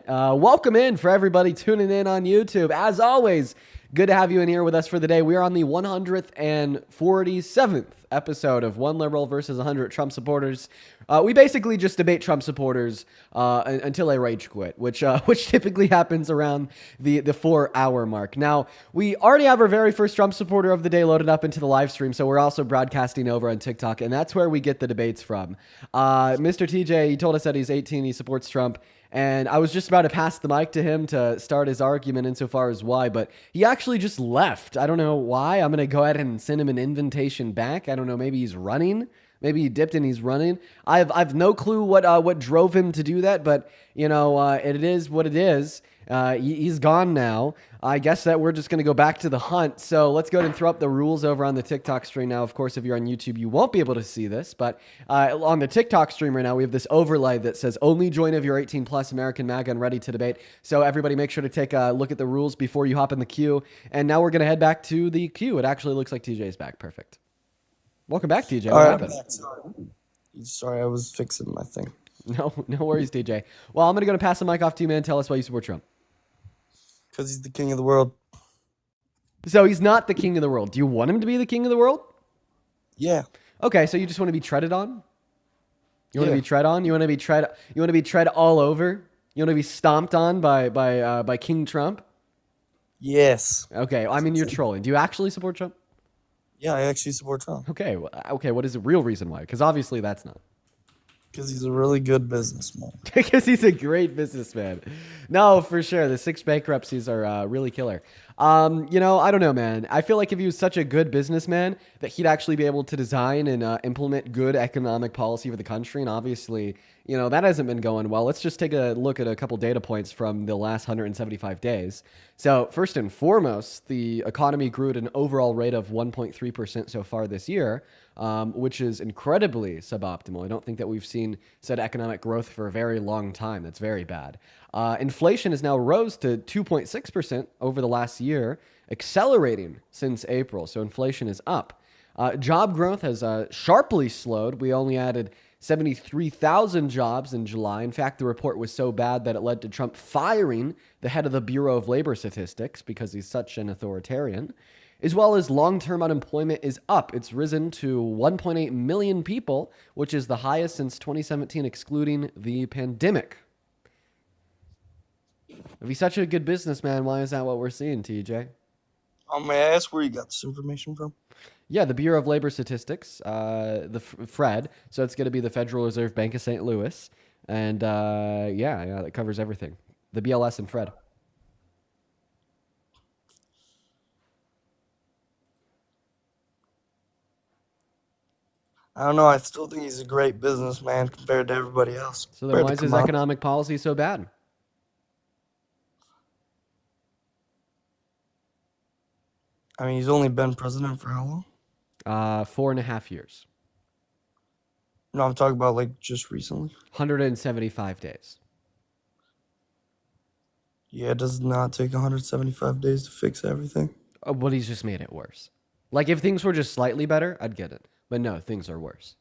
right. Welcome in for everybody tuning in on YouTube. As always, good to have you in here with us for the day. We are on the 147th episode of One Liberal versus 100 Trump supporters. We basically just debate Trump supporters until they rage quit, which typically happens around the 4-hour mark. Now, we already have our very first Trump supporter of the day loaded up into the live stream, so we're also broadcasting over on TikTok, and that's where we get the debates from. Mr. TJ, he told us that he's 18, he supports Trump, and I was just about to pass the mic to him to start his argument insofar as why, but he actually just left. I don't know why. I'm going to go ahead and send him an invitation back. I don't know. Maybe he's running. Maybe he dipped and he's running. I've no clue what drove him to do that, but it is what it is. He's gone now. I guess that we're just going to go back to the hunt. So let's go ahead and throw up the rules over on the TikTok stream now. Of course, if you're on YouTube, you won't be able to see this, but on the TikTok stream right now, we have this overlay that says only join if you're 18 plus, American MAGA and ready to debate. So everybody make sure to take a look at the rules before you hop in the queue. And now we're going to head back to the queue. It actually looks like TJ's back. Perfect. Welcome back, TJ. What happened? Sorry, I was fixing my thing. No worries, TJ. Well, I'm going to pass the mic off to you, man. Tell us why you support Trump. Because he's the king of the world. So he's not the king of the world. Do you want him to be the king of the world? Yeah. Okay, so you just want to be treaded on? You want to be tread on? You want to be tread all over? You want to be stomped on by King Trump? Yes. Okay, I mean, you're trolling. Do you actually support Trump? Yeah, I actually support Trump. Okay, what is the real reason why? Because obviously that's not. Because he's a really good businessman. Because he's a great businessman. No, for sure. The 6 bankruptcies are really killer. I don't know, man. I feel like if he was such a good businessman, that he'd actually be able to design and implement good economic policy for the country. And obviously, that hasn't been going well. Let's just take a look at a couple data points from the last 175 days. So first and foremost, the economy grew at an overall rate of 1.3% so far this year, which is incredibly suboptimal. I don't think that we've seen said economic growth for a very long time. That's very bad. Inflation has now rose to 2.6% over the last year, accelerating since April. So inflation is up. Job growth has sharply slowed. We only added 73,000 jobs in July. In fact, the report was so bad that it led to Trump firing the head of the Bureau of Labor Statistics because he's such an authoritarian. As well as long-term unemployment is up. It's risen to 1.8 million people, which is the highest since 2017, excluding the pandemic. If he's such a good businessman, why is that what we're seeing, TJ? May I ask where you got this information from? Yeah, the Bureau of Labor Statistics, the FRED. So it's going to be the Federal Reserve Bank of St. Louis. And yeah, that covers everything. The BLS and FRED. I don't know. I still think he's a great businessman compared to everybody else. So then why is his economic policy so bad? I mean, he's only been president for how long? 4.5 years. No, I'm talking about just recently. 175 days. Yeah, it does not take 175 days to fix everything. But he's just made it worse. Like if things were just slightly better, I'd get it. But no, things are worse.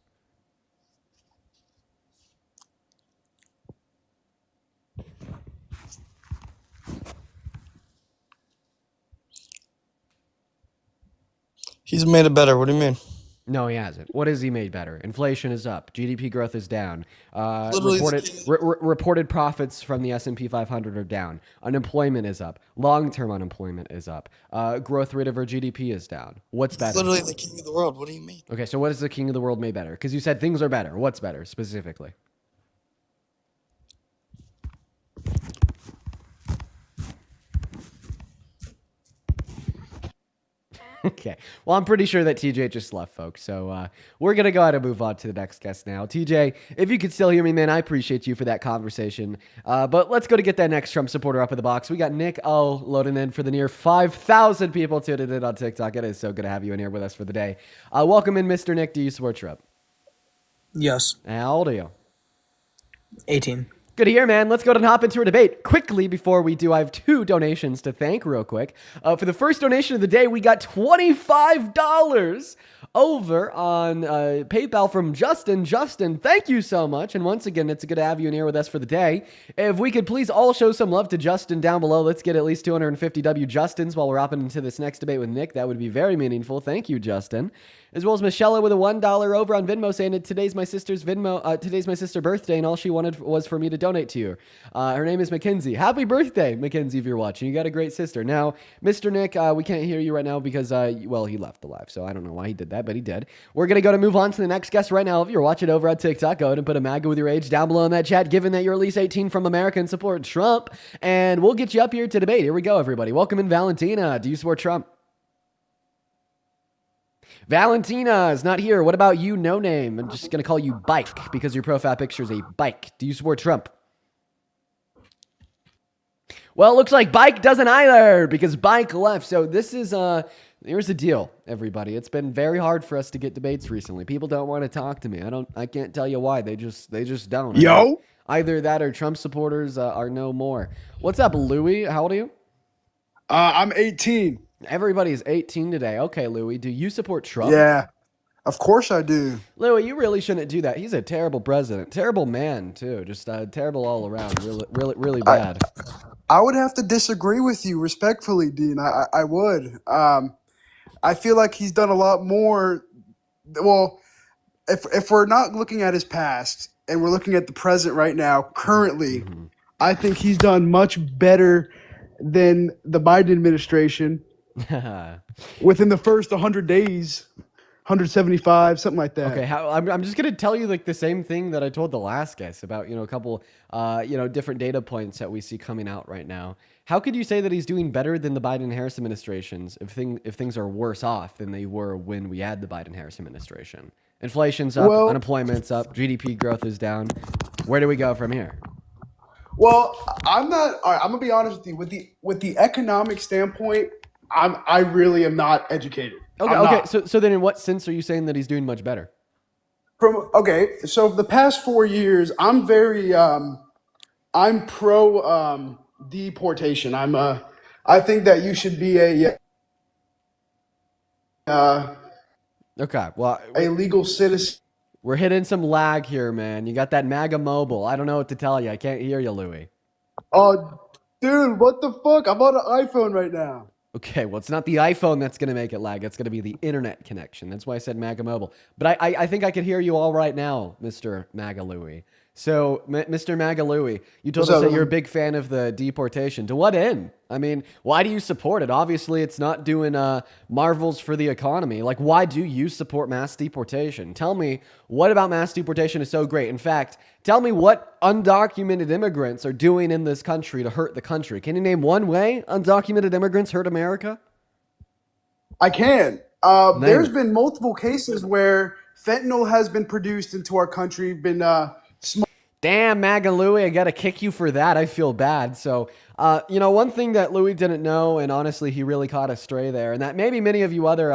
He's made it better. What do you mean? No, he hasn't. What has he made better? Inflation is up. GDP growth is down. Reported profits from the S&P 500 are down. Unemployment is up. Long-term unemployment is up. Growth rate of our GDP is down. What's better? Literally the king of the world. What do you mean? Okay, so what has the king of the world made better? Because you said things are better. What's better specifically? Okay. Well, I'm pretty sure that TJ just left, folks. So we're going to go ahead and move on to the next guest now. TJ, if you could still hear me, man, I appreciate you for that conversation. But let's go to get that next Trump supporter up in the box. We got Nick O loading in for the near 5,000 people tuned in on TikTok. It is so good to have you in here with us for the day. Welcome in, Mr. Nick. Do you support Trump? Yes. How old are you? 18. Good to hear, man. Let's go ahead and hop into our debate. Quickly, before we do, I have 2 donations to thank real quick. For the first donation of the day, we got $25 over on PayPal from Justin. Justin, thank you so much. And once again, it's good to have you in here with us for the day. If we could please all show some love to Justin down below. Let's get at least 250 W Justins while we're hopping into this next debate with Nick. That would be very meaningful. Thank you, Justin. As well as Michelle with a $1 over on Venmo saying that today's my sister's birthday and all she wanted was for me to donate to you. Her name is Mackenzie. Happy birthday, Mackenzie, if you're watching. You got a great sister. Now, Mr. Nick, we can't hear you right now because, he left the live, so I don't know why he did that, but he did. We're going to move on to the next guest right now. If you're watching over on TikTok, go ahead and put a MAGA with your age down below in that chat, given that you're at least 18 from America and support Trump, and we'll get you up here to debate. Here we go, everybody. Welcome in, Valentina. Do you support Trump? Valentina is not here. What about you, no name? I'm just going to call you Bike because your profile picture is a bike. Do you support Trump? Well, it looks like Bike doesn't either because Bike left. So this is, here's the deal, everybody. It's been very hard for us to get debates recently. People don't want to talk to me. I can't tell you why. They just don't. Yo. Either that or Trump supporters are no more. What's up, Louis? How old are you? I'm 18. Everybody's 18 today. Okay, Louis, do you support Trump? Yeah, of course I do. Louis, you really shouldn't do that. He's a terrible president. Terrible man, too. Just terrible all around. Really bad. I would have to disagree with you respectfully, Dean. I would. I feel like he's done a lot more. Well, if we're not looking at his past and we're looking at the present right now, currently, I think he's done much better than the Biden administration. Within the first 100 days, 175, something like that. Okay, I'm just going to tell you like the same thing that I told the last guest about, a couple, different data points that we see coming out right now. How could you say that he's doing better than the Biden-Harris administrations if things are worse off than they were when we had the Biden-Harris administration? Inflation's up, unemployment's up, GDP growth is down. Where do we go from here? Well, I'm gonna be honest with you. With the economic standpoint, I really am not educated. Okay. So then, in what sense are you saying that he's doing much better? So for the past 4 years, I'm very I'm pro deportation. I think that you should be a legal citizen. We're hitting some lag here, man. You got that MAGA mobile. I don't know what to tell you. I can't hear you, Louis. Oh, dude, what the fuck? I'm on an iPhone right now. Okay, well, it's not the iPhone that's going to make it lag. It's going to be the internet connection. That's why I said MAGA mobile. But I think I can hear you all right now, Mr. MAGA Louis. So, Mr. MAGA Louis, you told us that you're a big fan of the deportation. To what end? I mean, why do you support it? Obviously, it's not doing marvels for the economy. Like, why do you support mass deportation? Tell me, what about mass deportation is so great? In fact, tell me what undocumented immigrants are doing in this country to hurt the country. Can you name one way undocumented immigrants hurt America? I can. There's been multiple cases where fentanyl has been produced into our country, Damn, MAGA Louis, I got to kick you for that. I feel bad. So, one thing that Louis didn't know, and honestly, he really caught a stray there, and that maybe many of you other,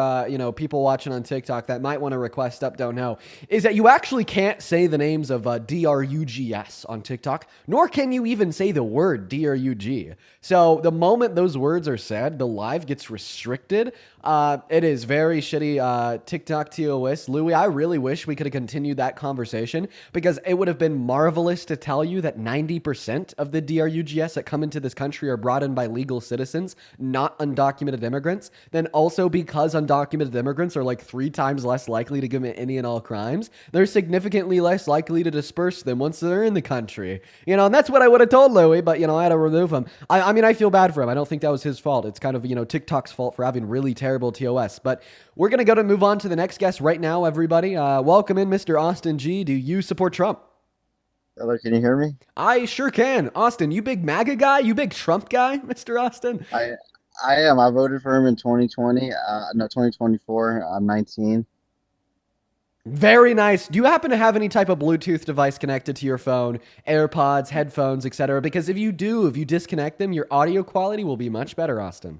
people watching on TikTok that might want to request up don't know, is that you actually can't say the names of DRUGS on TikTok, nor can you even say the word DRUG. So the moment those words are said, the live gets restricted. It is very shitty TikTok TOS. Louis, I really wish we could have continued that conversation because it would have been marvelous to tell you that 90% of the DRUGS that come into this country are brought in by legal citizens, not undocumented immigrants. Then also because undocumented immigrants are like 3 times less likely to commit any and all crimes, they're significantly less likely to disperse them once they're in the country. And that's what I would have told Louis, but I had to remove him. I mean, I feel bad for him. I don't think that was his fault. It's kind of, TikTok's fault for having really terrible TOS. But we're going to move on to the next guest right now, everybody. Welcome in, Mr. Austin G. Do you support Trump? Hello, can you hear me? I sure can. Austin, you big MAGA guy? You big Trump guy, Mr. Austin? I am. I voted for him in 2020. 2024. I'm 19. Very nice. Do you happen to have any type of Bluetooth device connected to your phone, AirPods, headphones, etc.? Because if you disconnect them, your audio quality will be much better, Austin.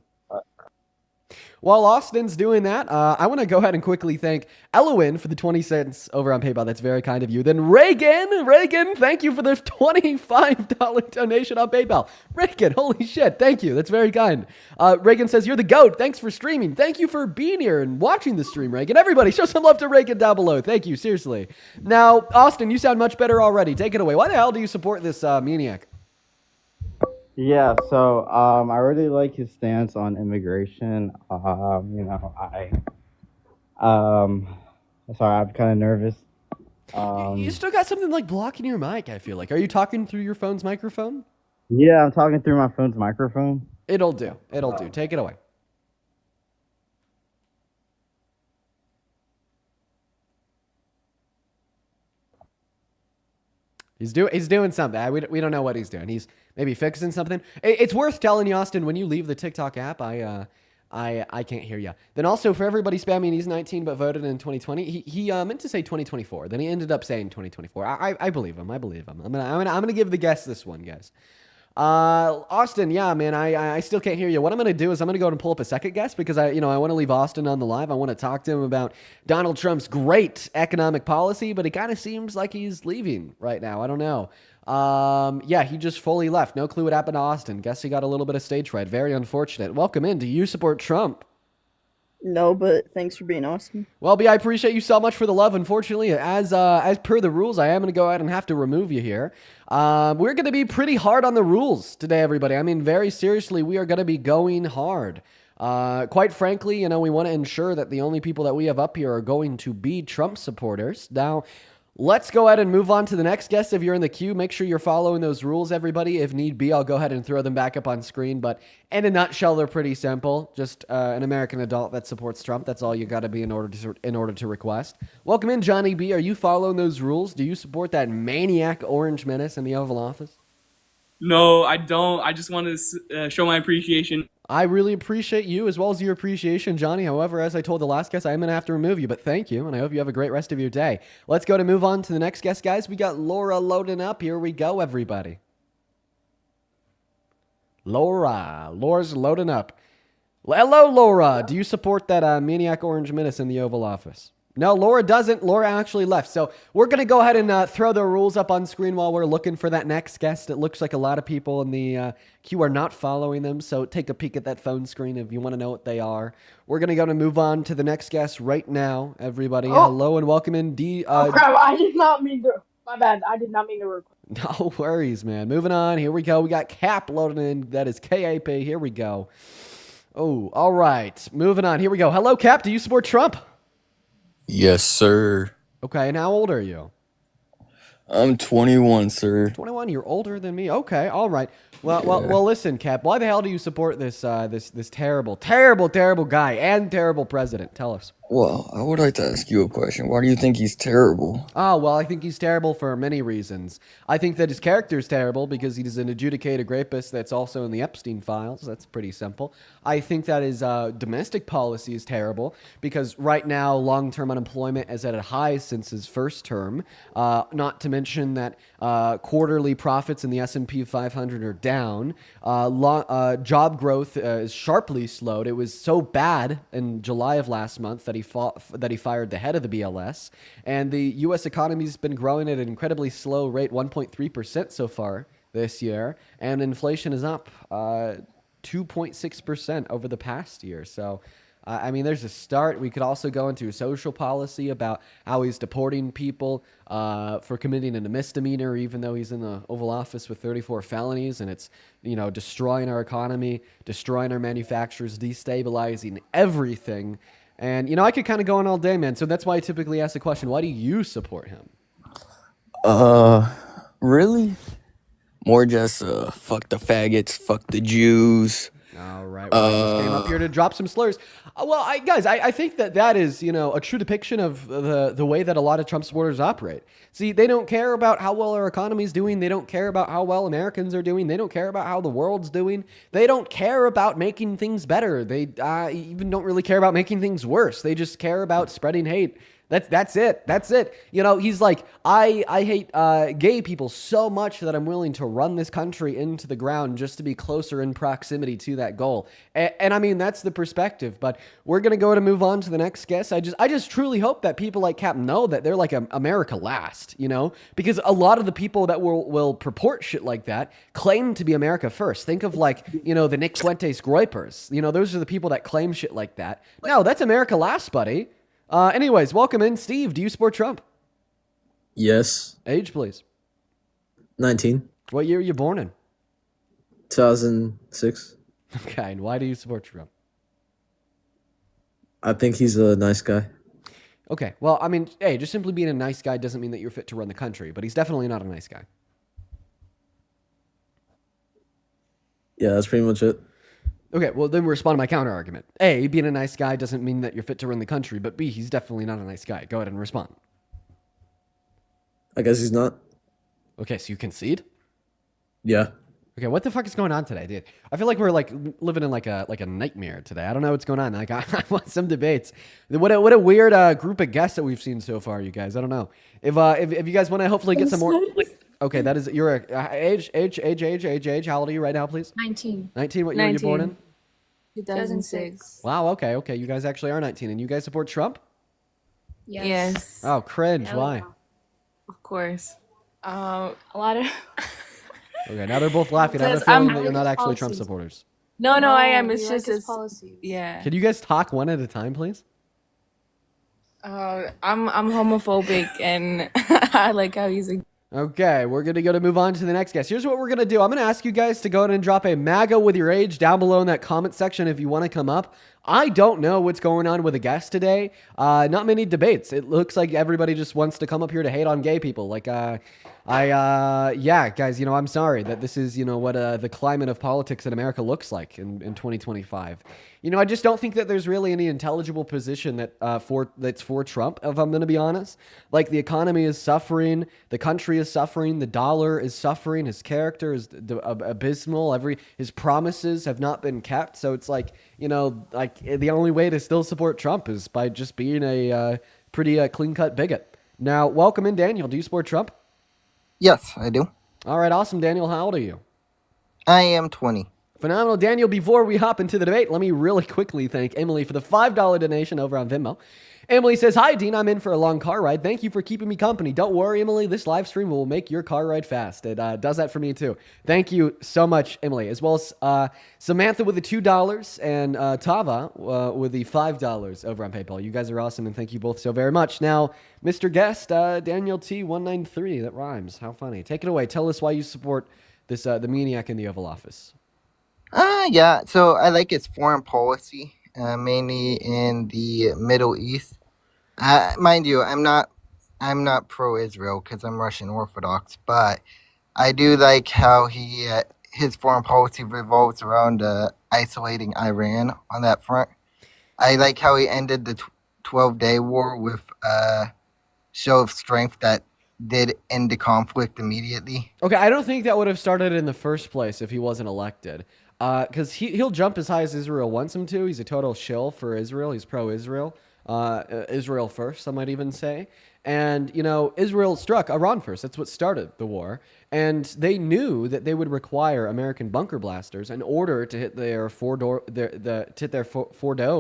While Austin's doing that, I want to go ahead and quickly thank Elwin for the 20 cents over on PayPal. That's very kind of you. Then Reagan, thank you for the $25 donation on PayPal. Reagan, holy shit, thank you. That's very kind. Reagan says, you're the GOAT. Thanks for streaming. Thank you for being here and watching the stream, Reagan. Everybody, show some love to Reagan down below. Thank you, seriously. Now, Austin, you sound much better already. Take it away. Why the hell do you support this maniac? Yeah, so I really like his stance on immigration. Sorry, I'm kind of nervous. You still got something like blocking your mic, I feel like. Are you talking through your phone's microphone? Yeah, I'm talking through my phone's microphone. It'll do. It'll do. Take it away. He's doing something. We don't know what he's doing. He's maybe fixing something. It's worth telling you, Austin, when you leave the TikTok app, I can't hear you. Then also for everybody spamming, he's 19 but voted in 2020. He meant to say 2024. Then he ended up saying 2024. I believe him. I'm gonna give the guess this one, guys. Austin, yeah, man, I still can't hear you. What I'm gonna do is I'm gonna go and pull up a second guest because I want to leave Austin on the live. I want to talk to him about Donald Trump's great economic policy, but it kind of seems like he's leaving right now. I don't know. Yeah, he just fully left. No clue what happened to Austin. Guess he got a little bit of stage fright. Very unfortunate. Welcome in. Do you support Trump? No, but thanks for being awesome. Well, B, I appreciate you so much for the love. Unfortunately, as per the rules, I am going to go ahead and have to remove you here. We're going to be pretty hard on the rules today, everybody. I mean, very seriously, we are going to be going hard. Quite frankly, we want to ensure that the only people that we have up here are going to be Trump supporters. Now, let's go ahead and move on to the next guest. If you're in the queue, make sure you're following those rules, everybody. If need be, I'll go ahead and throw them back up on screen. But in a nutshell, they're pretty simple. Just an American adult that supports Trump. That's all you got to be in order to request. Welcome in, Johnny B. Are you following those rules? Do you support that maniac orange menace in the Oval Office? No, I don't. I just want to show my appreciation. I really appreciate you as well as your appreciation, Johnny. However, as I told the last guest, I am going to have to remove you, but thank you, and I hope you have a great rest of your day. Let's go to move on to the next guest, guys. We got Laura loading up. Here we go, everybody. Laura's loading up. Hello, Laura. Do you support that maniac orange menace in the Oval Office? No, Laura doesn't. Laura actually left. So we're going to go ahead and throw the rules up on screen while we're looking for that next guest. It looks like a lot of people in the queue are not following them. So take a peek at that phone screen if you want to know what they are. We're going to go and move on to the next guest right now, everybody. Oh. Hello and welcome in. Oh crap, I did not mean to. My bad. I did not mean to record. No worries, man. Moving on. Here we go. We got Cap loading in. That is KAP. Here we go. Oh, all right. Moving on. Here we go. Hello, Cap. Do you support Trump? Yes, sir. Okay, and how old are you? I'm 21, sir. 21. You're older than me. Okay, all right. Well. Listen, Cap. Why the hell do you support this terrible guy and terrible president? Tell us. Well, I would like to ask you a question. Why do you think he's terrible? Oh, well, I think he's terrible for many reasons. I think that his character is terrible because he's an adjudicated rapist that's also in the Epstein files. That's pretty simple. I think that his domestic policy is terrible because right now long-term unemployment is at a high since his first term. Not to mention that quarterly profits in the S&P 500 are down. Job growth is sharply slowed. It was so bad in July of last month that he fired the head of the BLS, and the U.S. economy's been growing at an incredibly slow rate, 1.3% so far this year, and inflation is up 2.6% over the past year. So, I mean, there's a start. We could also go into social policy about how he's deporting people for committing a misdemeanor, even though he's in the Oval Office with 34 felonies, and it's, destroying our economy, destroying our manufacturers, destabilizing everything. And, I could kind of go on all day, man. So that's why I typically ask the question, why do you support him? Really? More just, fuck the faggots, fuck the Jews. All right. Well, I just came up here to drop some slurs. Well, I think that is, a true depiction of the way that a lot of Trump supporters operate. See, they don't care about how well our economy's doing. They don't care about how well Americans are doing. They don't care about how the world's doing. They don't care about making things better. They even don't really care about making things worse. They just care about spreading hate. That's it. That's it. You know, he's like, I hate gay people so much that I'm willing to run this country into the ground just to be closer in proximity to that goal. And I mean, that's the perspective. But we're gonna go to move on to the next guest. I just truly hope that people like Cap know that they're like America last. You know, because a lot of the people that will purport shit like that claim to be America first. Think of like, you know, the Nick Fuentes Groypers. You know, those are the people that claim shit like that. No, that's America last, buddy. Anyways, welcome in. Steve, do you support Trump? Yes. Age, please. 19. What year were you born in? 2006. Okay, and why do you support Trump? I think he's a nice guy. Okay, well, I mean, hey, just simply being a nice guy doesn't mean that you're fit to run the country, but he's definitely not a nice guy. Yeah, that's pretty much it. Okay, well, then respond to my counter argument. A, being a nice guy doesn't mean that you're fit to run the country, but B, he's definitely not a nice guy. Go ahead and respond. I guess he's not. Okay, so you concede? Yeah. Okay, what the fuck is going on today, dude? I feel like we're like living in like a nightmare today. I don't know what's going on. Like I want some debates. What a weird group of guests that we've seen so far, you guys. I don't know if you guys want to hopefully get some more. Okay, that is your age. How old are you right now, please? 19. 19. What year were you born in? 2006. Wow. Okay. You guys actually are 19, and you guys support Trump? Yes. Oh, cringe. Why? Of course. A lot of. Okay, now they're both laughing. I have a Because feeling that you're not actually Trump supporters. No, I am. It's just his it's policies. yeah. Can you guys talk one at a time, please? I'm homophobic and I like how he's a. Okay, we're going to move on to the next guest. Here's what we're going to do. I'm going to ask you guys to go ahead and drop a MAGA with your age down below in that comment section if you want to come up. I don't know what's going on with the guest today. Not many debates. It looks like everybody just wants to come up here to hate on gay people. Like, yeah, guys, you know, I'm sorry that this is, you know, what the climate of politics in America looks like in 2025. You know, I just don't think that there's really any intelligible position that's for Trump, if I'm going to be honest. Like, the economy is suffering, the country is suffering, the dollar is suffering, his character is abysmal, his promises have not been kept. So it's like, you know, like the only way to still support Trump is by just being a pretty clean-cut bigot. Now, welcome in, Daniel. Do you support Trump? Yes, I do. All right, awesome. Daniel, how old are you? I am 20. Phenomenal. Daniel, before we hop into the debate, let me really quickly thank Emily for the $5 donation over on Venmo. Emily says, "Hi, Dean. I'm in for a long car ride. Thank you for keeping me company. Don't worry, Emily. This live stream will make your car ride fast." It does that for me, too. Thank you so much, Emily. As well as Samantha with the $2 and Tava with the $5 over on PayPal. You guys are awesome, and thank you both so very much. Now, Mr. Guest, Daniel T193. That rhymes. How funny. Take it away. Tell us why you support this the maniac in the Oval Office. Yeah. So I like his foreign policy, mainly in the Middle East. Mind you, I'm not pro-Israel because I'm Russian Orthodox, but I do like how his foreign policy revolves around isolating Iran on that front. I like how he ended the 12-day war with a show of strength that did end the conflict immediately. Okay, I don't think that would have started in the first place if he wasn't elected. Because he'll jump as high as Israel wants him to. He's a total shill for Israel. He's pro-Israel. Israel first, I might even say. And, you know, Israel struck Iran first. That's what started the war. And they knew that they would require American bunker blasters in order to hit their Fordo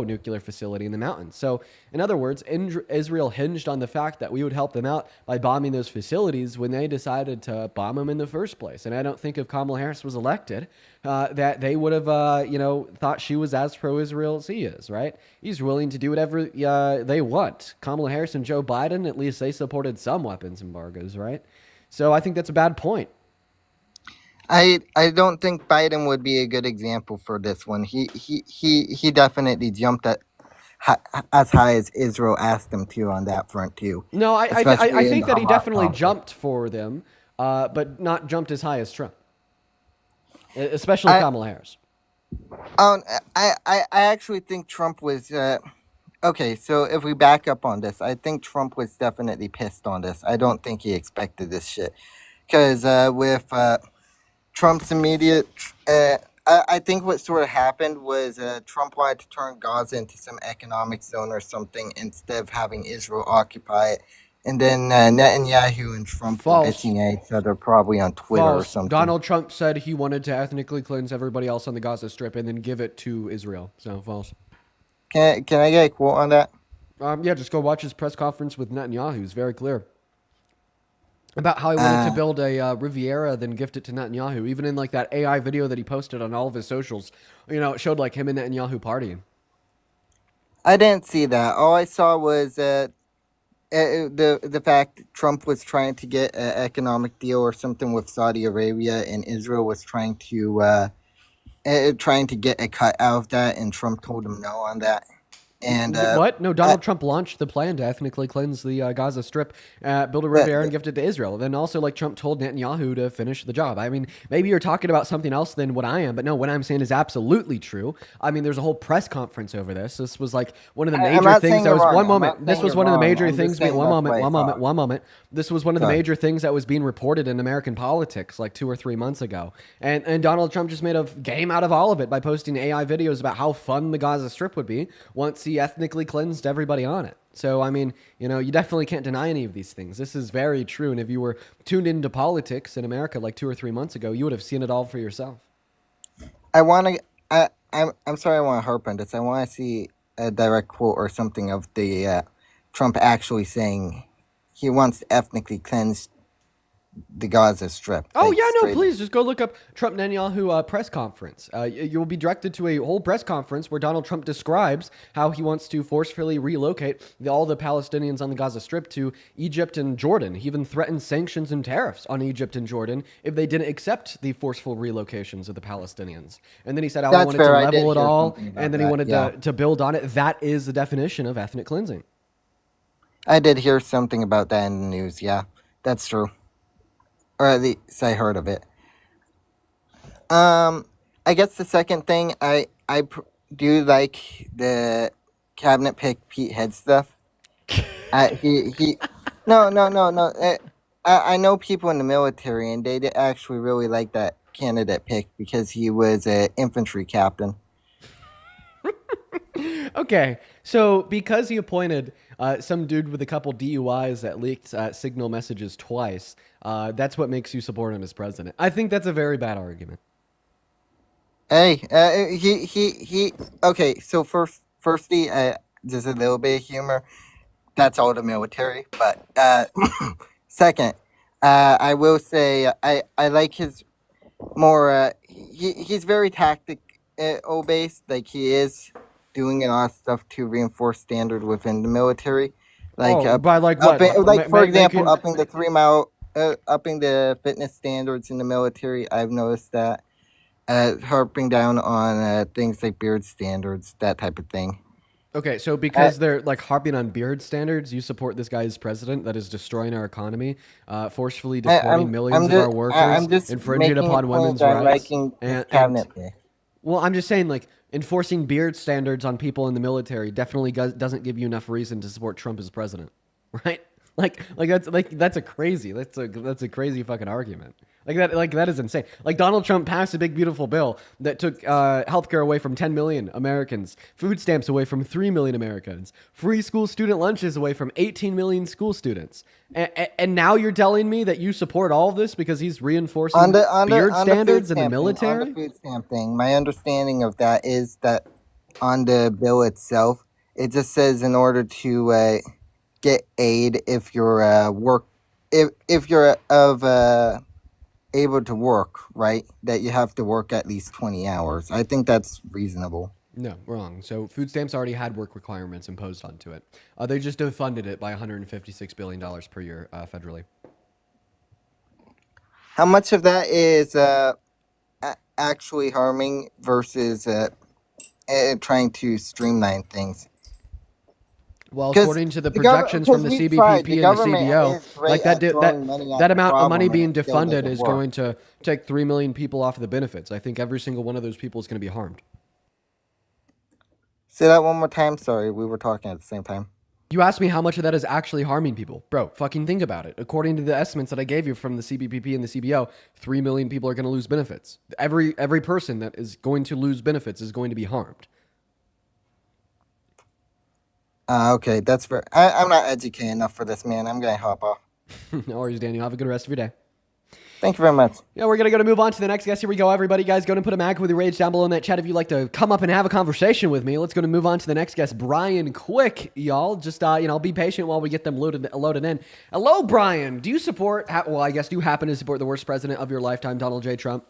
nuclear facility in the mountains. So, in other words, Israel hinged on the fact that we would help them out by bombing those facilities when they decided to bomb them in the first place. And I don't think if Kamala Harris was elected, that they would have, thought she was as pro-Israel as he is, right? He's willing to do whatever they want. Kamala Harris and Joe Biden, at least they supported some weapons embargoes, right? So I think that's a bad point. I don't think Biden would be a good example for this one. He definitely jumped as high as Israel asked him to on that front too. No, I think that he definitely jumped for them, but not jumped as high as Trump, especially Kamala Harris. I actually think Trump was okay. So if we back up on this, I think Trump was definitely pissed on this. I don't think he expected this shit because with Trump's immediate I think what sort of happened was Trump wanted to turn Gaza into some economic zone or something instead of having Israel occupy it. And then Netanyahu and Trump were False. bitching at each other, probably on Twitter or False. something. Donald Trump said he wanted to ethnically cleanse everybody else on the Gaza Strip and then give it to Israel. So false. Can I get a quote on that? Yeah, just go watch his press conference with Netanyahu. It's very clear about how he wanted to build a Riviera, then gift it to Netanyahu. Even in like that AI video that he posted on all of his socials, it showed like him and Netanyahu partying. I didn't see that. All I saw was the fact Trump was trying to get an economic deal or something with Saudi Arabia, and Israel was trying to get a cut out of that, and Trump told him no on that. And what? No, Donald Trump launched the plan to ethnically cleanse the Gaza Strip, build a Riviera, and gift it to Israel. Then also, like, Trump told Netanyahu to finish the job. I mean, maybe you're talking about something else than what I am, but no, what I'm saying is absolutely true. I mean, there's a whole press conference over this. This was like one of the major things that was one moment. This was one of the major things. One moment. This was one of the major things that was being reported in American politics like 2 or 3 months ago. And Donald Trump just made a game out of all of it by posting AI videos about how fun the Gaza Strip would be once he ethnically cleansed everybody on it. So, I mean, you definitely can't deny any of these things. This is very true. And if you were tuned into politics in America like 2 or 3 months ago, you would have seen it all for yourself. I'm sorry I want to harp on this. I want to see a direct quote or something of the Trump actually saying he wants to ethnically cleanse the Gaza Strip. Oh, yeah, no, please just go look up Trump Netanyahu press conference. You will be directed to a whole press conference where Donald Trump describes how he wants to forcefully relocate all the Palestinians on the Gaza Strip to Egypt and Jordan. He even threatened sanctions and tariffs on Egypt and Jordan if they didn't accept the forceful relocations of the Palestinians. And then he said, I wanted to level it all, and then he wanted to build on it. That is the definition of ethnic cleansing. I did hear something about that in the news. Yeah, that's true. Or at least I heard of it. I guess the second thing, I do like the cabinet pick Pete Head stuff. No. I know people in the military, and they actually really like that candidate pick because he was an infantry captain. Okay, so because he appointed some dude with a couple DUIs that leaked signal messages twice, that's what makes you support him as president. I think that's a very bad argument. Hey, he. Okay, so firstly, just a little bit of humor. That's all the military. But second, I will say I like his more. He's very tactical based. Like he is doing a lot of stuff to reinforce standard within the military. Like by like what? For example, upping the 3 mile, upping the fitness standards in the military. I've noticed that. Harping down on things like beard standards, that type of thing. Okay, so because they're like harping on beard standards, you support this guy as president that is destroying our economy, forcefully deporting millions of our workers, infringing upon women's rights. Well, I'm just saying, like, enforcing beard standards on people in the military definitely doesn't give you enough reason to support Trump as president, right? That's a crazy fucking argument. That is insane. Like Donald Trump passed a big beautiful bill that took healthcare away from 10 million Americans, food stamps away from 3 million Americans, free school student lunches away from 18 million school students. And now you're telling me that you support all of this because he's reinforcing beard standards in the military? On the food stamp thing, my understanding of that is that on the bill itself, it just says in order to get aid if you're able to work, right? That you have to work at least 20 hours. I think that's reasonable. No, wrong. So food stamps already had work requirements imposed onto it. They just defunded it by $156 billion per year federally. How much of that is actually harming versus trying to streamline things? Well, according to the projections from the CBPP and the CBO, like that amount of money being defunded is going to take 3 million people off of the benefits. I think every single one of those people is going to be harmed. Say that one more time. Sorry, we were talking at the same time. You asked me how much of that is actually harming people. Bro, fucking think about it. According to the estimates that I gave you from the CBPP and the CBO, 3 million people are going to lose benefits. Every person that is going to lose benefits is going to be harmed. Okay, that's fair. I'm not educated enough for this, man. I'm gonna hop off. No worries, Daniel. Have a good rest of your day. Thank you very much. Yeah, we're going to move on to the next guest. Here we go, everybody. Guys, go and put a mag with your rage down below in that chat if you'd like to come up and have a conversation with me. Let's go and move on to the next guest, Brian Quick, y'all. Just, be patient while we get them loaded in. Hello, Brian. Do you support, well, I guess do you happen to support the worst president of your lifetime, Donald J. Trump?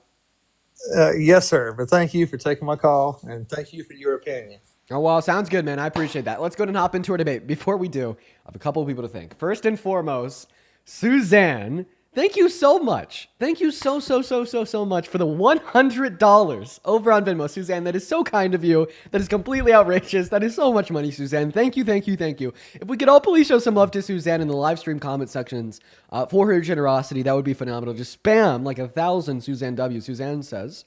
Yes, sir. But thank you for taking my call, and thank you for your opinion. Oh, well, sounds good, man. I appreciate that. Let's go and hop into our debate. Before we do, I have a couple of people to thank. First and foremost, Suzanne. Thank you so much. Thank you so much for the $100 over on Venmo, Suzanne. That is so kind of you. That is completely outrageous. That is so much money, Suzanne. Thank you. If we could all please show some love to Suzanne in the live stream comment sections for her generosity, that would be phenomenal. Just spam like 1,000 Suzanne W. Suzanne says,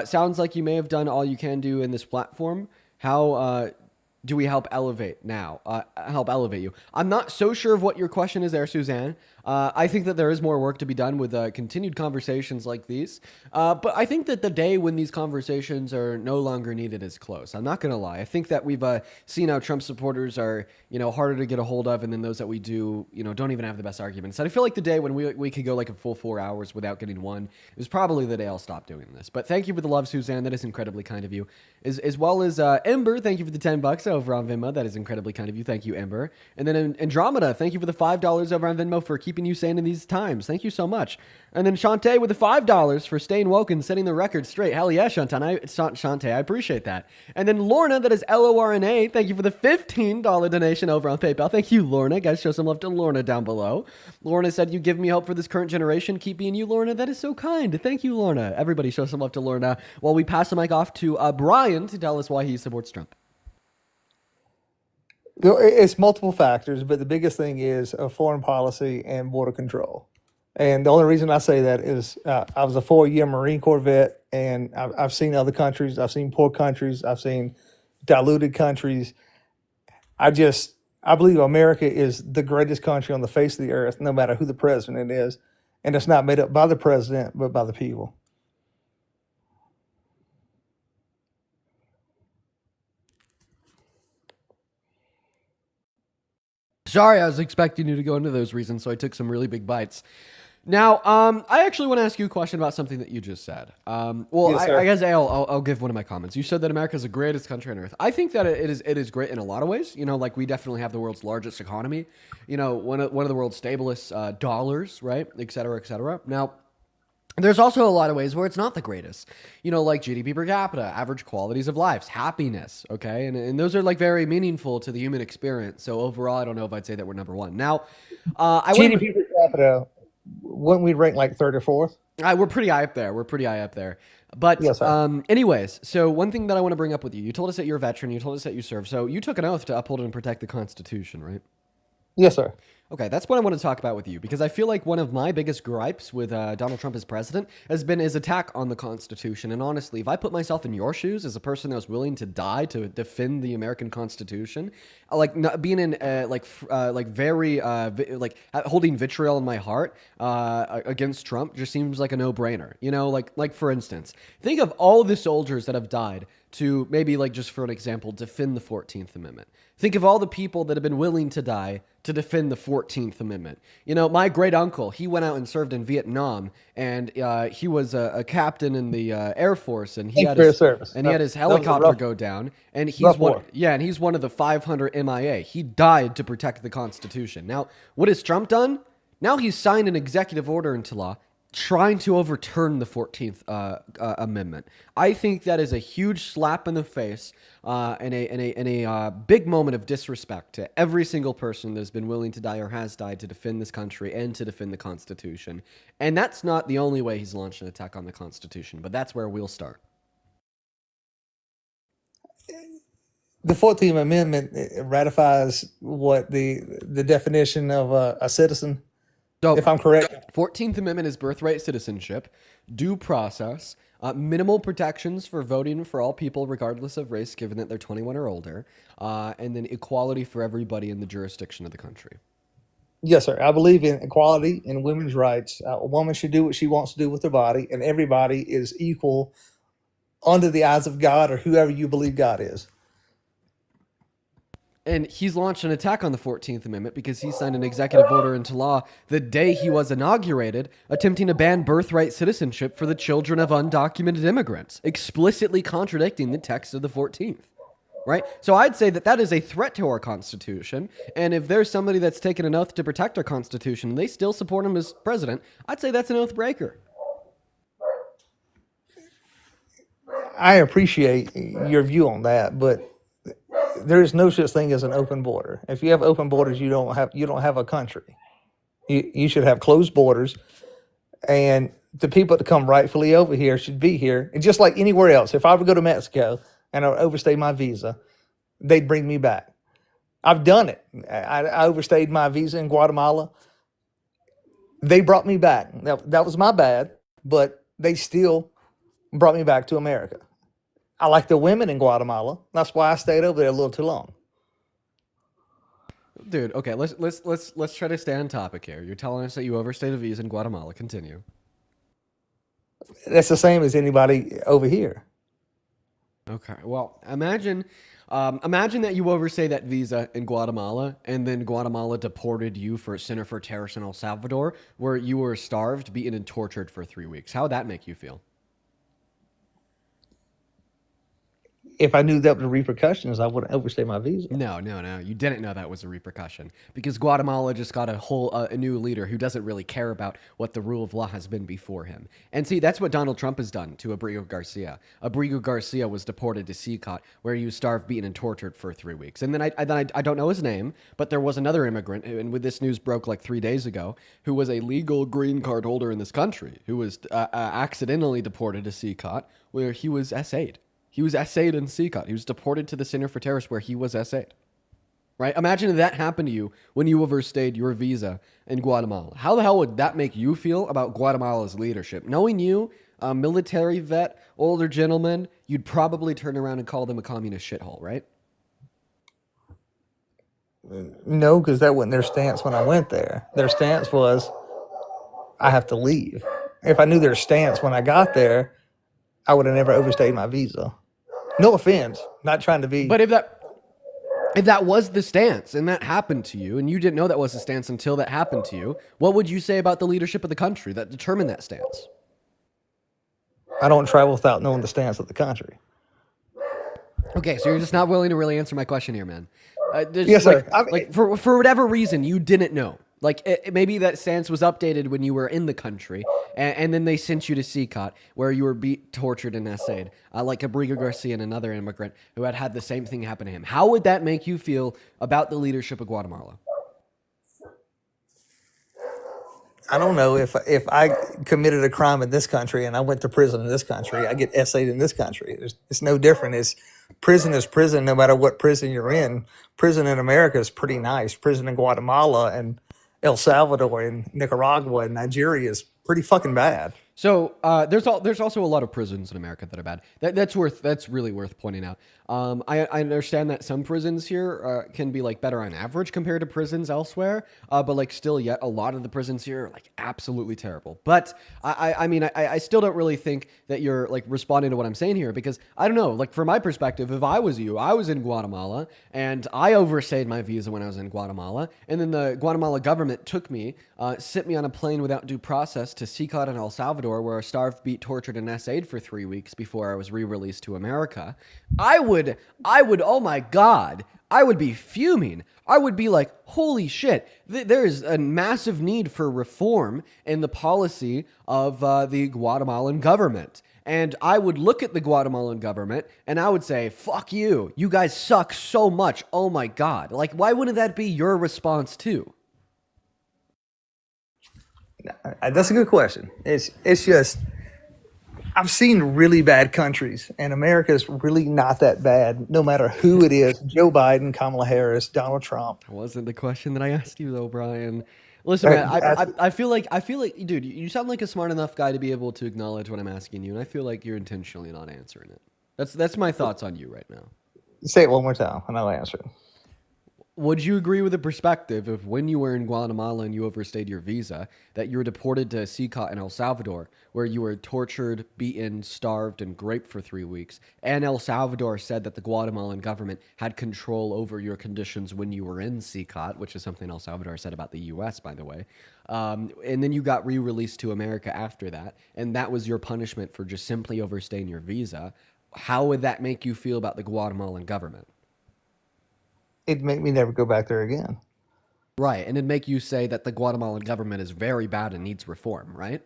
sounds like you may have done all you can do in this platform. How do we help elevate now? Help elevate you. I'm not so sure of what your question is there, Suzanne. I think that there is more work to be done with continued conversations like these. But I think that the day when these conversations are no longer needed is close. I'm not going to lie. I think that we've seen how Trump supporters are, harder to get a hold of, and then those that we do, don't even have the best arguments. And I feel like the day when we could go like a full 4 hours without getting one is probably the day I'll stop doing this. But thank you for the love, Suzanne. That is incredibly kind of you. As well as Ember, thank you for the $10 over on Venmo. That is incredibly kind of you. Thank you, Ember. And then Andromeda, thank you for the $5 over on Venmo for keeping you sane in these times. Thank you so much. And then Shantae with the $5 for staying woke and setting the record straight. Hell yeah, Shantae, I appreciate that. And then Lorna, that is Lorna. Thank you for the $15 donation over on PayPal. Thank you, Lorna. Guys, show some love to Lorna down below. Lorna said, you give me hope for this current generation. Keep being you, Lorna. That is so kind. Thank you, Lorna. Everybody show some love to Lorna while we pass the mic off to Brian to tell us why he supports Trump. It's multiple factors, but the biggest thing is foreign policy and border control. And the only reason I say that is I was a 4-year Marine Corps vet, and I've seen other countries. I've seen poor countries. I've seen diluted countries. I believe America is the greatest country on the face of the earth, no matter who the president is. And it's not made up by the president, but by the people. Sorry, I was expecting you to go into those reasons, so I took some really big bites. Now, I actually want to ask you a question about something that you just said. Yes, sir. I guess I'll give one of my comments. You said that America is the greatest country on earth. I think that it is great in a lot of ways. Like we definitely have the world's largest economy. One of the world's stablest dollars, right? Et cetera, et cetera. Now, there's also a lot of ways where it's not the greatest, like GDP per capita, average qualities of lives, happiness, okay? And those are like very meaningful to the human experience. So overall, I don't know if I'd say that we're number one. Now, GDP per capita, wouldn't we rank like third or fourth? We're pretty high up there. But Yes, sir. anyways, so one thing that I want to bring up with you told us that you're a veteran, you told us that you served. So you took an oath to uphold and protect the Constitution, right? Yes, sir. Okay, that's what I want to talk about with you, because I feel like one of my biggest gripes with Donald Trump as president has been his attack on the Constitution. And honestly, if I put myself in your shoes as a person that was willing to die to defend the American Constitution, like not being in holding vitriol in my heart against Trump just seems like a no-brainer. Like for instance, think of all the soldiers that have died to maybe, like, just for an example, defend the 14th Amendment. Think of all the people that have been willing to die to defend the 14th Amendment. My great uncle, he went out and served in Vietnam, and he was a captain in the Air Force, and he had his helicopter go down, and he's one of the 500 MIA. He died to protect the Constitution. Now, what has Trump done? Now he's signed an executive order into law trying to overturn the 14th Amendment. I think that is a huge slap in the face and a big moment of disrespect to every single person that has been willing to die or has died to defend this country and to defend the Constitution. And that's not the only way he's launched an attack on the Constitution, but that's where we'll start. The 14th Amendment ratifies what the definition of a citizen, So, if I'm correct. 14th Amendment is birthright citizenship, due process, minimal protections for voting for all people, regardless of race, given that they're 21 or older, and then equality for everybody in the jurisdiction of the country. Yes, sir. I believe in equality and women's rights. A woman should do what she wants to do with her body, and everybody is equal under the eyes of God or whoever you believe God is. And he's launched an attack on the 14th Amendment because he signed an executive order into law the day he was inaugurated, attempting to ban birthright citizenship for the children of undocumented immigrants, explicitly contradicting the text of the 14th. Right? So I'd say that that is a threat to our Constitution. And if there's somebody that's taken an oath to protect our Constitution and they still support him as president, I'd say that's an oath breaker. I appreciate your view on that, but there is no such thing as an open border. If you have open borders, you don't have a country. You should have closed borders, and the people that come rightfully over here should be here. And just like anywhere else, if I would go to Mexico and I would overstay my visa, they'd bring me back. I've done it. I overstayed my visa in Guatemala. They brought me back. That was my bad, but they still brought me back to America. I like the women in Guatemala. That's why I stayed over there a little too long. Dude, okay, let's try to stay on topic here. You're telling us that you overstayed a visa in Guatemala. Continue. That's the same as anybody over here. Okay, well, imagine that you overstay that visa in Guatemala, and then Guatemala deported you for a Center for Terrorists in El Salvador, where you were starved, beaten, and tortured for 3 weeks. How would that make you feel? If I knew that was the repercussions, I wouldn't overstay my visa. No. You didn't know that was a repercussion because Guatemala just got a new leader who doesn't really care about what the rule of law has been before him. And see, that's what Donald Trump has done to Abrigo Garcia. Abrigo Garcia was deported to CCOT, where he was starved, beaten, and tortured for 3 weeks. And then I don't know his name, but there was another immigrant, and with this news broke like 3 days ago, who was a legal green card holder in this country, who was accidentally deported to CCOT, where he was SA'd. He was SA'd in CCOT. He was deported to the Center for Terrorists where he was SA'd. Right? Imagine if that happened to you when you overstayed your visa in Guatemala. How the hell would that make you feel about Guatemala's leadership? Knowing you, a military vet, older gentleman, you'd probably turn around and call them a communist shithole, right? No, because that wasn't their stance when I went there. Their stance was, I have to leave. If I knew their stance when I got there, I would have never overstayed my visa. No offense, not trying to be. But if that was the stance and that happened to you, and you didn't know that was the stance until that happened to you, what would you say about the leadership of the country that determined that stance? I don't travel without knowing the stance of the country. Okay, so you're just not willing to really answer my question here, man. Yes, sir. For whatever reason, you didn't know. Like, maybe that stance was updated when you were in the country, and then they sent you to CCOT, where you were beat, tortured, and essayed, like Abrigo Garcia and another immigrant who had the same thing happen to him. How would that make you feel about the leadership of Guatemala? I don't know. If I committed a crime in this country and I went to prison in this country, I get essayed in this country. It's no different. Prison is prison no matter what prison you're in. Prison in America is pretty nice. Prison in Guatemala and El Salvador and Nicaragua and Nigeria is pretty fucking bad. So there's also a lot of prisons in America that are bad. That's really worth pointing out. I understand that some prisons here can be like better on average compared to prisons elsewhere, but like still yet a lot of the prisons here are like absolutely terrible. But I still don't really think that you're like responding to what I'm saying here, because I don't know, like from my perspective, if I was you, I was in Guatemala and I overstayed my visa when I was in Guatemala, and then the Guatemala government took me, sent me on a plane without due process to CCOT in El Salvador, where I was starved, beat, tortured, and essayed for 3 weeks before I was re-released to America. I would, oh my God, I would be fuming. I would be like, holy shit, there is a massive need for reform in the policy of the Guatemalan government. And I would look at the Guatemalan government and I would say, fuck you. You guys suck so much. Oh my God. Like, why wouldn't that be your response too? That's a good question. It's just, I've seen really bad countries, and America's really not that bad, no matter who it is. Joe Biden, Kamala Harris, Donald Trump. That wasn't the question that I asked you though, Brian. Listen, man, That's- I feel like, dude, you sound like a smart enough guy to be able to acknowledge what I'm asking you, and I feel like you're intentionally not answering it. That's my thoughts on you right now. Say it one more time, and I'll answer it. Would you agree with the perspective of when you were in Guatemala and you overstayed your visa, that you were deported to CCOT in El Salvador, where you were tortured, beaten, starved, and raped for 3 weeks, and El Salvador said that the Guatemalan government had control over your conditions when you were in CCOT, which is something El Salvador said about the U.S., by the way, and then you got re-released to America after that, and that was your punishment for just simply overstaying your visa. How would that make you feel about the Guatemalan government? It'd make me never go back there again. Right, and it'd make you say that the Guatemalan government is very bad and needs reform, right?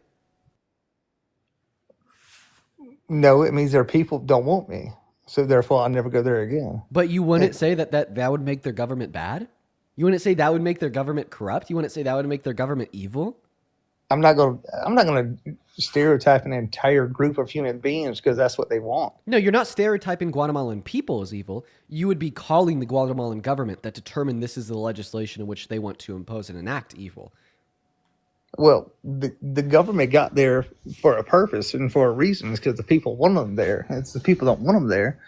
No, it means their people don't want me, so therefore I'll never go there again. But you wouldn't say that would make their government bad? You wouldn't say that would make their government corrupt? You wouldn't say that would make their government evil? I'm not gonna stereotype an entire group of human beings because that's what they want. No, you're not stereotyping Guatemalan people as evil. You would be calling the Guatemalan government that determined this is the legislation in which they want to impose and enact evil. Well, the government got there for a purpose and for a reason. It's because the people want them there. It's the people don't want them there.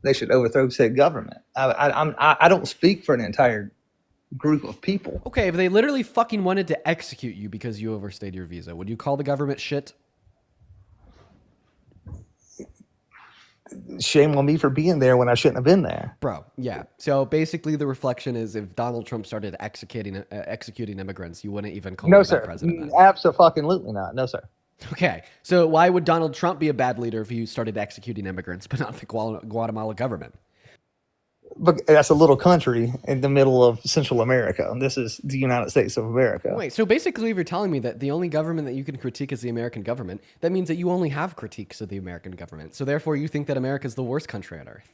They should overthrow said government. I don't speak for an entire group of people. Okay, if they literally fucking wanted to execute you because you overstayed your visa, would you call the government shit? Shame on me for being there when I shouldn't have been there. Bro, yeah. So basically the reflection is if Donald Trump started executing immigrants, you wouldn't even call No, him sir. that president then. Absolutely not. No, sir. Okay, so why would Donald Trump be a bad leader if he started executing immigrants, but not the Guatemala government? But that's a little country in the middle of Central America. And this is the United States of America. Wait, so basically if you're telling me that the only government that you can critique is the American government, that means that you only have critiques of the American government. So therefore you think that America is the worst country on earth.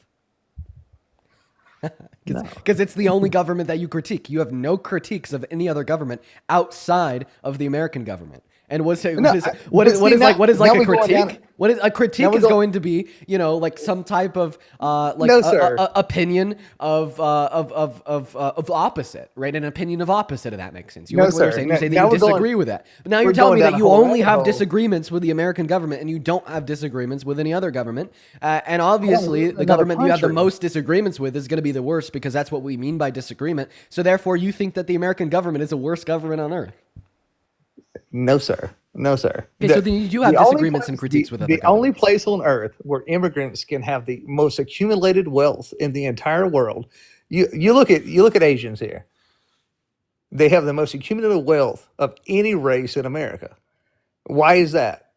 Because it's the only government that you critique. You have no critiques of any other government outside of the American government. And what is like a critique? What is a critique is going to be, you know, like some type of opinion of opposite, right? An opinion of opposite, if that makes sense. You know what you're saying? You say that you disagree with that. But now you're telling me that you only have disagreements with the American government and you don't have disagreements with any other government. And obviously the government you have the most disagreements with is going to be the worst because that's what we mean by disagreement. So therefore you think that the American government is the worst government on earth. No, sir. No, sir. Okay, so then you do have disagreements and critiques with other The only governments. place on earth where immigrants can have the most accumulated wealth in the entire world. You look at Asians here. They have the most accumulated wealth of any race in America. Why is that?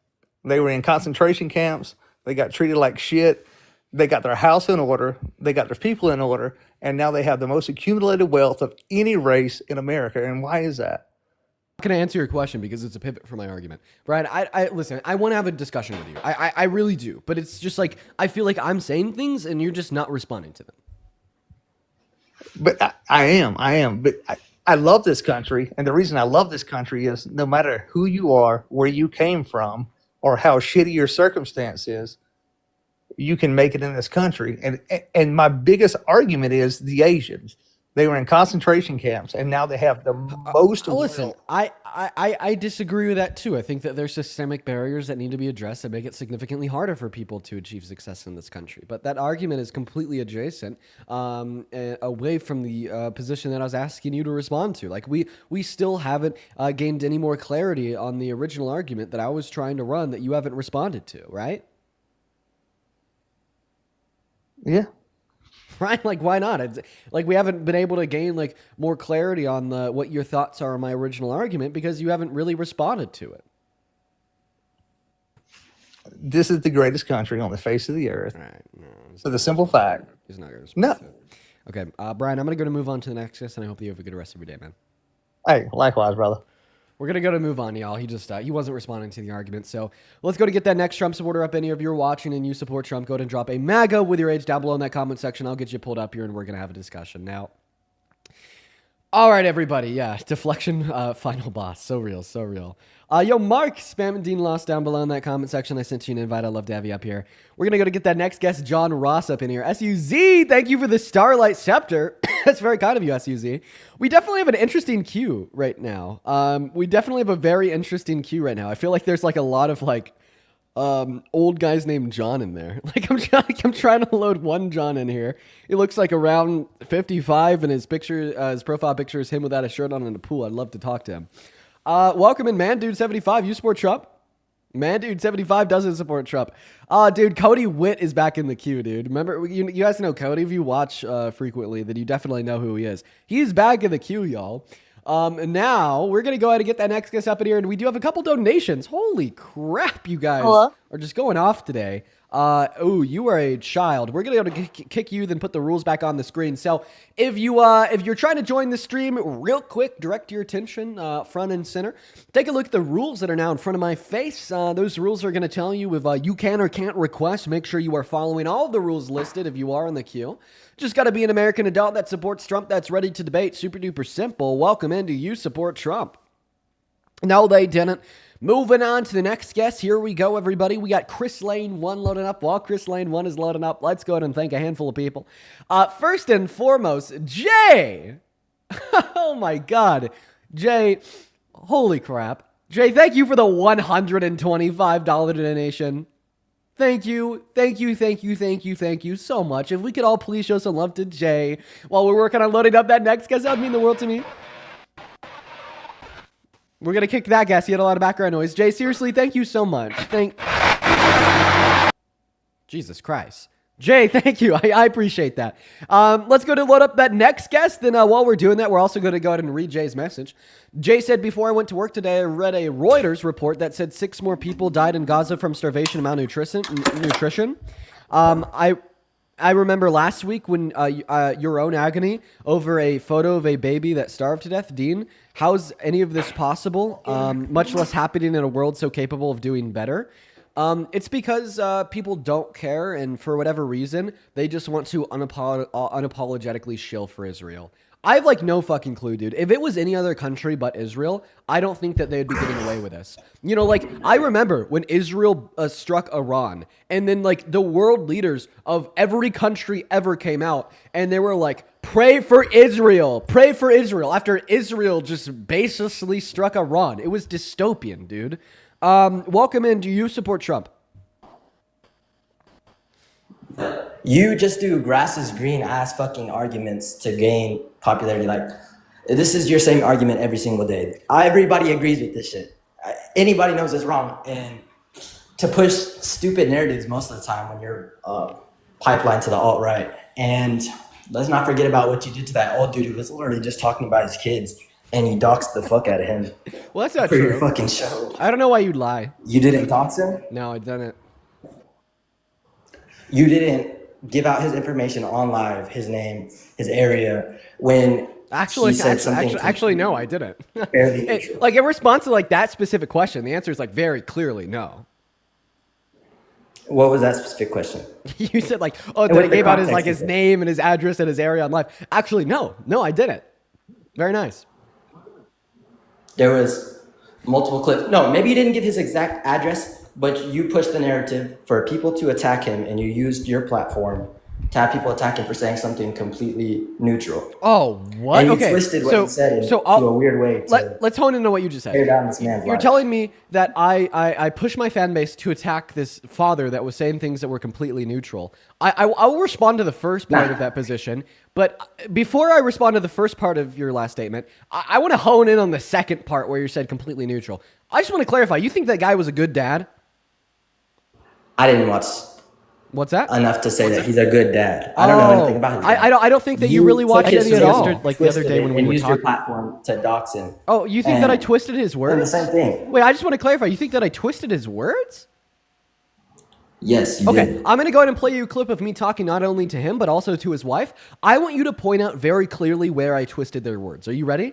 They were in concentration camps. They got treated like shit. They got their house in order. They got their people in order. And now they have the most accumulated wealth of any race in America. And why is that? Can I answer your question because it's a pivot for my argument, Brian? I listen. I want to have a discussion with you. I really do, but it's just like I feel like I'm saying things and you're just not responding to them. But I am. But I love this country, and the reason I love this country is no matter who you are, where you came from, or how shitty your circumstance is, you can make it in this country. And my biggest argument is the Asians. They were in concentration camps, and now they have the most. Listen, I disagree with that too. I think that there's systemic barriers that need to be addressed that make it significantly harder for people to achieve success in this country. But that argument is completely adjacent, away from the position that I was asking you to respond to. Like we still haven't gained any more clarity on the original argument that I was trying to run that you haven't responded to, right? Yeah. Right? Like, why not? It's, like, we haven't been able to gain, like, more clarity on what your thoughts are on my original argument because you haven't really responded to it. This is the greatest country on the face of the earth. Right. No, for the simple fact. He's not going to respond to it. Okay. Brian, I'm going to go to move on to the next guest, and I hope you have a good rest of your day, man. Hey, likewise, brother. We're going to go to move on, y'all. He wasn't responding to the argument. So let's go to get that next Trump supporter up. Any of you are watching and you support Trump, go ahead and drop a MAGA with your age down below in that comment section. I'll get you pulled up here and we're going to have a discussion. Now, all right, everybody. Yeah, deflection, final boss. So real, so real. Yo, Mark, Spam and Dean Lost down below in that comment section. I sent you an invite. I'd love to have you up here. We're going to go to get that next guest, John Ross, up in here. SUZ, thank you for the Starlight Scepter. That's very kind of you, SUZ. We definitely have an interesting queue right now. We definitely have a very interesting queue right now. I feel like there's like a lot of like old guys named John in there. Like I'm trying to load one John in here. He looks like around 55, and his profile picture is him without a shirt on in a pool. I'd love to talk to him. Welcome in, man, dude. 75. You support Trump? Man, dude, 75 doesn't support Trump. Dude, Cody Witt is back in the queue, dude. Remember, you guys know Cody. If you watch frequently, then you definitely know who he is. He's back in the queue, y'all. And now we're going to go ahead and get that next guest up in here. And we do have a couple donations. Holy crap, you guys are just going off today. Oh, you are a child. We're going to be able to kick you, then put the rules back on the screen. So if you're trying to join the stream real quick, direct your attention front and center. Take a look at the rules that are now in front of my face. Those rules are going to tell you if you can or can't request. Make sure you are following all of the rules listed if you are in the queue. Just got to be an American adult that supports Trump, that's ready to debate. Super duper simple. Welcome in. Do you support Trump? No, they didn't. Moving on to the next guest. Here we go, everybody. We got Chris Lane 1 loading up. While Chris Lane 1 is loading up, let's go ahead and thank a handful of people. First and foremost, Jay. Oh, my God. Jay, holy crap. Jay, thank you for the $125 donation. Thank you so much. If we could all please show some love to Jay while we're working on loading up that next guest, that would mean the world to me. We're going to kick that guest. He had a lot of background noise. Jay, seriously, thank you so much. Jesus Christ. Jay, thank you. I appreciate that. Let's go to load up that next guest. Then while we're doing that, we're also going to go ahead and read Jay's message. Jay said, before I went to work today, I read a Reuters report that said 6 more people died in Gaza from starvation and malnutrition. I remember last week when your own agony over a photo of a baby that starved to death. Dean, how's any of this possible? Much less happening in a world so capable of doing better. It's because people don't care, and for whatever reason, they just want to unapologetically shill for Israel. I have like no fucking clue, dude. If it was any other country but Israel, I don't think that they'd be getting away with this. You know, like I remember when Israel struck Iran, and then like the world leaders of every country ever came out, and they were like, pray for Israel, after Israel just baselessly struck Iran. It was dystopian, dude. Welcome in. Do you support Trump? You just do grass is green ass fucking arguments to gain popularity. Like, this is your same argument every single day. Everybody agrees with this shit. Anybody knows it's wrong. And to push stupid narratives most of the time when you're pipeline to the alt-right. And let's not forget about what you did to that old dude who was literally just talking about his kids, and you doxed the fuck out of him. Well, that's not for true. Your fucking show. I don't know why you'd lie. You didn't dox him? No, I didn't. You didn't give out his information on live, his name, his area, when actually no, I didn't. Like in response to like that specific question, the answer is like very clearly no. What was that specific question? You said like, oh, that he gave out his name and his address and his area on live. Actually, no, I didn't. Very nice. There was multiple clips. No, maybe you didn't give his exact address, but you pushed the narrative for people to attack him, and you used your platform to have people attack him for saying something completely neutral. Oh, what? And you okay. twisted what he said into a weird way. Let's hone into what you just said. Tear down this man's You're life. telling me that I pushed my fan base to attack this father that was saying things that were completely neutral. I'll respond to the first part of that position, but before I respond to the first part of your last statement, I want to hone in on the second part where you said completely neutral. I just want to clarify. You think that guy was a good dad? I didn't watch. What's that? Enough to say that he's a good dad. I don't know anything about his dad. I don't think that you really watched any at all. Like the other day when we were used talking. your platform to dox him. Oh, you think that I twisted his words? The same thing. Wait, I just want to clarify. You think that I twisted his words? Yes, you did. did. I'm going to go ahead and play you a clip of me talking not only to him, but also to his wife. I want you to point out very clearly where I twisted their words. Are you ready?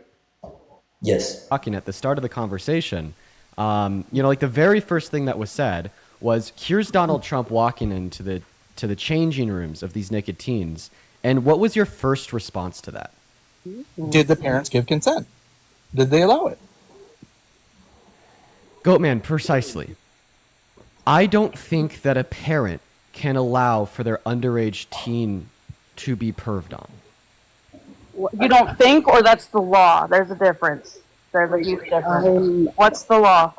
Yes. Talking at the start of the conversation, like the very first thing that was said was, here's Donald Trump walking into the changing rooms of these naked teens. And what was your first response to that? Did the parents give consent? Did they allow it? Goatman, precisely. I don't think that a parent can allow for their underage teen to be perved on. You don't think, or that's the law? There's a difference. There's a huge difference. What's the law?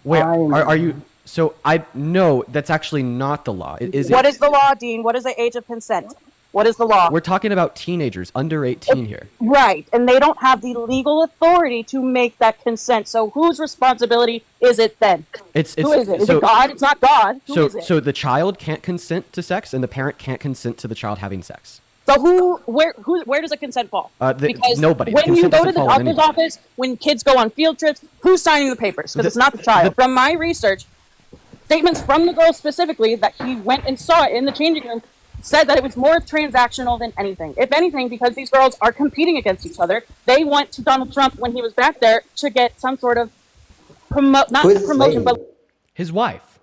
Wait, are you? So no, that's actually not the law. What is the law, Dean? What is the age of consent? What is the law? We're talking about teenagers under 18 here. Right, and they don't have the legal authority to make that consent. So whose responsibility is it then? Who is it? Is it God? It's not God. Who is it? So the child can't consent to sex, and the parent can't consent to the child having sex. So where does the consent fall? Because nobody. When you Consent go doesn't to the fall on doctor's anybody. office, when kids go on field trips, who's signing the papers? Because it's not the child. From my research, statements from the girl specifically that he went and saw in the changing room said that it was more transactional than anything. If anything, because these girls are competing against each other, they went to Donald Trump when he was back there to get some sort of promotion, but his wife.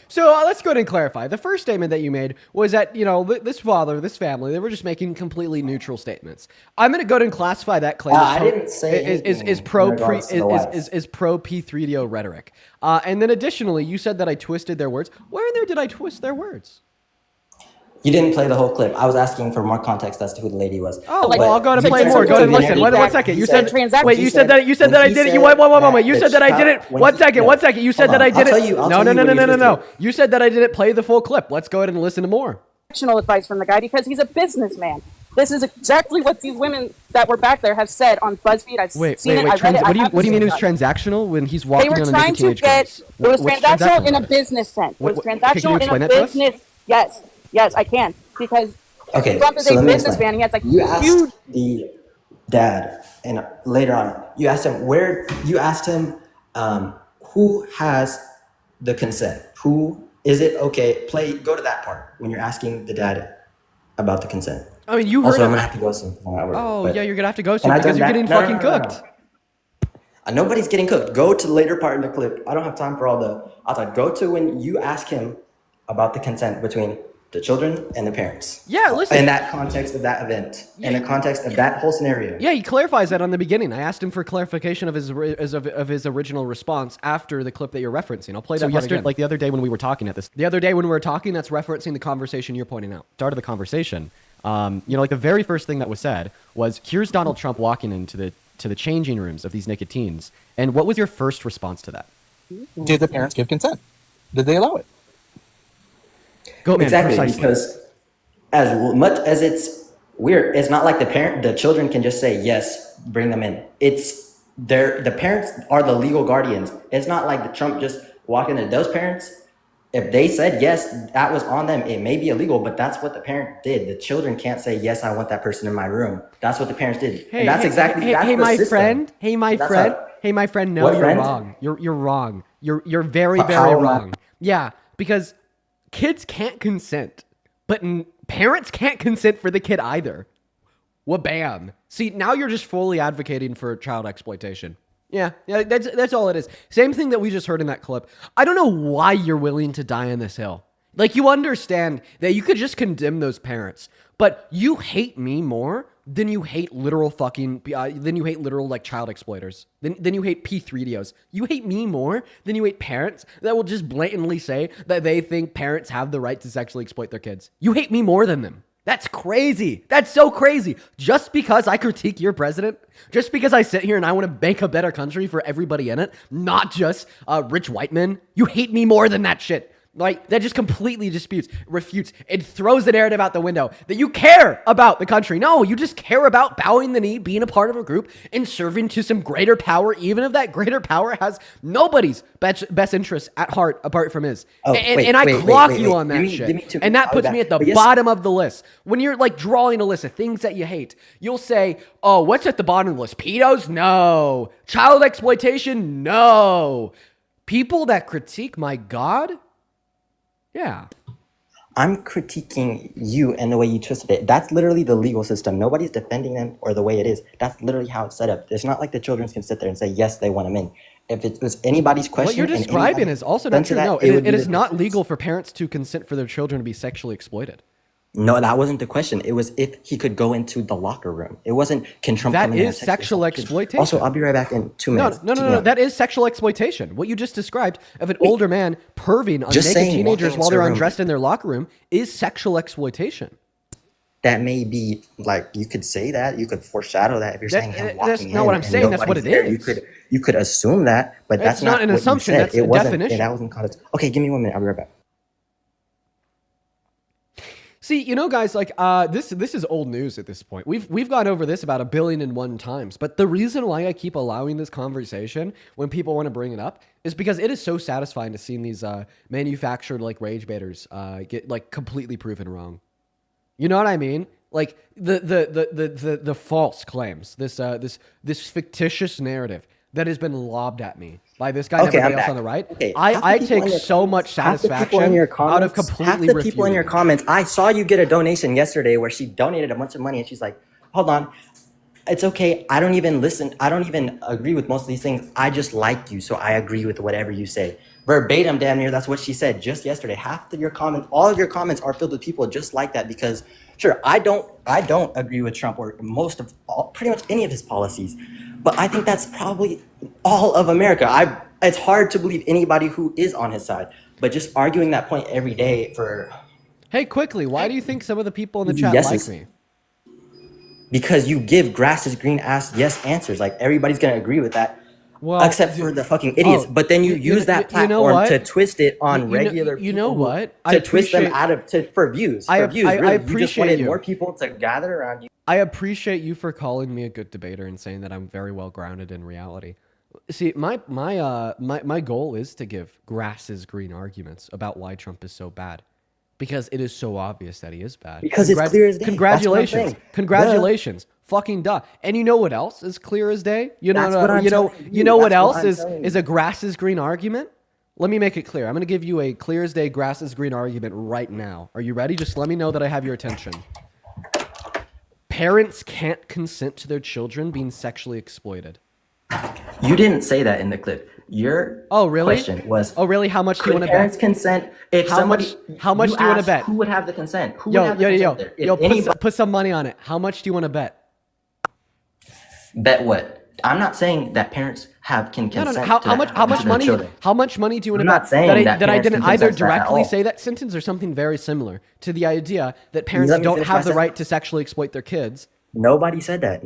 So let's go ahead and clarify. The first statement that you made was that, this father, this family, they were just making completely neutral statements. I'm going to go ahead and classify that claim I didn't say is pro P3DO rhetoric. And then additionally, you said that I twisted their words. Where in there did I twist their words? You didn't play the whole clip. I was asking for more context as to who the lady was. Oh, well, I'll go ahead and play more. Go ahead and listen. One second. You said that I did it. One moment. You said that I did it. One second. You said that I did it. No. You said that I didn't play the full clip. Let's go ahead and listen to more. Advice from the guy because he's a businessman. This is exactly what these women that were back there have said on BuzzFeed. I've seen it. I read it. What do you mean it was transactional when he's walking on a naked teenage girl? It was transactional in a business sense. It was transactional in a business. Yes, I can because Trump is a businessman. He has like you asked the dad, and later on you asked him who has the consent. Who is it? Okay, go to that part when you're asking the dad about the consent. I mean, you heard. Also, I'm gonna have to go soon. You're gonna have to go soon because you're getting fucking cooked. Nobody's getting cooked. Go to the later part in the clip. I don't have time for all the. Go to when you ask him about the consent between the children and the parents. Yeah, listen. In that context of that event, in the context of that whole scenario. Yeah, he clarifies that on the beginning. I asked him for clarification of his original response after the clip that you're referencing. I'll play that part again. Like the other day when we were talking at this. The other day when we were talking, that's referencing the conversation you're pointing out. Start of the conversation. Like the very first thing that was said was, here's Donald Trump walking into the changing rooms of these naked teens. And what was your first response to that? Did the parents give consent? Did they allow it? Exactly, because as much as it's weird, it's not like the children can just say yes, bring them in. It's the parents are the legal guardians. It's not like the Trump just walking in. Those parents, if they said yes, that was on them. It may be illegal, but that's what the parent did. The children can't say yes, I want that person in my room. That's what the parents did. And that's exactly that's the system. Hey, my friend. No, you're wrong. You're wrong. You're very wrong. Yeah, because kids can't consent, but parents can't consent for the kid either. Wabam. See, now you're just fully advocating for child exploitation. Yeah, that's all it is. Same thing that we just heard in that clip. I don't know why you're willing to die on this hill. Like, you understand that you could just condemn those parents, but you hate me more than you hate literal like child exploiters. Then you hate P3DOs. You hate me more than you hate parents that will just blatantly say that they think parents have the right to sexually exploit their kids. You hate me more than them. That's crazy. That's so crazy. Just because I critique your president, just because I sit here and I want to make a better country for everybody in it, not just rich white men, you hate me more than that shit. Like, that just completely refutes, and throws the narrative out the window that you care about the country. No, you just care about bowing the knee, being a part of a group, and serving to some greater power, even if that greater power has nobody's best interests at heart apart from his. And I clock you on that shit. And that puts me at the bottom of the list. When you're like drawing a list of things that you hate, you'll say, oh, what's at the bottom of the list? Pedos? No. Child exploitation? No. People that critique my God? Yeah. I'm critiquing you and the way you twisted it. That's literally the legal system. Nobody's defending them or the way it is. That's literally how it's set up. It's not like the children can sit there and say, yes, they want them in. If it was anybody's question... What you're describing is also not true. No, it is not legal for parents to consent for their children to be sexually exploited. No, that wasn't the question. It was if he could go into the locker room. It wasn't, can Trump come in? That is sexual exploitation. Also, I'll be right back in 2 minutes. No. That is sexual exploitation. What you just described of an older man perving on naked teenagers while they're undressed in their locker room is sexual exploitation. that may be like, you could say that, you could foreshadow that if you're saying him That's walking not in what I'm and saying. That's what nobody's it there. is. You could assume that, but It's that's not not an what assumption. you said. That's It a wasn't. definition. That wasn't context. Okay, give me 1 minute. I'll be right back. See, you know, guys, like this is old news at this point. We've gone over this about 1,000,000,001 times. But the reason why I keep allowing this conversation when people want to bring it up is because it is so satisfying to see these manufactured like rage baiters get like completely proven wrong. You know what I mean? Like the false claims, this fictitious narrative that has been lobbed at me by this guy and Okay, I'm everybody else back. on the right. Okay, I take so much half the people satisfaction in your out of comments, completely half the people in refuting your it. comments. I saw you get a donation yesterday where she donated a bunch of money, and she's like, "Hold on, it's okay. I don't even listen. I don't even agree with most of these things. I just like you, so I agree with whatever you say." Verbatim, damn near. That's what she said just yesterday. Half of your comments, all of your comments, are filled with people just like that. Because sure, I don't agree with Trump or pretty much any of his policies, but I think that's probably all of America. It's hard to believe anybody who is on his side, but just arguing that point every day for. Hey, quickly, why do you think some of the people in the chat Yeses. like me? Because you give grass is green ass yes answers. Like, everybody's gonna agree with that. Well, except for the fucking idiots. But then you use that platform to twist it on regular people. You know what? To twist them out of for views. I Really. You just appreciate wanted you. more people to gather around you. I appreciate you for calling me a good debater and saying that I'm very well grounded in reality. See, my goal is to give grass is green arguments about why Trump is so bad. Because it is so obvious that he is bad. Because it's clear as day. Congratulations. That's what I'm saying. Congratulations. Fucking duh. And you know what else is clear as day? You know, That's what I'm telling you know what That's else what I'm is telling is a grass is green argument? Let me make it clear. I'm going to give you a clear as day grass is green argument right now. Are you ready? Just let me know that I have your attention. Parents can't consent to their children being sexually exploited. You didn't say that in the clip. Your question was, really? How much do you want to bet? Parents consent. If how much do you want to asked bet? Who would have the consent? Who would have the consent there? If put some money on it. How much do you want to bet? Bet what? I'm not saying that parents can consent. No. How much money? Children. How much money do you want to I'm bet? not saying that I parents didn't can either consent to that at directly all. say that sentence or something very similar to the idea that parents let me don't finish have my the right sentence? to sexually exploit their kids. Nobody said that.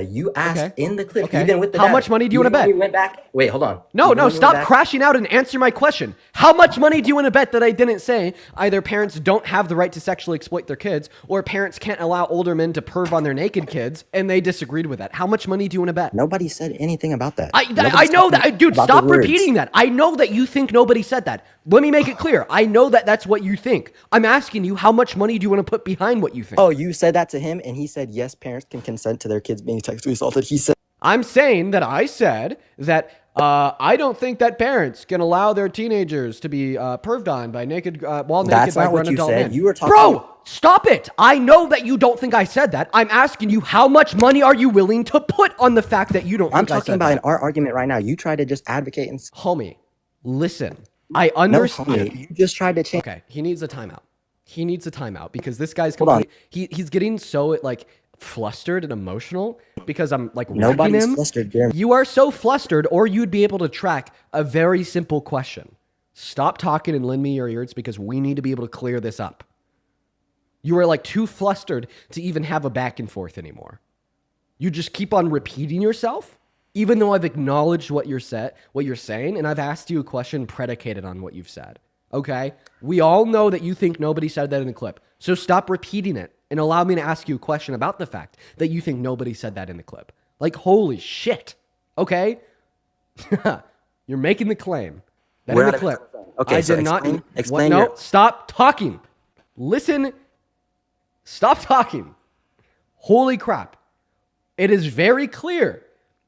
You asked in the clip, even with the How dad. much money do you want to bet? You went back. Wait, hold on. No, stop crashing out and answer my question. How much money do you want to bet that I didn't say either parents don't have the right to sexually exploit their kids or parents can't allow older men to perv on their naked kids and they disagreed with that? How much money do you want to bet? Nobody said anything about that. I know that. Dude, about the stop words. repeating that. I know that you think nobody said that. Let me make it clear. I know that that's what you think. I'm asking you, how much money do you want to put behind what you think? Oh, you said that to him and he said, yes, parents can consent to their kids being sexually assaulted. He said, I'm saying that I said that I don't think that parents can allow their teenagers to be perved on by naked, while naked That's by not what grown you adult said. men. You were talking. Bro, stop it. I know that you don't think I said that. I'm asking you, how much money are you willing to put on the fact that you don't think I said that? I'm talking about in our argument right now. You tried to just advocate and. Homie, listen. I understand. No, homie, you just tried to change. Okay, he needs a timeout. He needs a timeout because this guy's Hold on. he's getting so like flustered and emotional because I'm like Nobody's wrecking him. flustered, Jeremy. You are so flustered, or you'd be able to track a very simple question. Stop talking and lend me your ears because we need to be able to clear this up. You are like too flustered to even have a back and forth anymore. You just keep on repeating yourself, even though I've acknowledged what you're saying, and I've asked you a question predicated on what you've said. Okay? We all know that you think nobody said that in the clip. So stop repeating it and allow me to ask you a question about the fact that you think nobody said that in the clip. Like, holy shit. Okay? You're making the claim that in the clip. Okay, I so did not. explain No, your- stop talking. Listen. Stop talking. Holy crap. It is very clear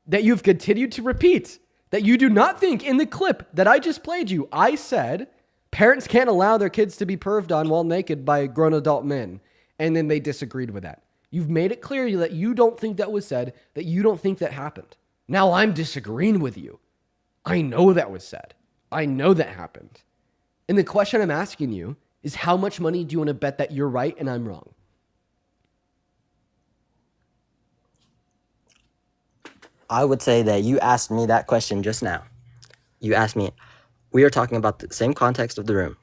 that you've continued to repeat that you do not think in the clip that I just played you, I said parents can't allow their kids to be perved on while naked by grown adult men. And then they disagreed with that. You've made it clear that you don't think that was said, that you don't think that happened. Now I'm disagreeing with you. I know that was said. I know that happened. And the question I'm asking you is, how much money do you want to bet that you're right and I'm wrong? I would say that you asked me that question just now. You asked me, we are talking about the same context of the room.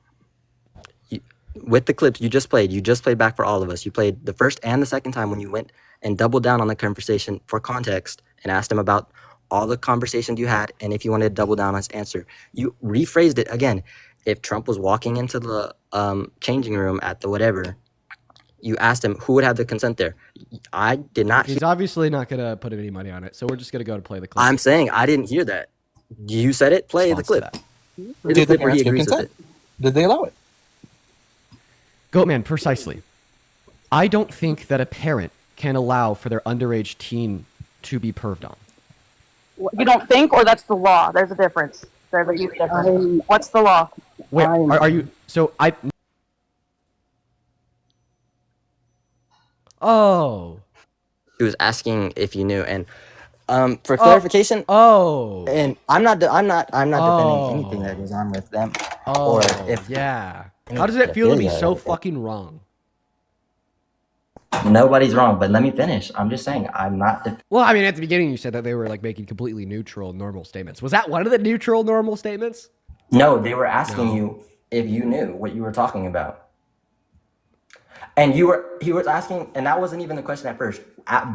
with the clips you just played back for all of us. You played the first and the second time when you went and doubled down on the conversation for context and asked him about all the conversations you had and if you wanted to double down on his answer. You rephrased it again. If Trump was walking into the changing room at the whatever, you asked him who would have the consent there. I did not He's obviously not going to put any money on it, so we're just going to go to play the clip. I'm saying I didn't hear that. You said it. Play the clip. Play the clip where he agrees with it. Did they allow it? Goatman, precisely. I don't think that a parent can allow for their underage teen to be perved on. You don't think, or that's the law? There's a difference. There's a huge difference. What's the law? Wait, are you... So I... Oh. He was asking if you knew, and for clarification, and I'm not defending anything that goes on with them. Oh, or if yeah. How does it feel to be so fucking wrong? Nobody's wrong, but let me finish. I'm just saying I'm not. Well, I mean, at the beginning you said that they were like making completely neutral, normal statements. Was that one of the neutral, normal statements? No, they were asking you if you knew what you were talking about. And he was asking, and that wasn't even the question at first.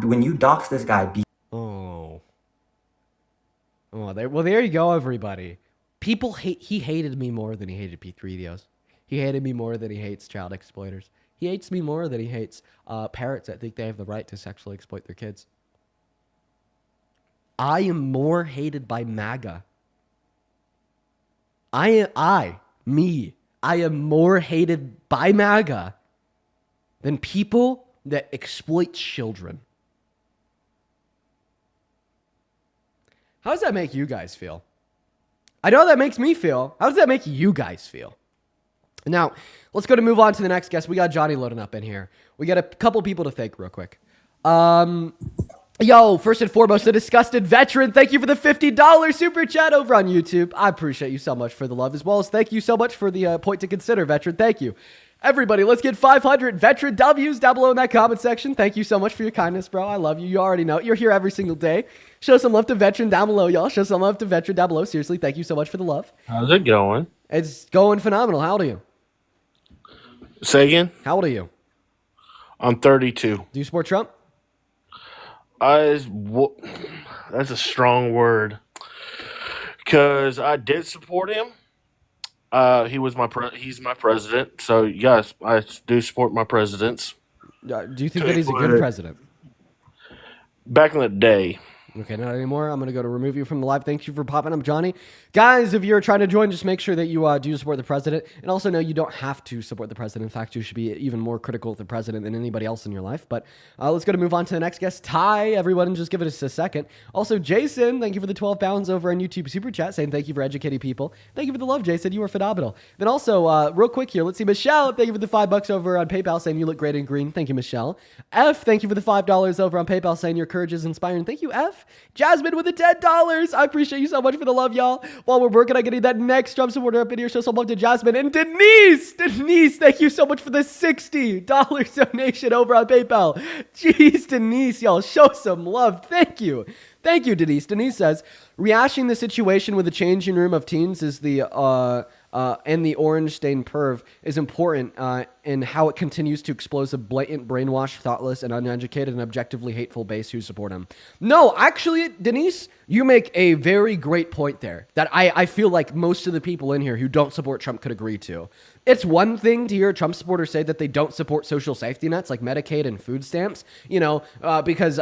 When you dox this guy, well, there you go, everybody. People hate. He hated me more than he hated P3DOs. He hated me more than he hates child exploiters. He hates me more than he hates parents that think they have the right to sexually exploit their kids. I am more hated by MAGA. I am more hated by MAGA than people that exploit children. How does that make you guys feel? I know that makes me feel. How does that make you guys feel? Now, let's go to move on to the next guest. We got Johnny loading up in here. We got a couple people to thank real quick. Yo, first and foremost, the Disgusted Veteran. Thank you for the $50 super chat over on YouTube. I appreciate you so much for the love, as well as thank you so much for the point to consider, Veteran. Thank you. Everybody, let's get 500 Veteran W's down below in that comment section. Thank you so much for your kindness, bro. I love you. You already know. You're here every single day. Show some love to Veteran down below, y'all. Show some love to Veteran down below. Seriously, thank you so much for the love. How's it going? It's going phenomenal. How old are you? Say again? How old are you? I'm 32. Do you support Trump? That's a strong word. Because I did support him. He's my president. So, yes, I do support my presidents. Do you think that he's a good president? Back in the day. Okay, not anymore. I'm going to go to remove you from the live. Thank you for popping up, Johnny. Guys, if you're trying to join, just make sure that you do support the president. And also know you don't have to support the president. In fact, you should be even more critical of the president than anybody else in your life. But let's go to move on to the next guest. Ty, everyone, just give it a second. Also, Jason, thank you for the 12 pounds over on YouTube Super Chat, saying thank you for educating people. Thank you for the love, Jason. You were phenomenal. Then also, real quick here, let's see. Michelle, thank you for the $5 over on PayPal, saying you look great in green. Thank you, Michelle. F, thank you for the $5 over on PayPal, saying your courage is inspiring. Thank you, F. Jasmine with the $10. I appreciate you so much for the love, y'all. While we're working on getting that next Trump supporter up in here, show some love to Jasmine. And Denise, thank you so much for the $60 donation over on PayPal. Jeez, Denise, y'all, show some love. Thank you. Thank you, Denise. Denise says, rehashing the situation with the changing room of teens is and the orange stain perv is important in how it continues to expose a blatant, brainwashed, thoughtless, and uneducated and objectively hateful base who support him. No, actually, Denise, you make a very great point there that I feel like most of the people in here who don't support Trump could agree to. It's one thing to hear a Trump supporter say that they don't support social safety nets like Medicaid and food stamps, because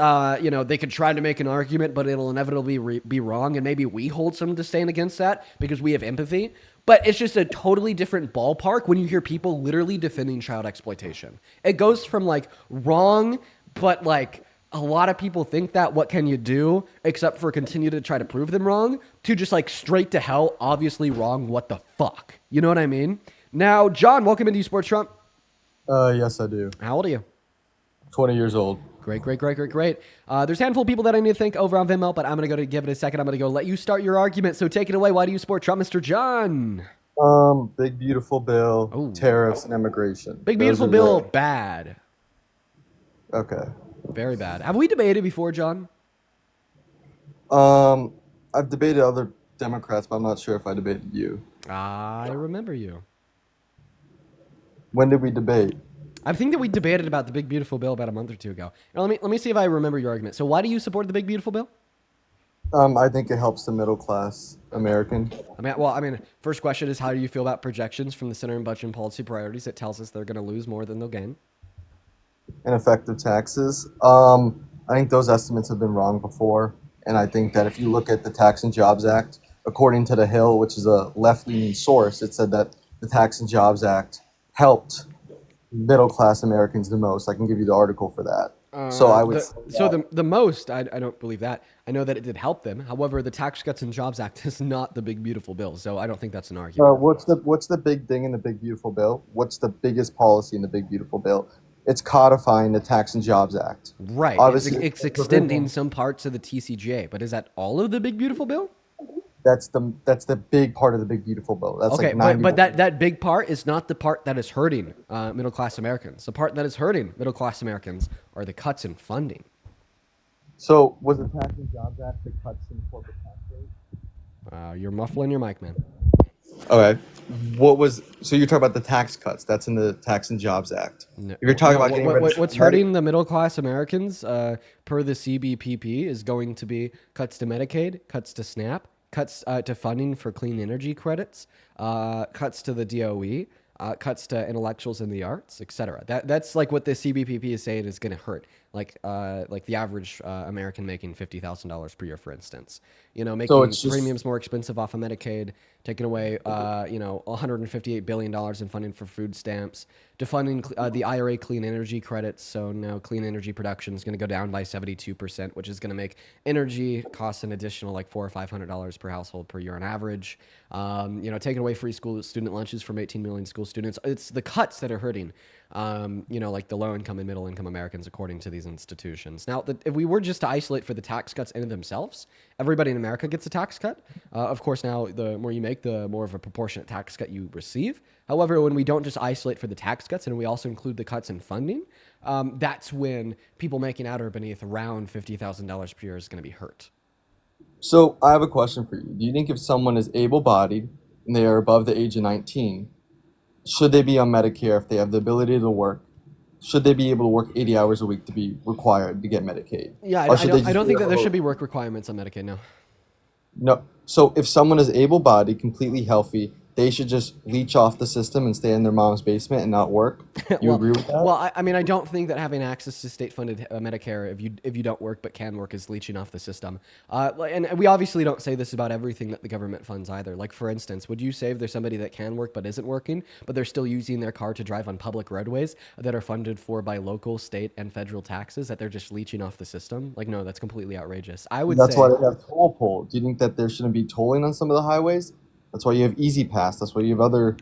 they could try to make an argument, but it'll inevitably be wrong, and maybe we hold some disdain against that because we have empathy. But it's just a totally different ballpark when you hear people literally defending child exploitation. It goes from like wrong, but like a lot of people think that, what can you do except for continue to try to prove them wrong, to just like straight to hell, obviously wrong, what the fuck? You know what I mean? Now, John, welcome into Sports Trump. Yes, I do. How old are you? 20 years old. Great. There's a handful of people that I need to thank over on Venmo, but I'm going to give it a second. I'm going to go let you start your argument. So take it away. Why do you support Trump, Mr. John? Big beautiful bill, tariffs, and immigration. Big beautiful bill, bad. Okay. Very bad. Have we debated before, John? I've debated other Democrats, but I'm not sure if I debated you. I remember you. When did we debate? I think that we debated about the Big Beautiful Bill about a month or two ago. Now, let me see if I remember your argument. So why do you support the Big Beautiful Bill? I think it helps the middle class American. I mean, first question is, how do you feel about projections from the Center on Budget and Policy Priorities that tells us they're going to lose more than they'll gain? And effective taxes. I think those estimates have been wrong before. And I think that if you look at the Tax and Jobs Act, according to The Hill, which is a left-leaning source, it said that the Tax and Jobs Act helped middle-class Americans the most. I can give you the article for that. So I would. The most, I don't believe that. I know that it did help them. However, the Tax Cuts and Jobs Act is not the Big Beautiful Bill, so I don't think that's an argument. What's the big thing in the Big Beautiful Bill? What's the biggest policy in the Big Beautiful Bill? It's codifying the Tax and Jobs Act. Right. Obviously, it's extending some parts of the TCJA, but is that all of the Big Beautiful Bill? That's the big part of the Big Beautiful Bill. That's okay, like 90%. but that big part is not the part that is hurting middle class Americans. The part that is hurting middle class Americans are the cuts in funding. So was the Tax and Jobs Act the cuts in corporate tax rate? You're muffling your mic, man. Okay. So you're talking about the tax cuts? That's in the Tax and Jobs Act. No, If you're talking about getting rid of what's hurting the middle class Americans, per the CBPP, is going to be cuts to Medicaid, cuts to SNAP, cuts to funding for clean energy credits, cuts to the DOE, cuts to intellectuals in the arts, etc. That's like what the CBPP is saying is going to hurt, like the average American making $50,000 per year, for instance. Making premiums more expensive off of Medicaid, taking away $158 billion in funding for food stamps, defunding the IRA clean energy credits. So now clean energy production is going to go down by 72%, which is going to make energy cost an additional like $400 or $500 per household per year on average. Taking away free school student lunches from 18 million school students. It's the cuts that are hurting, like the low income and middle income Americans, according to these institutions. Now, if we were just to isolate for the tax cuts in themselves, everybody in America gets a tax cut. Of course, now the more you make, the more of a proportionate tax cut you receive. However, when we don't just isolate for the tax cuts and we also include the cuts in funding, that's when people making at or beneath around $50,000 per year is going to be hurt. So I have a question for you. Do you think if someone is able-bodied and they are above the age of 19, should they be on Medicare if they have the ability to work? Should they be able to work 80 hours a week to be required to get Medicaid? Yeah, I don't think that there should be work requirements on Medicaid, no. No. So if someone is able-bodied, completely healthy, they should just leech off the system and stay in their mom's basement and not work? You agree with that? Well, I mean, I don't think that having access to state-funded Medicare, if you don't work but can work, is leeching off the system. And we obviously don't say this about everything that the government funds either. Like, for instance, would you say if there's somebody that can work but isn't working, but they're still using their car to drive on public roadways that are funded for by local, state, and federal taxes, that they're just leeching off the system? Like, no, that's completely outrageous. That's why they have toll poll. Do you think that there shouldn't be tolling on some of the highways? That's why you have Easy Pass. That's why you have other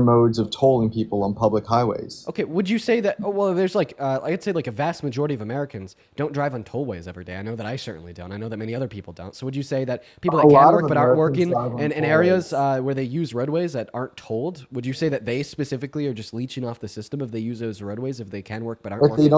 modes of tolling people on public highways. Okay, would you say that? Oh, well, there's I'd say like a vast majority of Americans don't drive on tollways every day. I know that I certainly don't. I know that many other people don't. So would you say that people that can work but aren't working in areas where they use roadways that aren't tolled, would you say that they specifically are just leeching off the system if they use those roadways if they can work but aren't working?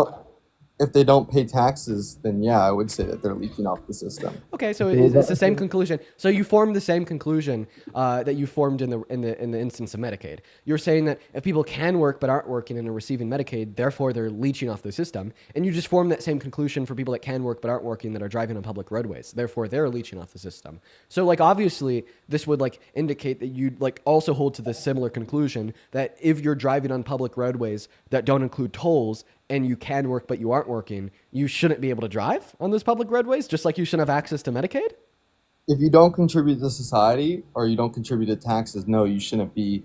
If they don't pay taxes, then yeah, I would say that they're leaking off the system. Okay, so it's the same conclusion. So you formed the same conclusion that you formed in the instance of Medicaid. You're saying that if people can work but aren't working and are receiving Medicaid, therefore they're leeching off the system. And you just formed that same conclusion for people that can work but aren't working that are driving on public roadways. Therefore, they're leeching off the system. So obviously, this would indicate that you'd also hold to this similar conclusion that if you're driving on public roadways that don't include tolls, and you can work but you aren't working, you shouldn't be able to drive on those public roadways, just like you shouldn't have access to Medicaid? If you don't contribute to society or you don't contribute to taxes, no, you shouldn't be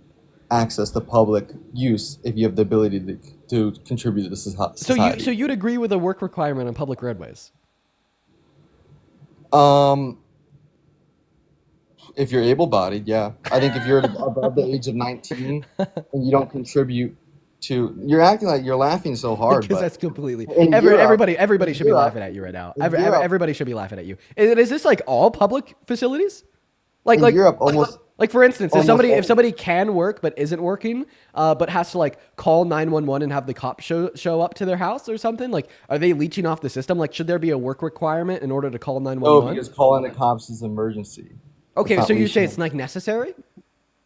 access to public use if you have the ability to contribute to society. So you'd agree with a work requirement on public roadways? If you're able-bodied, yeah. I think if you're above the age of 19 and you don't contribute you're acting like you're laughing so hard. Because that's completely everybody should be laughing at you right now. Everybody should be laughing at you. Is this all public facilities? Like Europe, almost. Like for instance, if somebody can work but isn't working, but has to call 911 and have the cops show up to their house or something, are they leeching off the system? Should there be a work requirement in order to call 911? No, because calling the cops is an emergency. Okay, so you say it's necessary?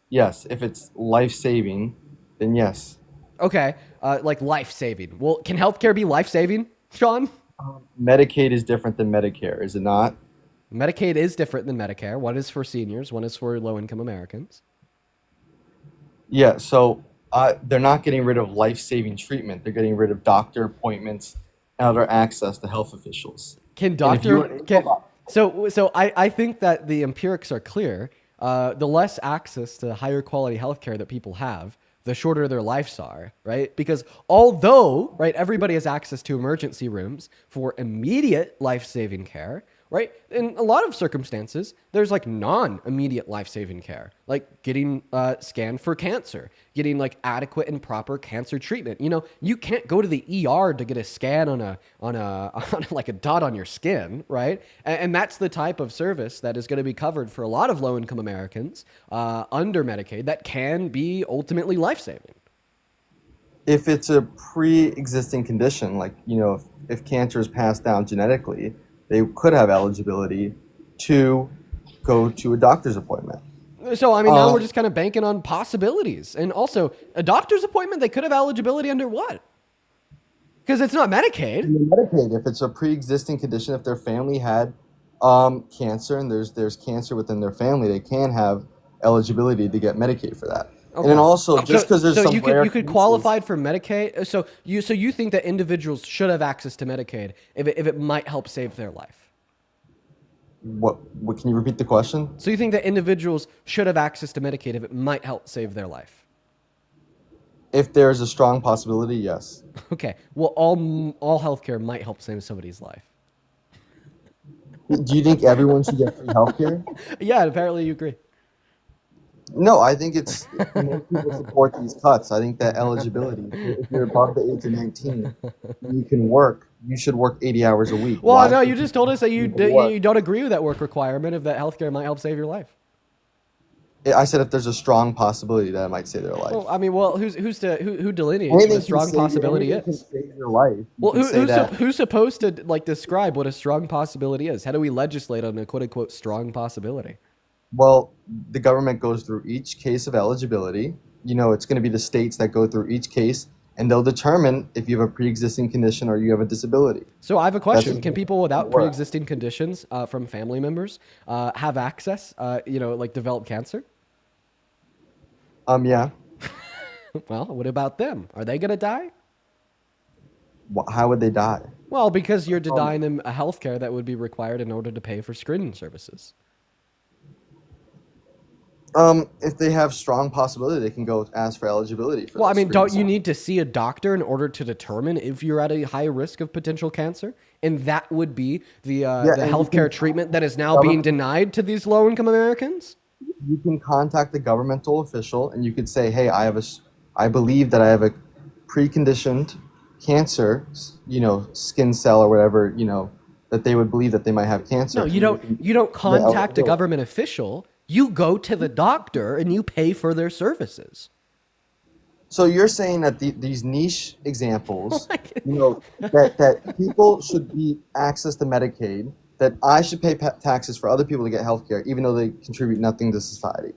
Yes, if it's life-saving, then yes. Okay, like life-saving. Well, can healthcare be life-saving, Sean? Medicaid is different than Medicare, is it not? Medicaid is different than Medicare. One is for seniors, one is for low-income Americans. Yeah, so they're not getting rid of life-saving treatment. They're getting rid of doctor appointments and other access to health officials. Can And if you doctor can so I think that the empirics are clear. The less access to higher quality healthcare that people have, the shorter their lives are, right? Because although, right, everybody has access to emergency rooms for immediate life-saving care, right? In a lot of circumstances, there's like non-immediate life-saving care, like getting scanned for cancer, getting like adequate and proper cancer treatment. You know, you can't go to the ER to get a scan on like a dot on your skin, right? And that's the type of service that is going to be covered for a lot of low-income Americans under Medicaid that can be ultimately life-saving. If it's a pre-existing condition, like, if cancer is passed down genetically, they could have eligibility to go to a doctor's appointment. So, I mean, now we're just kind of banking on possibilities. And also, a doctor's appointment, they could have eligibility under what? Because it's not Medicaid. Medicaid, if it's a pre-existing condition, if their family had cancer and there's cancer within their family, they can have eligibility to get Medicaid for that. Okay. And then also, just because there's some you rare could qualify for Medicaid. So you think that individuals should have access to Medicaid if it might help save their life? What can you repeat the question? So you think that individuals should have access to Medicaid if it might help save their life? If there's a strong possibility, yes. Okay. Well, all healthcare might help save somebody's life. Do you think everyone should get free healthcare? Yeah, apparently you agree. No, I think most people support these cuts. I think that eligibility, if you're above the age of 19, you can work. You should work 80 hours a week. Well, Why no, you should just told us that you work? don't agree with that work requirement if that healthcare might help save your life. I said if there's a strong possibility that it might save their life. Well, I mean, who delineates Anything what a can strong save- possibility anything is? can save your life. You Well, can say that- who's supposed to like describe what a strong possibility is? How do we legislate on a quote unquote strong possibility? Well, the government goes through each case of eligibility. It's going to be the states that go through each case, and they'll determine if you have a pre-existing condition or you have a disability. So I have a question. That's- Can people without work. pre-existing conditions from family members have access, like develop cancer? Yeah. Well, what about them? Are they going to die? How would they die? Well, because you're denying them a health care that would be required in order to pay for screening services. If they have strong possibility, they can go ask for eligibility. For Well, I those mean, don't you screenings. need to see a doctor in order to determine if you're at a high risk of potential cancer? And that would be the and you healthcare can- treatment that is now being denied to these low-income Americans? You can contact the governmental official and you could say, "Hey, I believe that I have a preconditioned cancer, skin cell or whatever, that they would believe that they might have cancer." No, you don't contact a government official. You go to the doctor and you pay for their services. So you're saying that these niche examples, that people should be access to Medicaid, that I should pay taxes for other people to get health care, even though they contribute nothing to society.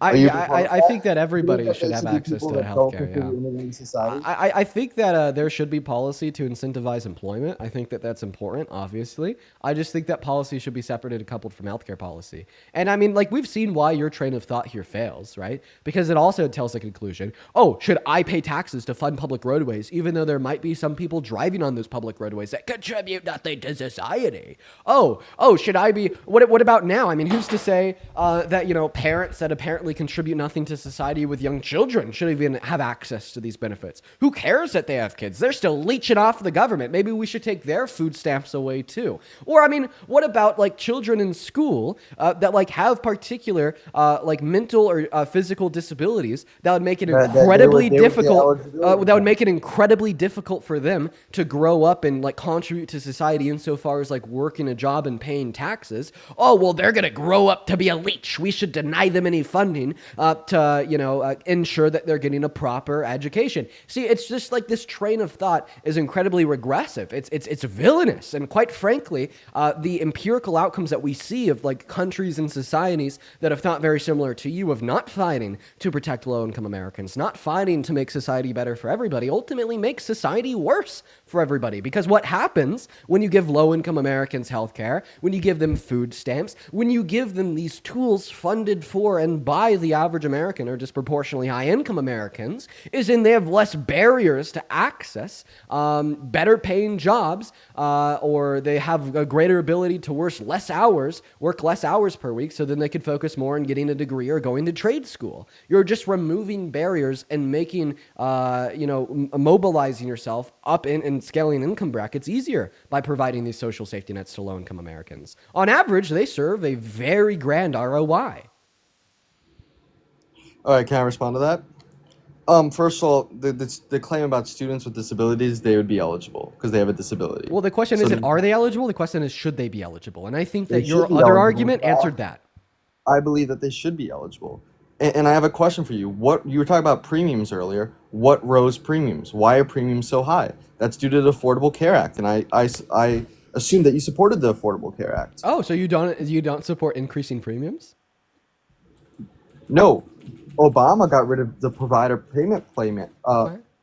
I think that everybody should have access to healthcare. Yeah. I think that there should be policy to incentivize employment. I think that that's important, obviously. I just think that policy should be separated and coupled from healthcare policy. And I mean, like, we've seen why your train of thought here fails, right? Because it also tells the conclusion, oh, should I pay taxes to fund public roadways, even though there might be some people driving on those public roadways that contribute nothing to society? Oh, should I be, what about now? I mean, who's to say that, parents that apparently contribute nothing to society with young children should even have access to these benefits? Who cares that they have kids? They're still leeching off the government. Maybe we should take their food stamps away too. Or, I mean, what about like children in school that like have particular like mental or physical disabilities that would make it incredibly difficult. That would make it incredibly difficult for them to grow up and like contribute to society insofar as like working a job and paying taxes. Oh, well, they're gonna grow up to be a leech. We should deny them any funding. funding to, ensure that they're getting a proper education. See, it's just like this train of thought is incredibly regressive. It's villainous. And quite frankly, the empirical outcomes that we see of like countries and societies that have thought very similar to you of not fighting to protect low-income Americans, not fighting to make society better for everybody, ultimately makes society worse for everybody. Because what happens when you give low-income Americans health care, when you give them food stamps, when you give them these tools funded for and by the average American or disproportionately high-income Americans, is in they have less barriers to access better paying jobs, or they have a greater ability to work less hours per week, so then they could focus more on getting a degree or going to trade school. You're just removing barriers and making, mobilizing yourself up in and scaling income brackets easier by providing these social safety nets to low-income Americans. On average, they serve a very grand ROI. All right, can I respond to that? First of all, the claim about students with disabilities, they would be eligible because they have a disability. Well, the question isn't are they eligible? The question is should they be eligible? And I think that They your should be other eligible. argument answered that. I believe that they should be eligible. And I have a question for you. What you were talking about premiums earlier. What rose premiums? Why are premiums so high? That's due to the Affordable Care Act. And I assume that you supported the Affordable Care Act. Oh, so you don't support increasing premiums? No, Obama got rid of the provider payment payment.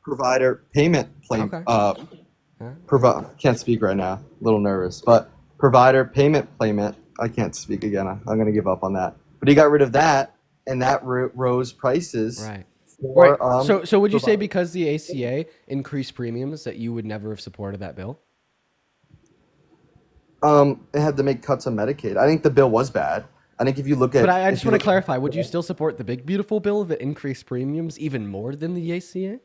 Provider payment payment. Okay. Can't speak right now. A little nervous, but provider payment payment. I can't speak again. I'm going to give up on that. But he got rid of that, and that rose prices. Right. For, Right. So would you say because the ACA increased premiums that you would never have supported that bill? It had to make cuts on Medicaid. I think the bill was bad. I think if you look at, But I just want to clarify: would you still support the big beautiful bill that increased premiums even more than the ACA?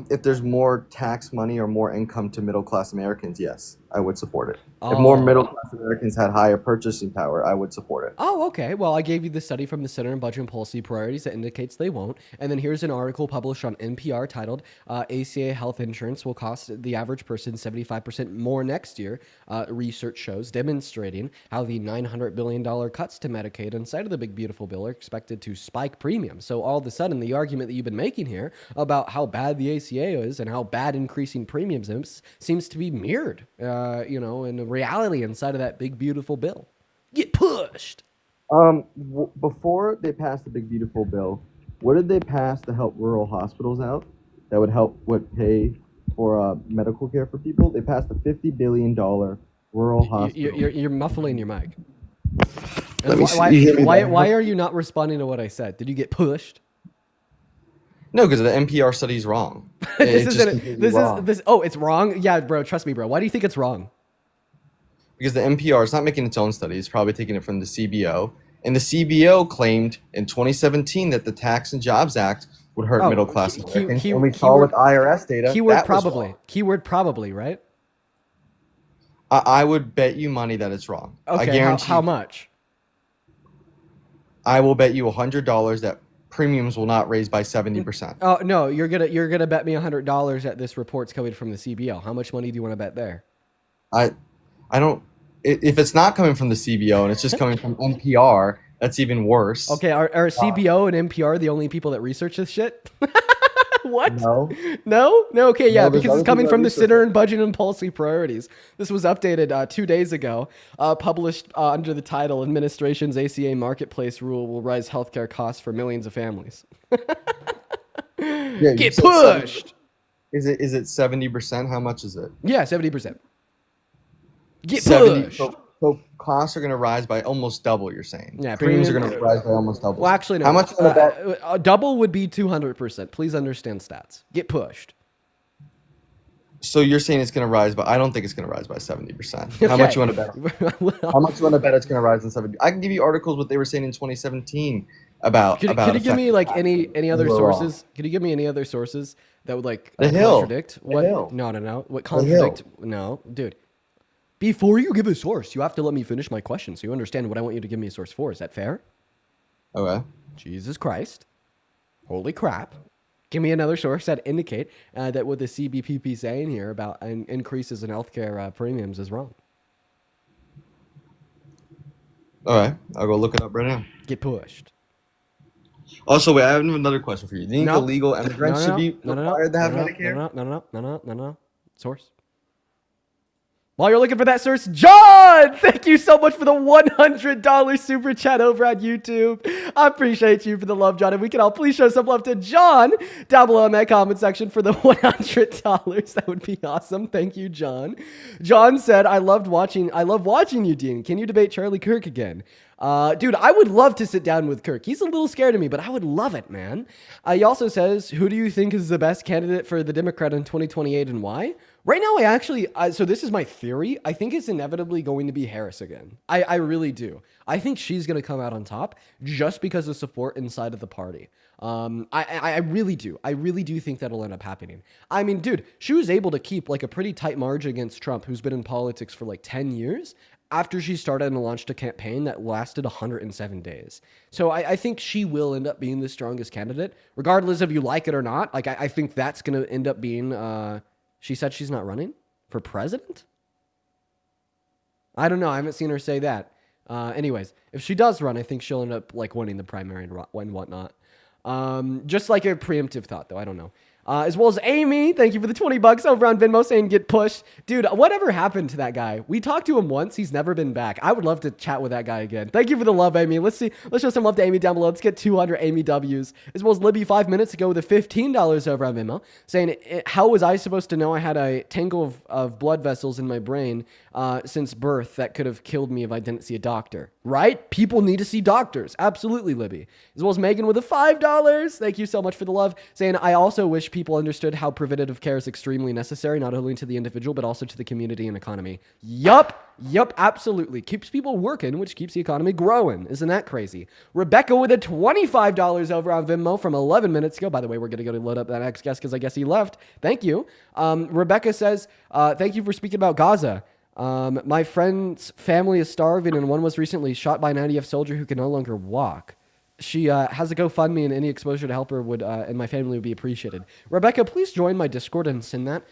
If there's more tax money or more income to middle class Americans, yes, I would support it. If more middle class Americans had higher purchasing power, I would support it. Oh, okay. Well, I gave you the study from the Center on Budget and Policy Priorities that indicates they won't. And then here's an article published on NPR titled ACA Health Insurance Will Cost the Average Person 75% More Next Year. Research shows demonstrating how the $900 billion cuts to Medicaid inside of the big beautiful bill are expected to spike premiums. So all of a sudden, the argument that you've been making here about how bad the ACA is and how bad increasing premiums is seems to be mirrored, in the reality inside of that big beautiful bill. Get pushed. Before they passed the big beautiful bill, what did they pass to help rural hospitals out? That would pay for medical care for people. They passed a $50 billion rural hospital. You're muffling your mic. Let me see. Why are you not responding to what I said? Did you get pushed? No, because the NPR study is wrong. It's wrong. Yeah, bro. Trust me, bro. Why do you think it's wrong? Because the NPR is not making its own study. It's probably taking it from the CBO. And the CBO claimed in 2017 that the Tax and Jobs Act would hurt middle class Americans. And we saw with IRS data. Keyword probably. Keyword probably, right? I would bet you money that it's wrong. Okay, I guarantee. How much? I will bet you $100 that premiums will not raise by 70%. Oh no, you're gonna bet me $100 that this report's coming from the CBO. How much money do you want to bet there? I don't. If it's not coming from the CBO and it's just coming from NPR, that's even worse. Okay, are CBO and NPR the only people that research this shit? What? No. No? Okay, yeah, No, there's because other it's coming people from that the research Center it. on Budget and Policy Priorities. This was updated 2 days ago, published under the title "Administration's ACA Marketplace Rule Will Rise Healthcare Costs for Millions of Families." Yeah, Get pushed. Is it 70%? How much is it? Yeah, 70%. Get 70. pushed. So costs are going to rise by almost double. You're saying? Yeah, premiums are going to rise by almost double. Well, actually, no. How much? Double would be 200%. Please understand stats. Get pushed. So you're saying it's going to rise, but I don't think it's going to rise by 70%. How much you want to bet? How much you want to bet it's going to rise in 70? I can give you articles what they were saying in 2017 about. Could you give me like any other sources? Could you give me any other sources that would like The Hill. contradict The what? Hill. No. What The Hill. contradict? No, dude. Before you give a source, you have to let me finish my question so you understand what I want you to give me a source for. Is that fair? Okay. Jesus Christ. Holy crap. Give me another source that indicate that what the CBPP saying here about increases in healthcare premiums is wrong. All right. I'll go look it up right now. Get pushed. Also, wait, I have another question for you. Do you think No. illegal immigrants should be required to have Medicare? No. Source. While you're looking for that source, John, thank you so much for the $100 super chat over on YouTube. I appreciate you for the love, John. And we can all please show some love to John down below in that comment section for the $100. That would be awesome. Thank you, John. John said, I love watching you, Dean. Can you debate Charlie Kirk again? Dude, I would love to sit down with Kirk. He's a little scared of me, but I would love it, man. He also says, who do you think is the best candidate for the Democrat in 2028 and why? Right now, so this is my theory. I think it's inevitably going to be Harris again. I really do. I think she's going to come out on top just because of support inside of the party. I really do. I really do think that'll end up happening. I mean, dude, she was able to keep like a pretty tight margin against Trump, who's been in politics for like 10 years. After she started and launched a campaign that lasted 107 days. So I think she will end up being the strongest candidate, regardless if you like it or not. Like, I think that's going to end up being, she said she's not running for president? I don't know. I haven't seen her say that. Anyways, if she does run, I think she'll end up like winning the primary and whatnot. Just like a preemptive thought, though. I don't know. As well as Amy, thank you for the $20 over on Venmo saying get pushed. Dude, whatever happened to that guy? We talked to him once. He's never been back. I would love to chat with that guy again. Thank you for the love, Amy. Let's show some love to Amy down below. Let's get 200 Amy W's. As well as Libby 5 minutes ago with a $15 over on Venmo saying, how was I supposed to know I had a tangle of blood vessels in my brain since birth that could have killed me if I didn't see a doctor? Right? People need to see doctors. Absolutely, Libby. As well as Megan with a $5. Thank you so much for the love. Saying, I also wish people understood how preventative care is extremely necessary, not only to the individual, but also to the community and economy. Yup, absolutely. Keeps people working, which keeps the economy growing. Isn't that crazy? Rebecca with a $25 over on Venmo from 11 minutes ago. By the way, we're going to go to load up that next guest because I guess he left. Thank you. Rebecca says, thank you for speaking about Gaza. My friend's family is starving, and one was recently shot by an IDF soldier who can no longer walk. She has a GoFundMe, and any exposure to help her would and my family would be appreciated. Rebecca, please join my Discord and send that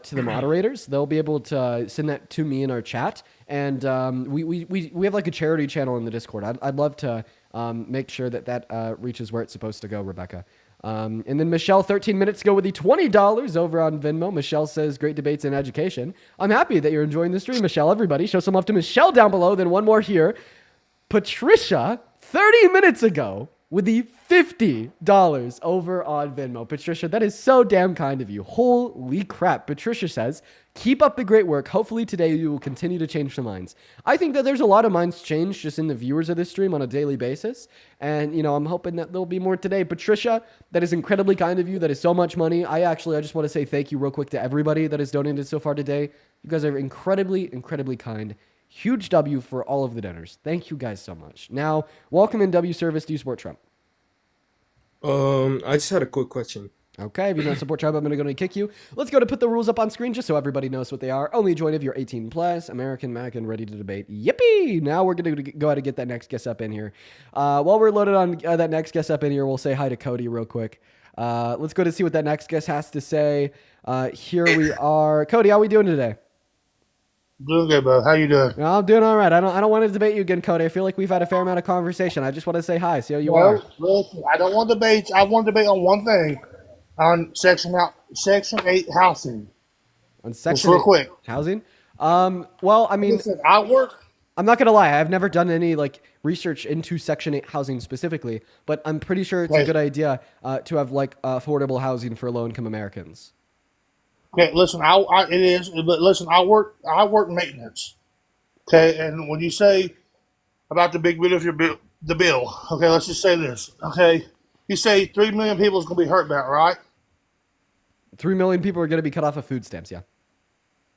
to the moderators. They'll be able to send that to me in our chat. And we have like a charity channel in the Discord. I'd love to make sure that reaches where it's supposed to go, Rebecca. And then Michelle, 13 minutes ago with the $20 over on Venmo. Michelle says, great debates in education. I'm happy that you're enjoying the stream, Michelle. Everybody, show some love to Michelle down below. Then one more here. Patricia, 30 minutes ago with the $50 over on Venmo. Patricia, that is so damn kind of you. Holy crap. Patricia says, keep up the great work. Hopefully today you will continue to change some minds. I think that there's a lot of minds changed just in the viewers of this stream on a daily basis. And, I'm hoping that there'll be more today. Patricia, that is incredibly kind of you. That is so much money. I just want to say thank you real quick to everybody that has donated so far today. You guys are incredibly, incredibly kind. Huge W for all of the donors. Thank you guys so much. Now, welcome in W service. Do you support Trump? I just had a quick question. Okay, if you don't support Trump, I'm going to kick you. Let's go to put the rules up on screen just so everybody knows what they are. Only join if you're 18 plus, American, Mac, and ready to debate. Yippee! Now we're going to go ahead and get that next guest up in here. While we're loaded on that next guest up in here, we'll say hi to Cody real quick. Let's go to see what that next guest has to say. Here we are. Cody, how are we doing today? Doing good, bro. How you doing? I'm doing all right. I don't want to debate you again, Cody. I feel like we've had a fair amount of conversation. I just want to say hi, see how you are. Listen, I don't want debates. I want to debate on one thing, on Section 8 housing. On Section just real 8 quick. housing? Well, I mean, listen, I'm not going to lie. I've never done any research into Section 8 housing specifically, but I'm pretty sure it's a good idea to have affordable housing for low-income Americans. Okay, listen, it is, but listen, I work maintenance. Okay, and when you say about the big bill of the bill, okay, let's just say this. Okay, you say 3 million people is going to be hurt by it, right? 3 million people are going to be cut off of food stamps, yeah.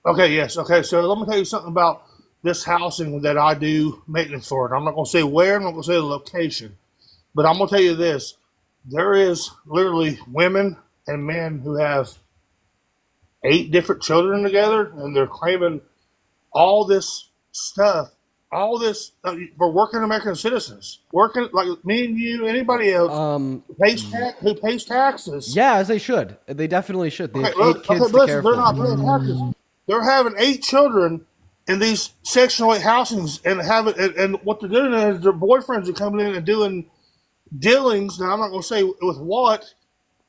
Okay, yes. Okay, so let me tell you something about this housing that I do maintenance for. And I'm not going to say where, I'm not going to say the location, but I'm going to tell you this. There is literally women and men who have 8 different children together, and they're claiming all this stuff, for working American citizens, working like me and you, anybody else who pays taxes. Yeah, as they should. They definitely should. They have 8 kids to listen, care they're for. not paying taxes. They're having 8 children in these Section 8 housings and have it, and what they're doing is their boyfriends are coming in and doing dealings. Now I'm not going to say with what,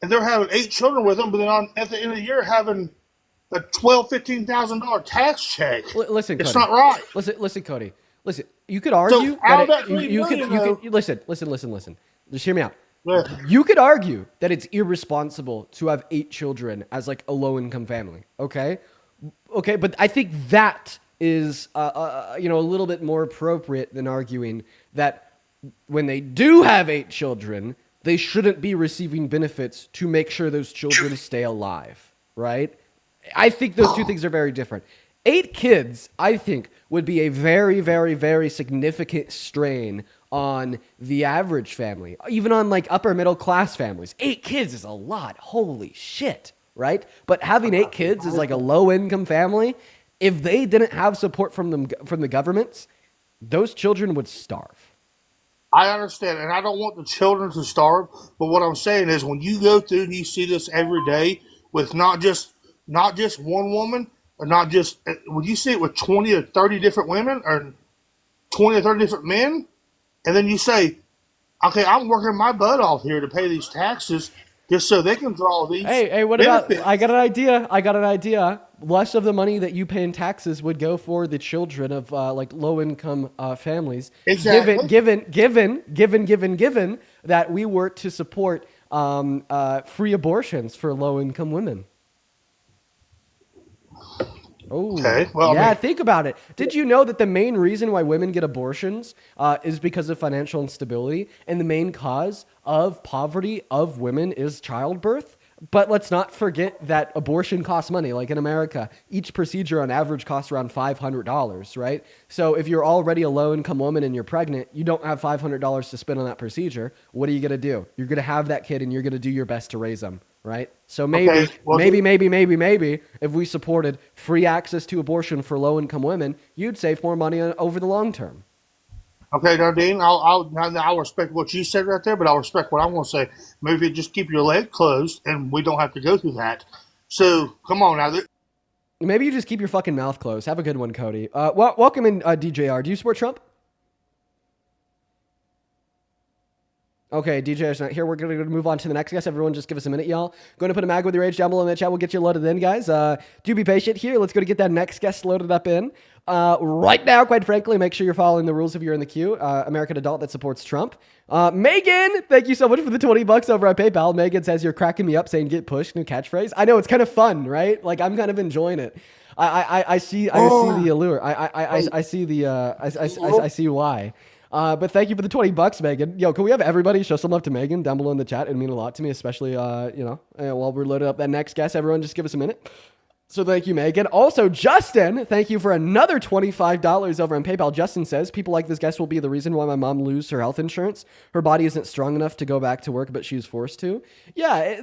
and they're having 8 children with them, but then at the end of the year having a $12,000-$15,000 tax check. Listen, it's Cody. not right. Listen, Cody. Listen, you could argue you could listen. Just hear me out. Yeah. You could argue that it's irresponsible to have 8 children as like a low-income family. Okay, but I think that is a little bit more appropriate than arguing that when they do have 8 children, they shouldn't be receiving benefits to make sure those children stay alive, right? I think those two things are very different. 8 kids, I think, would be a very, very, very significant strain on the average family, even on like upper middle class families. 8 kids is a lot. Holy shit, right? But having 8 kids is like a low income family. If they didn't have support from the governments, those children would starve. I understand, and I don't want the children to starve, but what I'm saying is when you go through and you see this every day with not just one woman, or not just, when you see it with 20 or 30 different women, or 20 or 30 different men, and then you say, okay, I'm working my butt off here to pay these taxes just so they can draw these Hey, what benefits. about, I got an idea. Less of the money that you pay in taxes would go for the children of like low-income families. Exactly. Given that we work to support free abortions for low-income women. Oh, Okay, well, yeah. I mean- Think about it. Did you know that the main reason why women get abortions is because of financial instability, and the main cause of poverty of women is childbirth? But let's not forget that abortion costs money. Like in America, each procedure on average costs around $500, right? So if you're already a low-income woman and you're pregnant, you don't have $500 to spend on that procedure. What are you going to do? You're going to have that kid and you're going to do your best to raise them, right? So maybe, maybe, if we supported free access to abortion for low-income women, you'd save more money over the long term. Okay, now, Dean, I'll respect what you said right there, but I'll respect what I'm going to say. Maybe you just keep your leg closed and we don't have to go through that. So, come on now. Maybe you just keep your fucking mouth closed. Have a good one, Cody. Welcome in, DJR. Do you support Trump? Okay, DJR's not here. We're going to move on to the next guest. Everyone just give us a minute, y'all. Going to put a mag with your age down below in the chat. We'll get you loaded in, guys. Do be patient here. Let's go to get that next guest loaded up in. Right now, quite frankly, make sure you're following the rules if you're in the queue. American adult that supports Trump. Megan, thank you so much for the $20 over at PayPal. Megan says you're cracking me up saying get pushed, new catchphrase. I know, it's kind of fun, right? Like, I'm kind of enjoying it. I see the allure. I see why. But thank you for the $20, Megan. Yo, can we have everybody show some love to Megan down below in the chat? It'd mean a lot to me, especially, while we're loading up that next guest. Everyone just give us a minute. So thank you, Megan. Also, Justin, thank you for another $25 over on PayPal. Justin says, people like this guest will be the reason why my mom loses her health insurance. Her body isn't strong enough to go back to work, but she's forced to. Yeah,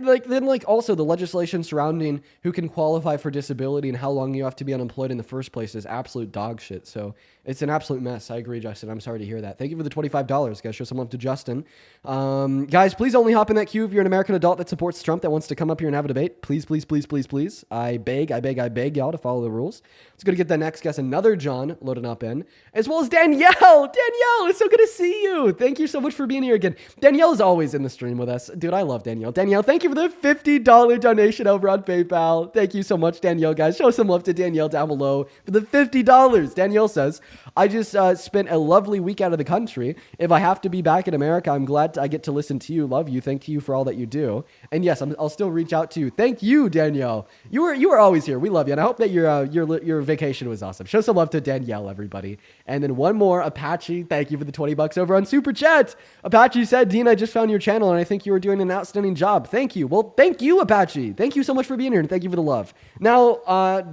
also the legislation surrounding who can qualify for disability and how long you have to be unemployed in the first place is absolute dog shit. So it's an absolute mess. I agree, Justin. I'm sorry to hear that. Thank you for the $25, guys. Show some love to Justin. Guys, please only hop in that queue if you're an American adult that supports Trump that wants to come up here and have a debate. Please, please, please, please, please. I beg y'all to follow the rules. Let's go to get the next guest, another John, loaded up in, as well as Danielle. Danielle, it's so good to see you. Thank you so much for being here again. Danielle is always in the stream with us. Dude, I love Danielle. Danielle, thank you for the $50 donation over on PayPal. Thank you so much, Danielle, guys. Show some love to Danielle down below for the $50. Danielle says, I just spent a lovely week out of the country. If I have to be back in America, I'm glad I get to listen to you. Love you. Thank you for all that you do. And yes, I'll still reach out to you. Thank you, Danielle. You were always here. We love you. And I hope that your vacation was awesome. Show some love to Danielle, everybody. And then one more, Apache. Thank you for the $20 over on Super Chat. Apache said, Dean, I just found your channel and I think you were doing an outstanding job. Thank you. Well, thank you, Apache. Thank you so much for being here and thank you for the love. Now,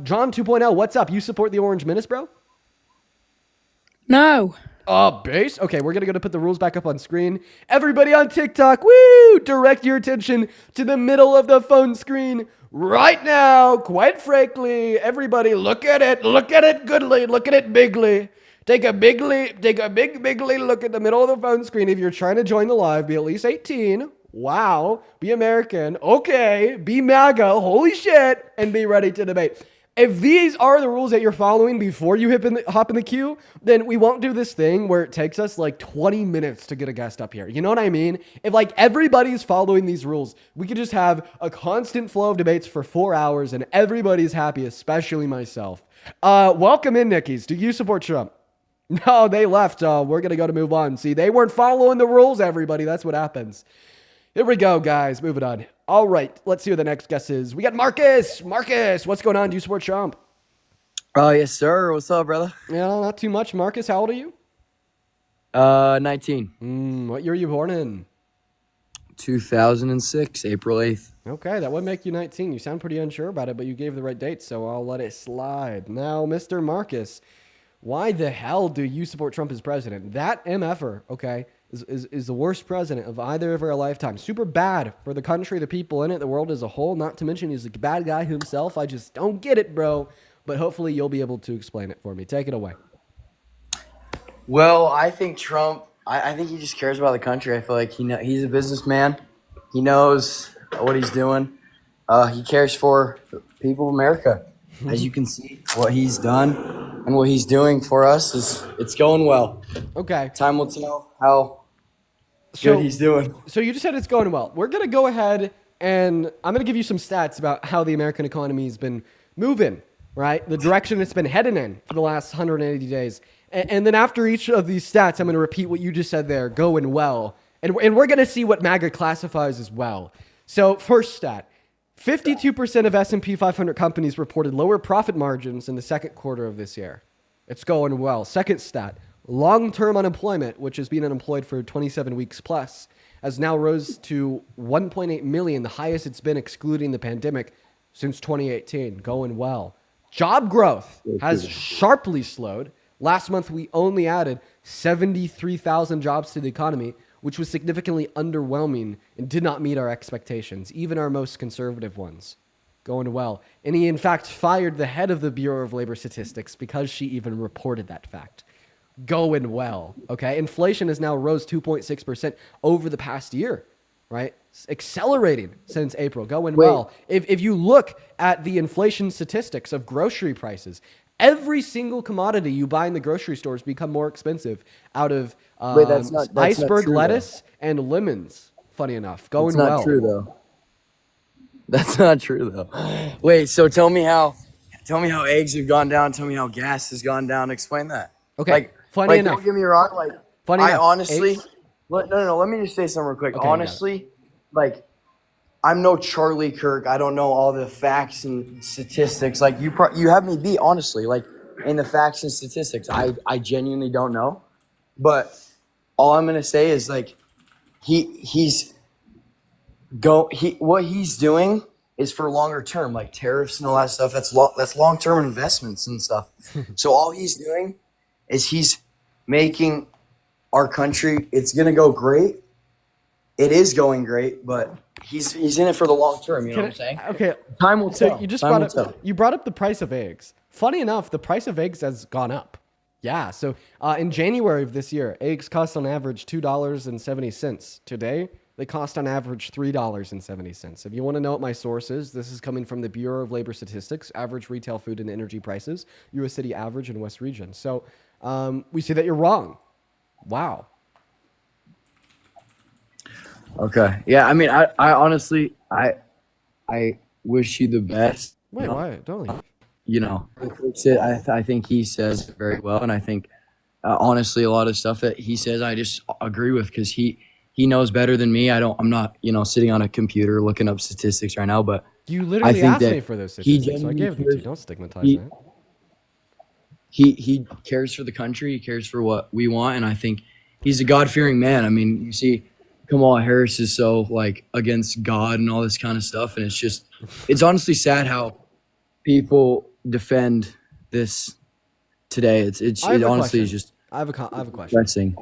John 2.0, what's up? You support the Orange Menace, bro? No. Base? Okay, we're going to put the rules back up on screen. Everybody on TikTok, woo! Direct your attention to the middle of the phone screen right now. Quite frankly, everybody look at it goodly, look at it bigly. Take a big look at the middle of the phone screen. If you're trying to join the live, be at least 18. Wow. Be American. Okay. Be MAGA. Holy shit. And be ready to debate. If these are the rules that you're following before you hop in the queue, then we won't do this thing where it takes us like 20 minutes to get a guest up here. You know what I mean? If like everybody's following these rules, we could just have a constant flow of debates for 4 hours and everybody's happy, especially myself. Welcome in, Nickies. Do you support Trump? No, they left. We're going to move on. See, they weren't following the rules, everybody. That's what happens. Here we go, guys. Moving on. All right. Let's see who the next guest is. We got Marcus. Marcus, what's going on? Do you support Trump? Yes, sir. What's up, brother? Yeah, not too much. Marcus, how old are you? 19. What year were you born in? 2006, April 8th. Okay, that would make you 19. You sound pretty unsure about it, but you gave the right date, so I'll let it slide. Now, Mr. Marcus, why the hell do you support Trump as president? That MFer, okay, is the worst president of either of our lifetimes. Super bad for the country, the people in it, the world as a whole. Not to mention he's a bad guy himself. I just don't get it, bro. But hopefully you'll be able to explain it for me. Take it away. Well, I think Trump, I think he just cares about the country. I feel like he's a businessman. He knows what he's doing. He cares for the people of America. As you can see, what he's done and what he's doing for us it's going well. Okay. Time will tell how good he's doing. So you just said it's going well. We're going to go ahead and I'm going to give you some stats about how the American economy has been moving, right? The direction it's been heading in for the last 180 days. And then after each of these stats, I'm going to repeat what you just said there, going well. And we're going to see what MAGA classifies as well. So first stat, 52% of S&P 500 companies reported lower profit margins in the second quarter of this year. It's going well. Second stat, long-term unemployment, which has been unemployed for 27 weeks plus, has now rose to 1.8 million, the highest it's been excluding the pandemic since 2018. Going well. Job growth has sharply slowed. Last month, we only added 73,000 jobs to the economy, which was significantly underwhelming and did not meet our expectations, even our most conservative ones. Going well. And he, in fact, fired the head of the Bureau of Labor Statistics because she even reported that fact. Going well, okay? Inflation has now rose 2.6% over the past year, right? Accelerating since April. Going well. If you look at the inflation statistics of grocery prices, every single commodity you buy in the grocery stores become more expensive out of that's not iceberg true, lettuce and lemons, funny enough. Going That's not well. true, though. That's not true, though. Wait, so tell me how eggs have gone down. Tell me how gas has gone down. Explain that. Okay, funny enough. Don't get me wrong. Like, Funny I enough, honestly, eggs- no. Let me just say something real quick. Okay, you got it. Honestly, like, I'm no Charlie Kirk. I don't know all the facts and statistics. Like, you have me beat, honestly. Like, in the facts and statistics, I genuinely don't know. But all I'm gonna say is, like, what he's doing is for longer term, like tariffs and all that stuff. That's long term investments and stuff. So all he's doing is he's making our country. It's gonna go great. It is going great, but he's in it for the long term. You know what I'm saying? Okay. Time will tell. You just Time brought will up tell. you brought up the price of eggs. Funny enough, the price of eggs has gone up. Yeah. So in January of this year, eggs cost on average $2.70. Today, they cost on average $3.70. If you want to know what my source is, this is coming from the Bureau of Labor Statistics, average retail food and energy prices, U.S. City average and West Region. So we see that you're wrong. Wow. Okay. Yeah. I mean, I honestly, I wish you the best. Wait, why? Don't leave. You know, I think he says it very well, and I think honestly, a lot of stuff that he says, I just agree with because he knows better than me. I'm not, sitting on a computer looking up statistics right now, but You literally think asked that me for those statistics, so I gave them to you. Don't stigmatize that. He cares for the country. He cares for what we want, and I think he's a God-fearing man. I mean, you see, Kamala Harris is so like against God and all this kind of stuff, and it's honestly sad how people defend this today. It honestly is just. I have a question. Depressing.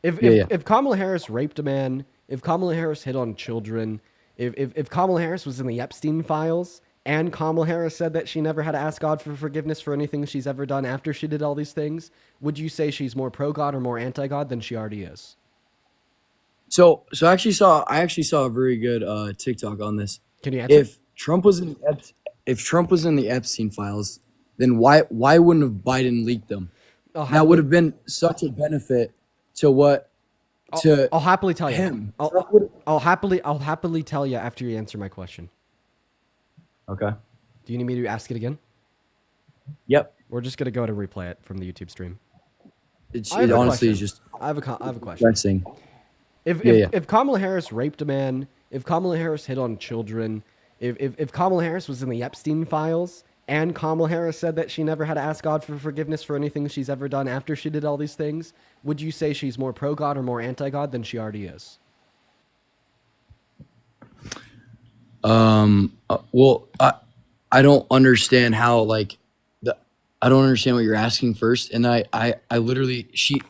If Kamala Harris raped a man, if Kamala Harris hit on children, if Kamala Harris was in the Epstein files, and Kamala Harris said that she never had to ask God for forgiveness for anything she's ever done after she did all these things, would you say she's more pro-God or more anti-God than she already is? So I actually saw a very good TikTok on this. Can you answer? If Trump was in if Trump was in the Epstein files, then why wouldn't have Biden leaked them? I'll That would happily, have been such a benefit to what to I'll happily tell you. him. I'll happily tell you after you answer my question. Okay. Do you need me to ask it again? Yep. We're just gonna go to replay it from the YouTube stream. It's I have it a honestly question. is just I have a question. depressing. If Kamala Harris raped a man, if Kamala Harris hit on children, if Kamala Harris was in the Epstein files, and Kamala Harris said that she never had to ask God for forgiveness for anything she's ever done after she did all these things, would you say she's more pro-God or more anti-God than she already is? Well, I don't understand how I don't understand what you're asking first, and I literally she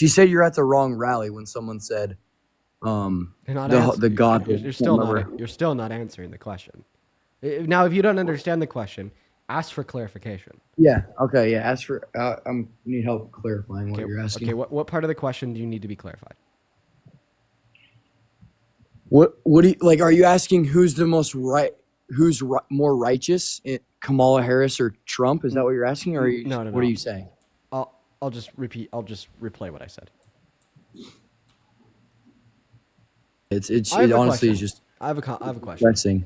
said you're at the wrong rally when someone said You're not the God You're still not answering the question. Now, if you don't understand the question, ask for clarification. Yeah. Okay. Yeah. Ask for. Need help clarifying what you're asking. Okay. What part of the question do you need to be clarified? What do you like? Are you asking who's the most right? Who's more righteous, Kamala Harris or Trump? Is that what you're asking, or are you, No. what are you saying? I'll just repeat. I'll just replay what I said. It I have a honestly question. is just. I have a question. Depressing.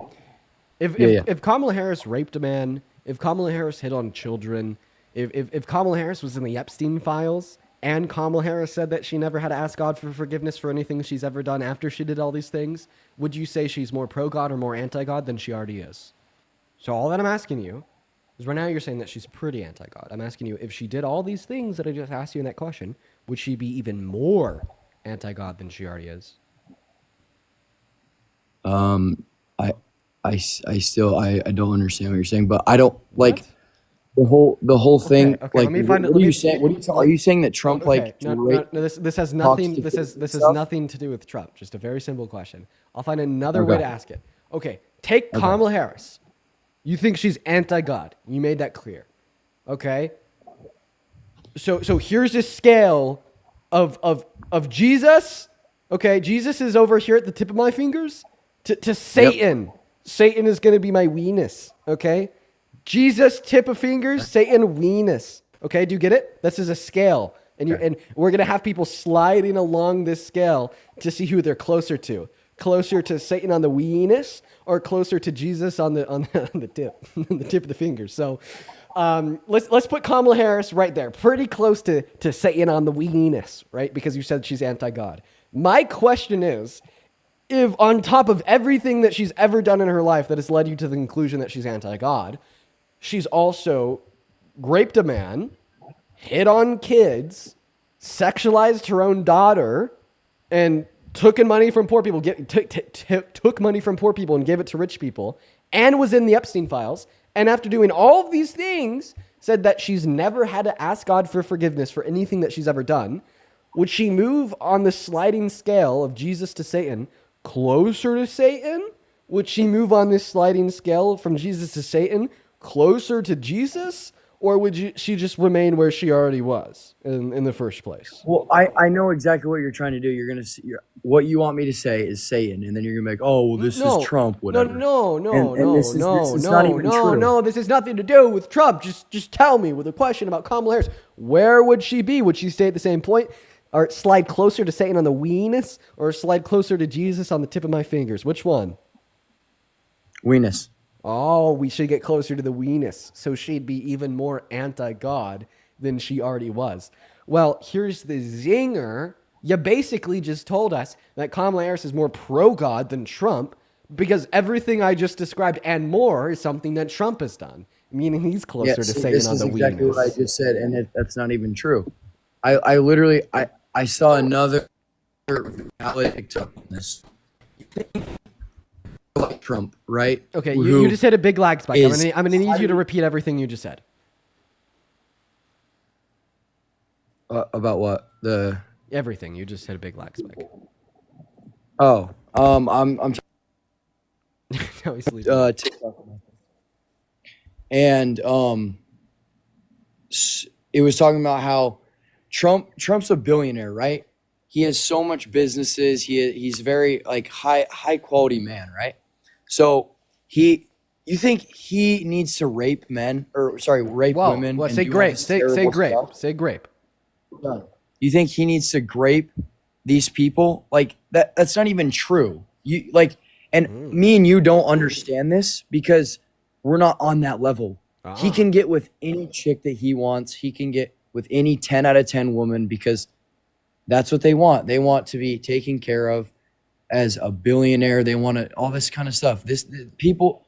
If Kamala Harris raped a man, if Kamala Harris hit on children, if Kamala Harris was in the Epstein files, and Kamala Harris said that she never had to ask God for forgiveness for anything she's ever done after she did all these things, would you say she's more pro-God or more anti-God than she already is? So all that I'm asking you is, right now you're saying that she's pretty anti-God. I'm asking you, if she did all these things that I just asked you in that question, would she be even more anti-God than she already is? I still don't understand what you're saying, but I don't like the whole thing. Okay, like, let me find it. what are you saying? Are you saying that Trump No, this has nothing. This has nothing to do with Trump. Just a very simple question. I'll find another way to ask it. Okay, take Kamala Harris. You think she's anti-God. You made that clear. Okay. So here's a scale of Jesus. Okay, Jesus is over here at the tip of my fingers. To Satan. Yep. Satan is going to be my weenus. Okay. Jesus, tip of fingers, Satan, weenus. Okay, do you get it? This is a scale. And we're going to have people sliding along this scale to see who they're closer to. Closer to Satan on the weenus, or closer to Jesus on the tip, the tip of the fingers. So let's put Kamala Harris right there, pretty close to Satan on the weenus, right? Because you said she's anti-God. My question is, if on top of everything that she's ever done in her life that has led you to the conclusion that she's anti-God, she's also raped a man, hit on kids, sexualized her own daughter, and took money from poor people, took money from poor people and gave it to rich people, and was in the Epstein files, and after doing all of these things, said that she's never had to ask God for forgiveness for anything that she's ever done, would she move on the sliding scale of Jesus to Satan closer to Satan? Would she move on this sliding scale from Jesus to Satan closer to Jesus? Or would she just remain where she already was in the first place? Well, I know exactly what you're trying to do. You're going to what you want me to say is Satan, and then you're going to be like, oh, well, this is Trump, whatever. No, this is not even true. No, this has nothing to do with Trump. Just tell me, with a question about Kamala Harris, where would she be? Would she stay at the same point? Or slide closer to Satan on the weenus, or slide closer to Jesus on the tip of my fingers? Which one? Weenus. Oh, we should get closer to the weenus. So she'd be even more anti-God than she already was. Well, here's the zinger. You basically just told us that Kamala Harris is more pro-God than Trump, because everything I just described and more is something that Trump has done, meaning he's closer to Satan on the weenus. This is exactly what I just said, and that's not even true. I literally saw another valid TikTok on this. Like Trump, right? Okay, you just hit a big lag spike. I'm gonna need you to repeat everything you just said. About what? Everything. You just hit a big lag spike. Oh, I'm No, he's sleeping. TikTok. And it was talking about how Trump's a billionaire, right? He has so much businesses. He's very like high quality man, right? So he You think he needs to rape men, or sorry, rape Whoa, women? well, and say do all grape. this Say terrible grape. stuff? Say grape. You think he needs to grape these people? Like that's not even true. You like, and me and you don't understand this because we're not on that level. He can get with any chick that he wants. He can get with any 10 out of 10 woman because that's what they want. They want to be taken care of as a billionaire. They want to all this kind of stuff. People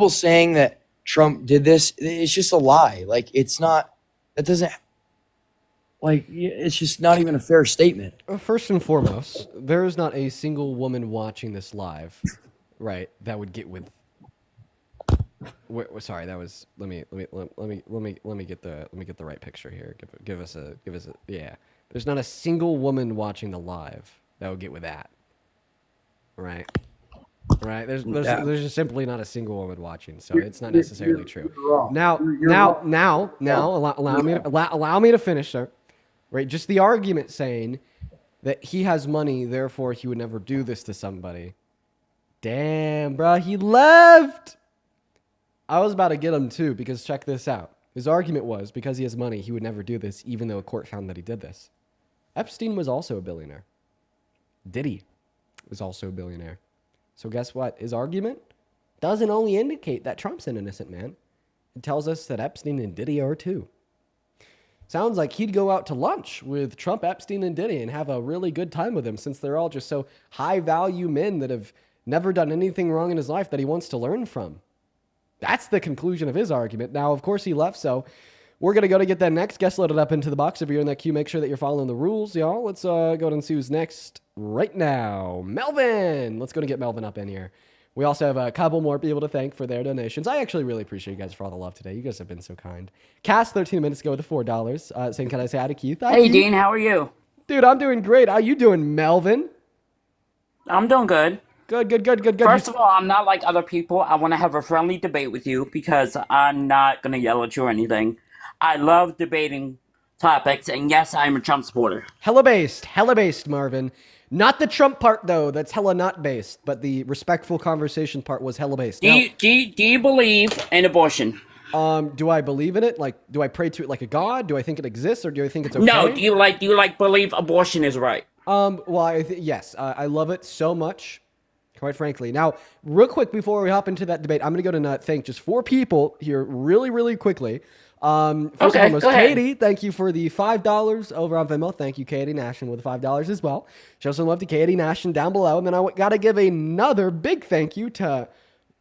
saying that Trump did this, it's just a lie. Like it's not. That doesn't. Like it's just not even a fair statement. First and foremost, there is not a single woman watching this live, right? That would get with. Sorry, that was. Let me get the right picture here. Give us a. Yeah. There's not a single woman watching the live that would get with that. Right. Right. There's just simply not a single woman watching, so it's not necessarily true. Now, allow me to finish, sir. Right. Just the argument saying that he has money, therefore he would never do this to somebody. Damn, bro, he left. I was about to get him too, because check this out. His argument was because he has money, he would never do this, even though a court found that he did this. Epstein was also a billionaire. Diddy was also a billionaire. So guess what? His argument doesn't only indicate that Trump's an innocent man. It tells us that Epstein and Diddy are too. Sounds like he'd go out to lunch with Trump, Epstein, and Diddy and have a really good time with them, since they're all just so high-value men that have never done anything wrong in his life that he wants to learn from. That's the conclusion of his argument. Now, of course, he left, so we're going to go to get that next guest loaded up into the box. If you're in that queue, make sure that you're following the rules, y'all. Let's go ahead and see who's next right now. Melvin! Let's go and get Melvin up in here. We also have a couple more people to thank for their donations. I actually really appreciate you guys for all the love today. You guys have been so kind. Cass, 13 minutes ago with the $4, saying, can I say hi to Keith? Hi, Hey, Keith. Dean, how are you? Dude, I'm doing great. How you doing, Melvin? I'm doing good. Good. First of all, I'm not like other people. I want to have a friendly debate with you because I'm not going to yell at you or anything. I love debating topics, and yes, I'm a Trump supporter. Hella based, Marvin. Not the Trump part, though. That's hella not based. But the respectful conversation part was hella based. Do you believe in abortion? Do I believe in it? Like, do I pray to it like a god? Do I think it exists, or do I think it's okay? No. Do you believe abortion is right? Well, yes. I love it so much, quite frankly. Now, real quick before we hop into that debate, I'm gonna go to thank just 4 people here, really quickly. First and foremost, Katie, thank you for the $5 over on Venmo. Thank you, Katie Nashon, with the $5 as well. Show some love to Katie Nashon down below. And then I got to give another big thank you to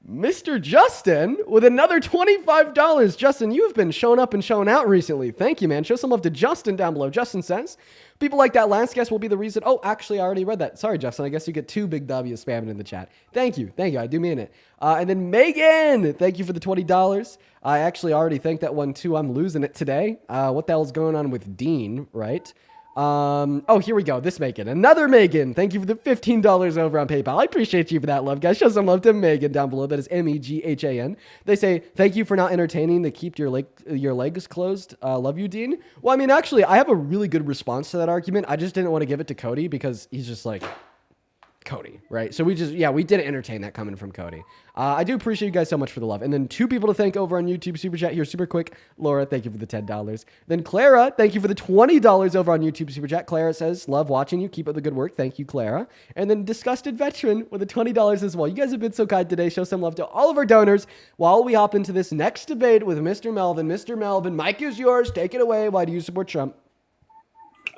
Mr. Justin with another $25. Justin, you have been showing up and showing out recently. Thank you, man. Show some love to Justin down below. Justin says, people like that last guest will be the reason. Oh, actually, I already read that. Sorry, Justin. I guess you get 2 big W's spamming in the chat. Thank you. I do mean it. And then Megan, thank you for the $20. I actually already thanked that one too. I'm losing it today. What the hell is going on with Dean, right? Oh, here we go. This Megan. Another Megan. Thank you for the $15 over on PayPal. I appreciate you for that love, guys. Show some love to Megan down below. That is Meghan. They say, thank you for not entertaining the keep your legs closed. Love you, Dean. Well, I mean, actually, I have a really good response to that argument. I just didn't want to give it to Cody because he's just like, Cody, right? So we didn't entertain that coming from Cody. I do appreciate you guys so much for the love. And then 2 people to thank over on YouTube Super Chat here, super quick. Laura, thank you for the $10. Then Clara, thank you for the $20 over on YouTube Super Chat. Clara says, love watching you. Keep up the good work. Thank you, Clara. And then Disgusted Veteran with the $20 as well. You guys have been so kind today. Show some love to all of our donors while we hop into this next debate with Mr. Melvin. Mr. Melvin, mic is yours. Take it away. Why do you support Trump?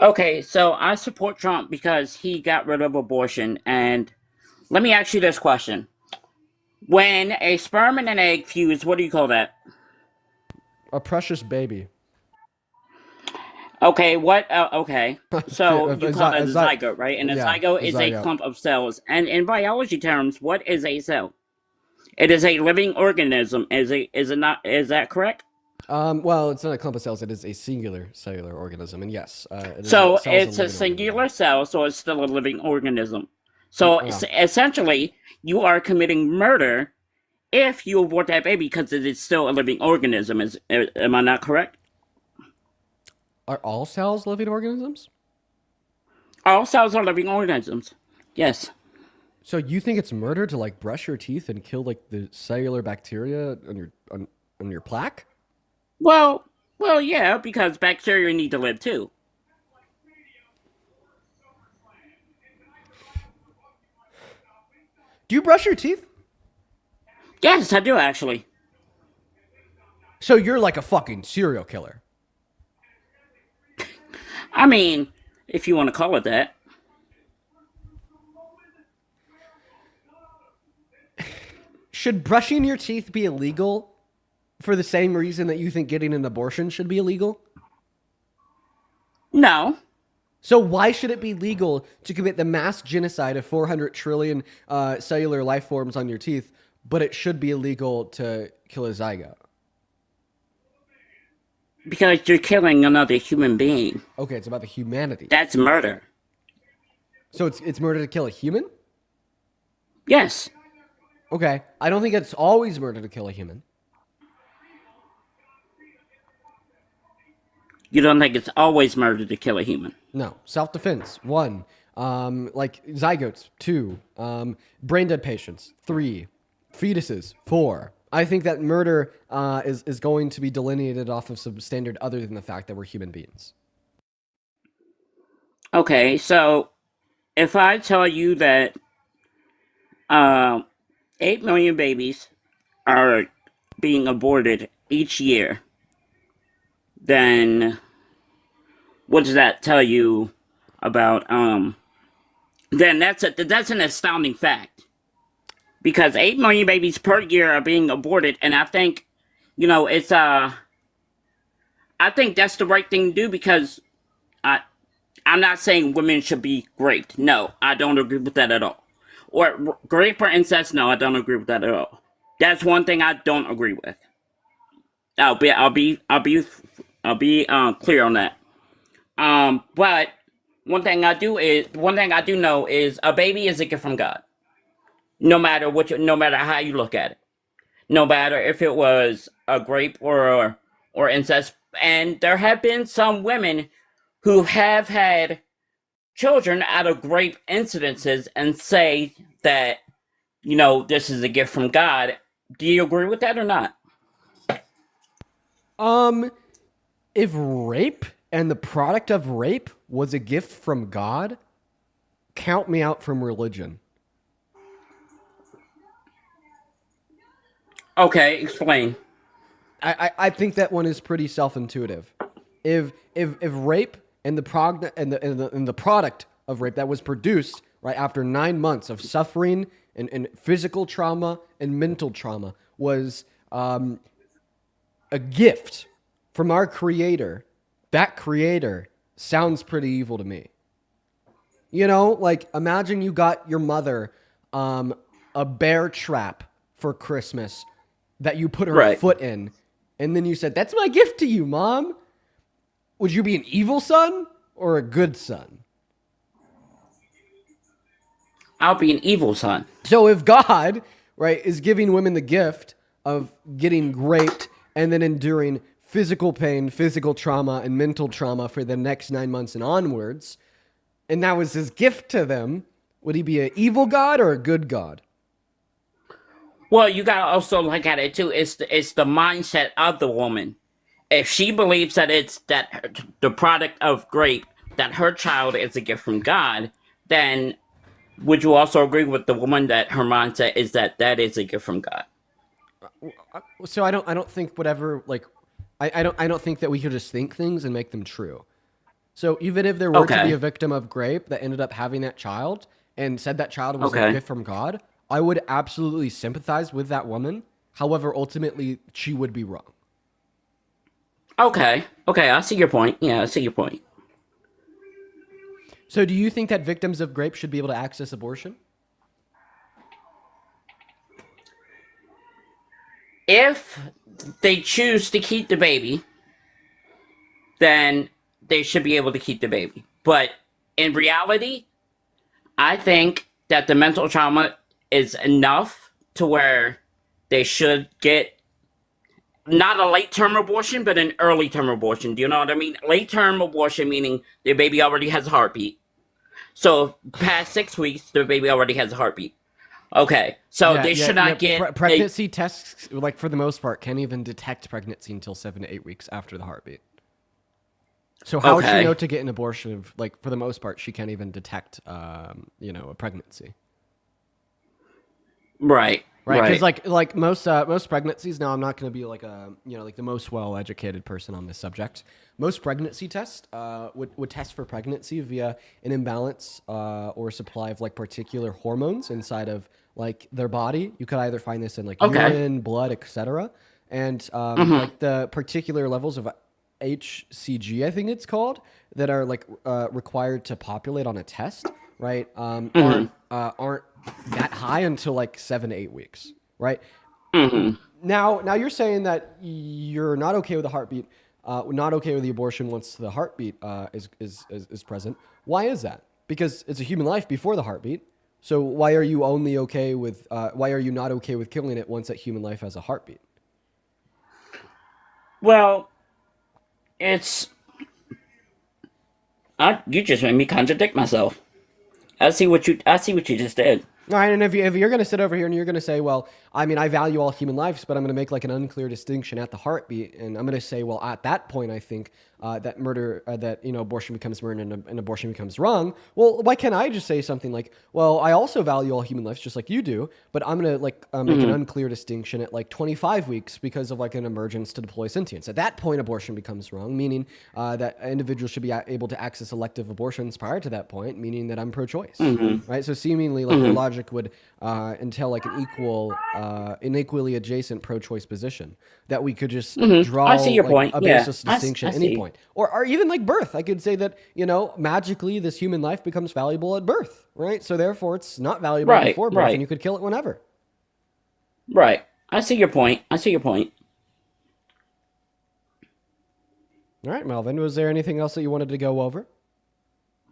Okay, so I support Trump because he got rid of abortion. And let me ask you this question. When a sperm and an egg fuse, what do you call that? A precious baby. Okay, what? Okay. So you call that a zygote, right? And a zygote is a clump of cells. And in biology terms, what is a cell? It is a living organism. Is it not? Is that correct? Well, it's not a clump of cells. It is a singular cellular organism, and yes. So it's a singular cell, so it's still a living organism. So essentially, you are committing murder if you abort that baby because it is still a living organism. Am I not correct? Are all cells living organisms? All cells are living organisms. Yes. So you think it's murder to like brush your teeth and kill like the cellular bacteria on your plaque? Well, yeah, because bacteria need to live too. Do you brush your teeth? Yes, I do actually. So you're like a fucking serial killer. I mean, if you want to call it that. Should brushing your teeth be illegal for the same reason that you think getting an abortion should be illegal? No. So why should it be legal to commit the mass genocide of 400 trillion cellular life forms on your teeth, but it should be illegal to kill a zygote? Because you're killing another human being. Okay, it's about the humanity. That's murder. So it's murder to kill a human? Yes. Okay, I don't think it's always murder to kill a human. You don't think it's always murder to kill a human? No. Self-defense, 1. Like zygotes, 2. Brain-dead patients, 3. Fetuses, 4. I think that murder is going to be delineated off of some standard other than the fact that we're human beings. Okay, so if I tell you that 8 million babies are being aborted each year, then what does that tell you about then that's an astounding fact. Because 8 million babies per year are being aborted, and I think, it's I think that's the right thing to do, because I'm not saying women should be raped. No, I don't agree with that at all. Or rape or incest, no, I don't agree with that at all. That's one thing I don't agree with. I'll be clear on that. But one thing I do know is a baby is a gift from God. No matter how you look at it. No matter if it was a rape or incest. And there have been some women who have had children out of rape incidences and say that, this is a gift from God. Do you agree with that or not? If rape and the product of rape was a gift from God, count me out from religion. Okay, explain. I think that one is pretty self-intuitive. If rape and the product of rape that was produced right after 9 months of suffering and physical trauma and mental trauma was a gift from our creator, that creator sounds pretty evil to me. Like imagine you got your mother a bear trap for Christmas that you put her foot in, and then you said, "That's my gift to you, Mom." Would you be an evil son or a good son? I'll be an evil son. So if God, right, is giving women the gift of getting raped and then enduring physical pain, physical trauma, and mental trauma for the next 9 months and onwards, and that was his gift to them, would he be an evil God or a good God? Well, you gotta also look at it too. It's the mindset of the woman. If she believes that the product of rape, that her child is a gift from God, then would you also agree with the woman that her mindset is that is a gift from God? So I don't think whatever, like, I don't think that we could just think things and make them true. So even if there were to be a victim of rape that ended up having that child and said that child was a gift from God, I would absolutely sympathize with that woman. However, ultimately, she would be wrong. Okay, I see your point. Yeah, I see your point. So do you think that victims of rape should be able to access abortion? If they choose to keep the baby, then they should be able to keep the baby. But in reality, I think that the mental trauma is enough to where they should get not a late-term abortion, but an early-term abortion. Do you know what I mean? Late-term abortion meaning the baby already has a heartbeat. So past 6 weeks, the baby already has a heartbeat. Okay, so they should not get pregnancy tests, like for the most part, can't even detect pregnancy until 7 to 8 weeks after the heartbeat. So how would she know to get an abortion? If, like, for the most part, she can't even detect, a pregnancy. Right. Because like most pregnancies. Now, I'm not going to be like like the most well-educated person on this subject. Most pregnancy tests would test for pregnancy via an imbalance or supply of like particular hormones inside of like their body. You could either find this in like urine, blood, etc. And like the particular levels of HCG, I think it's called, that are like required to populate on a test, right? Aren't that high until like 7 to 8 weeks, right? Now you're saying that you're not okay with the heartbeat, not okay with the abortion once the heartbeat is present. Why is that? Because it's a human life before the heartbeat. So why are you only okay with? Why are you not okay with killing it once that human life has a heartbeat? Well, it's you just made me contradict myself. I see what you just did. All right, and if you're going to sit over here and you're going to say, well, I mean, I value all human lives, but I'm going to make like an unclear distinction at the heartbeat, and I'm going to say, well, at that point, I think that murder, abortion becomes murder and abortion becomes wrong. Well, why can't I just say something like, well, I also value all human lives just like you do, but I'm going to like make an unclear distinction at like 25 weeks because of like an emergence to deploy sentience. At that point, abortion becomes wrong, meaning that individuals should be able to access elective abortions prior to that point, meaning that I'm pro-choice, right? So seemingly like the logic would entail like an equally adjacent pro-choice position that we could just draw I see your like, point. a Yeah, baseless distinction at any point. Or even like birth. I could say that, magically this human life becomes valuable at birth, right? So therefore it's not valuable before birth and you could kill it whenever. Right. I see your point. All right, Melvin, was there anything else that you wanted to go over?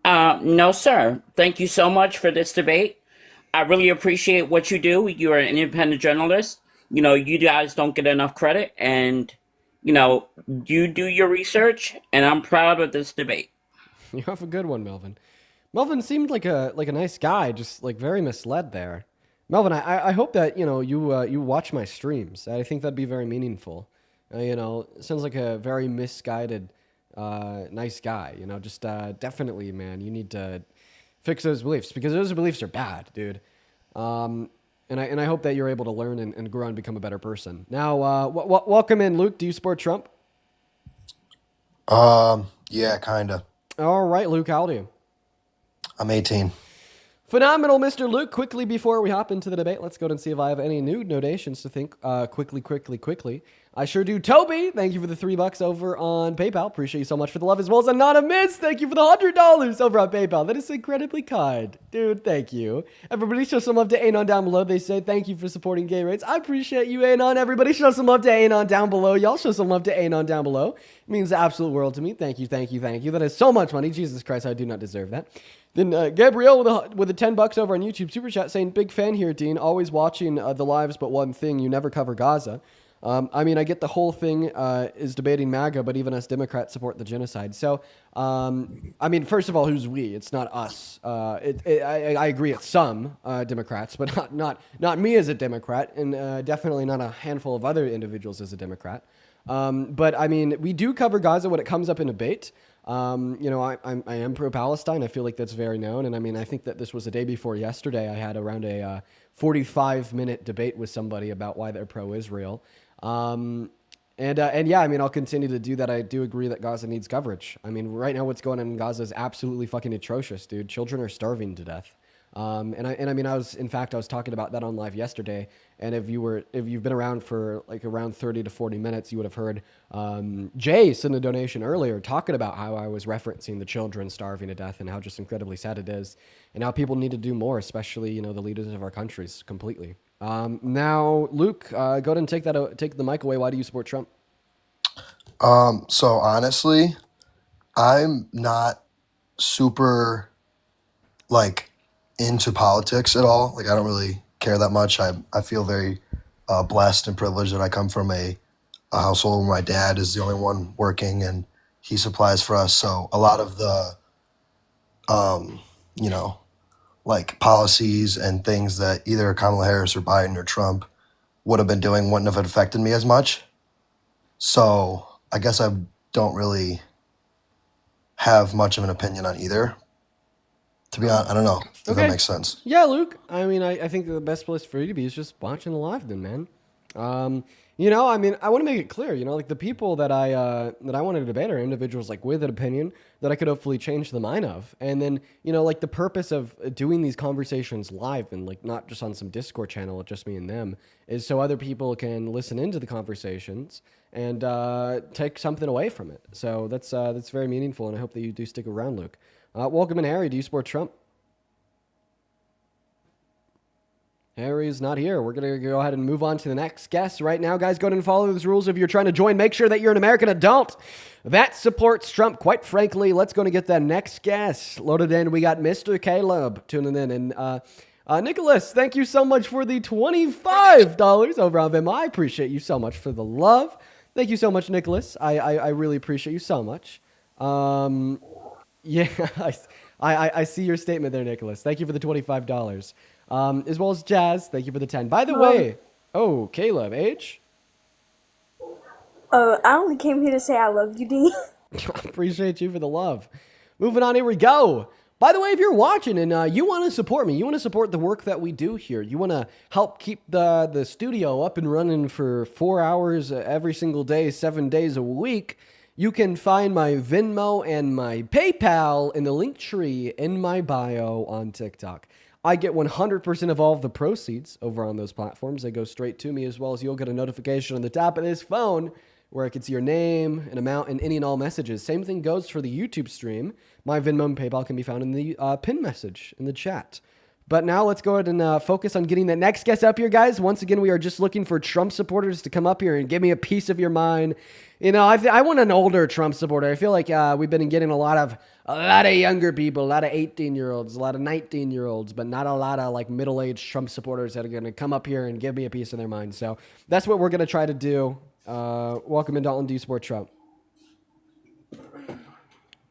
No, sir. Thank you so much for this debate. I really appreciate what you do. You're an independent journalist. You guys don't get enough credit, and you do your research, and I'm proud of this debate. You have a good one, Melvin. Melvin seemed like a nice guy, just like very misled there. Melvin, I hope that you watch my streams. I think that'd be very meaningful. Sounds like a very misguided, nice guy. Just definitely, man, you need to fix those beliefs because those beliefs are bad, dude. And I hope that you're able to learn and grow and become a better person. Now, welcome in, Luke. Do you support Trump? Yeah, kinda. All right, Luke, how old are you? I'm 18. Phenomenal, Mr. Luke. Quickly, before we hop into the debate, let's go and see if I have any new donations to think quickly. I sure do. Toby, thank you for the $3 over on PayPal. Appreciate you so much for the love, as well as Anonymous. Thank you for the $100 over on PayPal. That is incredibly kind. Dude, thank you. Everybody show some love to Anon down below. They say thank you for supporting gay rights. I appreciate you, Anon. Everybody show some love to Anon down below. Y'all show some love to Anon down below. It means the absolute world to me. Thank you. That is so much money. Jesus Christ, I do not deserve that. Then Gabrielle with a $10 over on YouTube Super Chat saying, big fan here, Dean. Always watching the lives, but one thing, you never cover Gaza. I get the whole thing is debating MAGA, but even us Democrats support the genocide. So, first of all, who's we? It's not us. I agree it's some Democrats, but not me as a Democrat, and definitely not a handful of other individuals as a Democrat. We do cover Gaza when it comes up in debate. I am pro-Palestine. I feel like that's very known. And I think that this was the day before yesterday. I had around a 45-minute debate with somebody about why they're pro-Israel. I'll continue to do that. I do agree that Gaza needs coverage. Right now what's going on in Gaza is absolutely fucking atrocious, dude. Children are starving to death. I was talking about that on live yesterday. And if you've been around for like around 30 to 40 minutes, you would have heard Jay send a donation earlier talking about how I was referencing the children starving to death and how just incredibly sad it is, and how people need to do more, especially the leaders of our countries completely. Now, Luke, go ahead and take the mic away. Why do you support Trump? So honestly, I'm not super into politics at all. I don't really care that much. I feel very blessed and privileged that I come from a household where my dad is the only one working and he supplies for us. So a lot of the like policies and things that either Kamala Harris or Biden or Trump would have been doing wouldn't have affected me as much. So I guess I don't really have much of an opinion on either. To be honest, I don't know if that makes sense. Yeah, Luke. I mean, I think the best place for you to be is just watching the live, then, man. I mean, I want to make it clear, like the people that I want to debate are individuals like with an opinion that I could hopefully change the mind of, and then like the purpose of doing these conversations live and like not just on some Discord channel with just me and them is so other people can listen into the conversations and take something away from it. So that's very meaningful, and I hope that you do stick around, Luke. Welcome in, Harry. Do you support Trump? Harry's not here. We're going to go ahead and move on to the next guest right now. Guys, go ahead and follow those rules if you're trying to join. Make sure that you're an American adult that supports Trump. Quite frankly, let's go and get that next guest loaded in. We got Mr. Caleb tuning in. And Nicholas, thank you so much for the $25 over on Venmo. I appreciate you so much for the love. Thank you so much, Nicholas. I really appreciate you so much. Yeah, I see your statement there, Nicholas. Thank you for the $25. As well as Jazz, thank you for the 10. By the way, Caleb, age? I only came here to say I love you, D. Appreciate you for the love. Moving on, here we go. By the way, if you're watching and you want to support me, you want to support the work that we do here, you want to help keep the studio up and running for 4 hours every single day, 7 days a week, you can find my Venmo and my PayPal in the link tree in my bio on TikTok. I get 100% of all of the proceeds over on those platforms. They go straight to me, as well as you'll get a notification on the top of this phone where I can see your name, an amount, and any and all messages. Same thing goes for the YouTube stream. My Venmo and PayPal can be found in the pin message in the chat. But now let's go ahead and focus on getting the next guest up here, guys. Once again, we are just looking for Trump supporters to come up here and give me a piece of your mind. I want an older Trump supporter. I feel like we've been getting a lot of younger people, a lot of 18-year-olds, a lot of 19-year-olds, but not a lot of like middle-aged Trump supporters that are going to come up here and give me a piece of their mind. So that's what we're going to try to do. Welcome in, Dalton. Do you support Trump?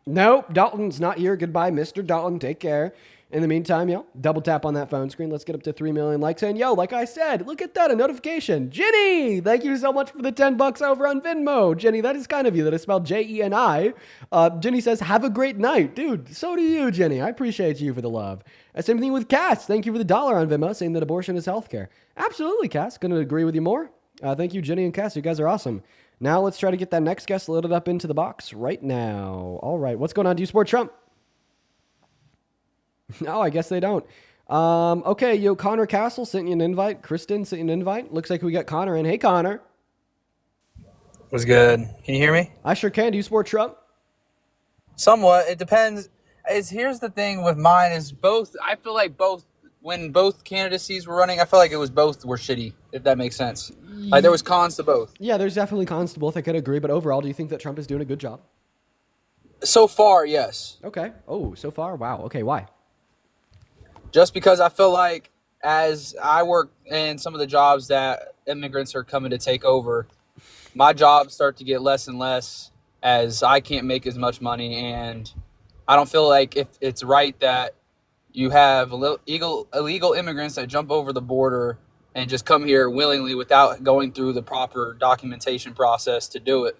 Nope, Dalton's not here. Goodbye, Mr. Dalton. Take care. In the meantime, double tap on that phone screen. Let's get up to 3 million likes. And like I said, look at that, a notification. Jenny, thank you so much for the $10 over on Venmo. Jenny, that is kind of you. That is spelled Jeni. Jenny says, have a great night. Dude, so do you, Jenny. I appreciate you for the love. Same thing with Cass. Thank you for the $1 on Venmo, saying that abortion is healthcare. Absolutely, Cass. Going to agree with you more. Thank you, Jenny and Cass. You guys are awesome. Now let's try to get that next guest loaded up into the box right now. All right, what's going on? Do you support Trump? No, I guess they don't. Okay, Connor Castle sent you an invite. Kristen sent you an invite. Looks like we got Connor in. Hey, Connor. What's good? Can you hear me? I sure can. Do you support Trump? Somewhat. It depends. Here's the thing with mine is both. I feel like when both candidacies were running, I feel like both were shitty, if that makes sense. Like there was cons to both. Yeah, there's definitely cons to both. I could agree. But overall, do you think that Trump is doing a good job? So far, yes. Okay. Oh, so far? Wow. Okay, why? Just because I feel like as I work in some of the jobs that immigrants are coming to take over, my jobs start to get less and less as I can't make as much money. And I don't feel like if it's right that you have illegal immigrants that jump over the border and just come here willingly without going through the proper documentation process to do it.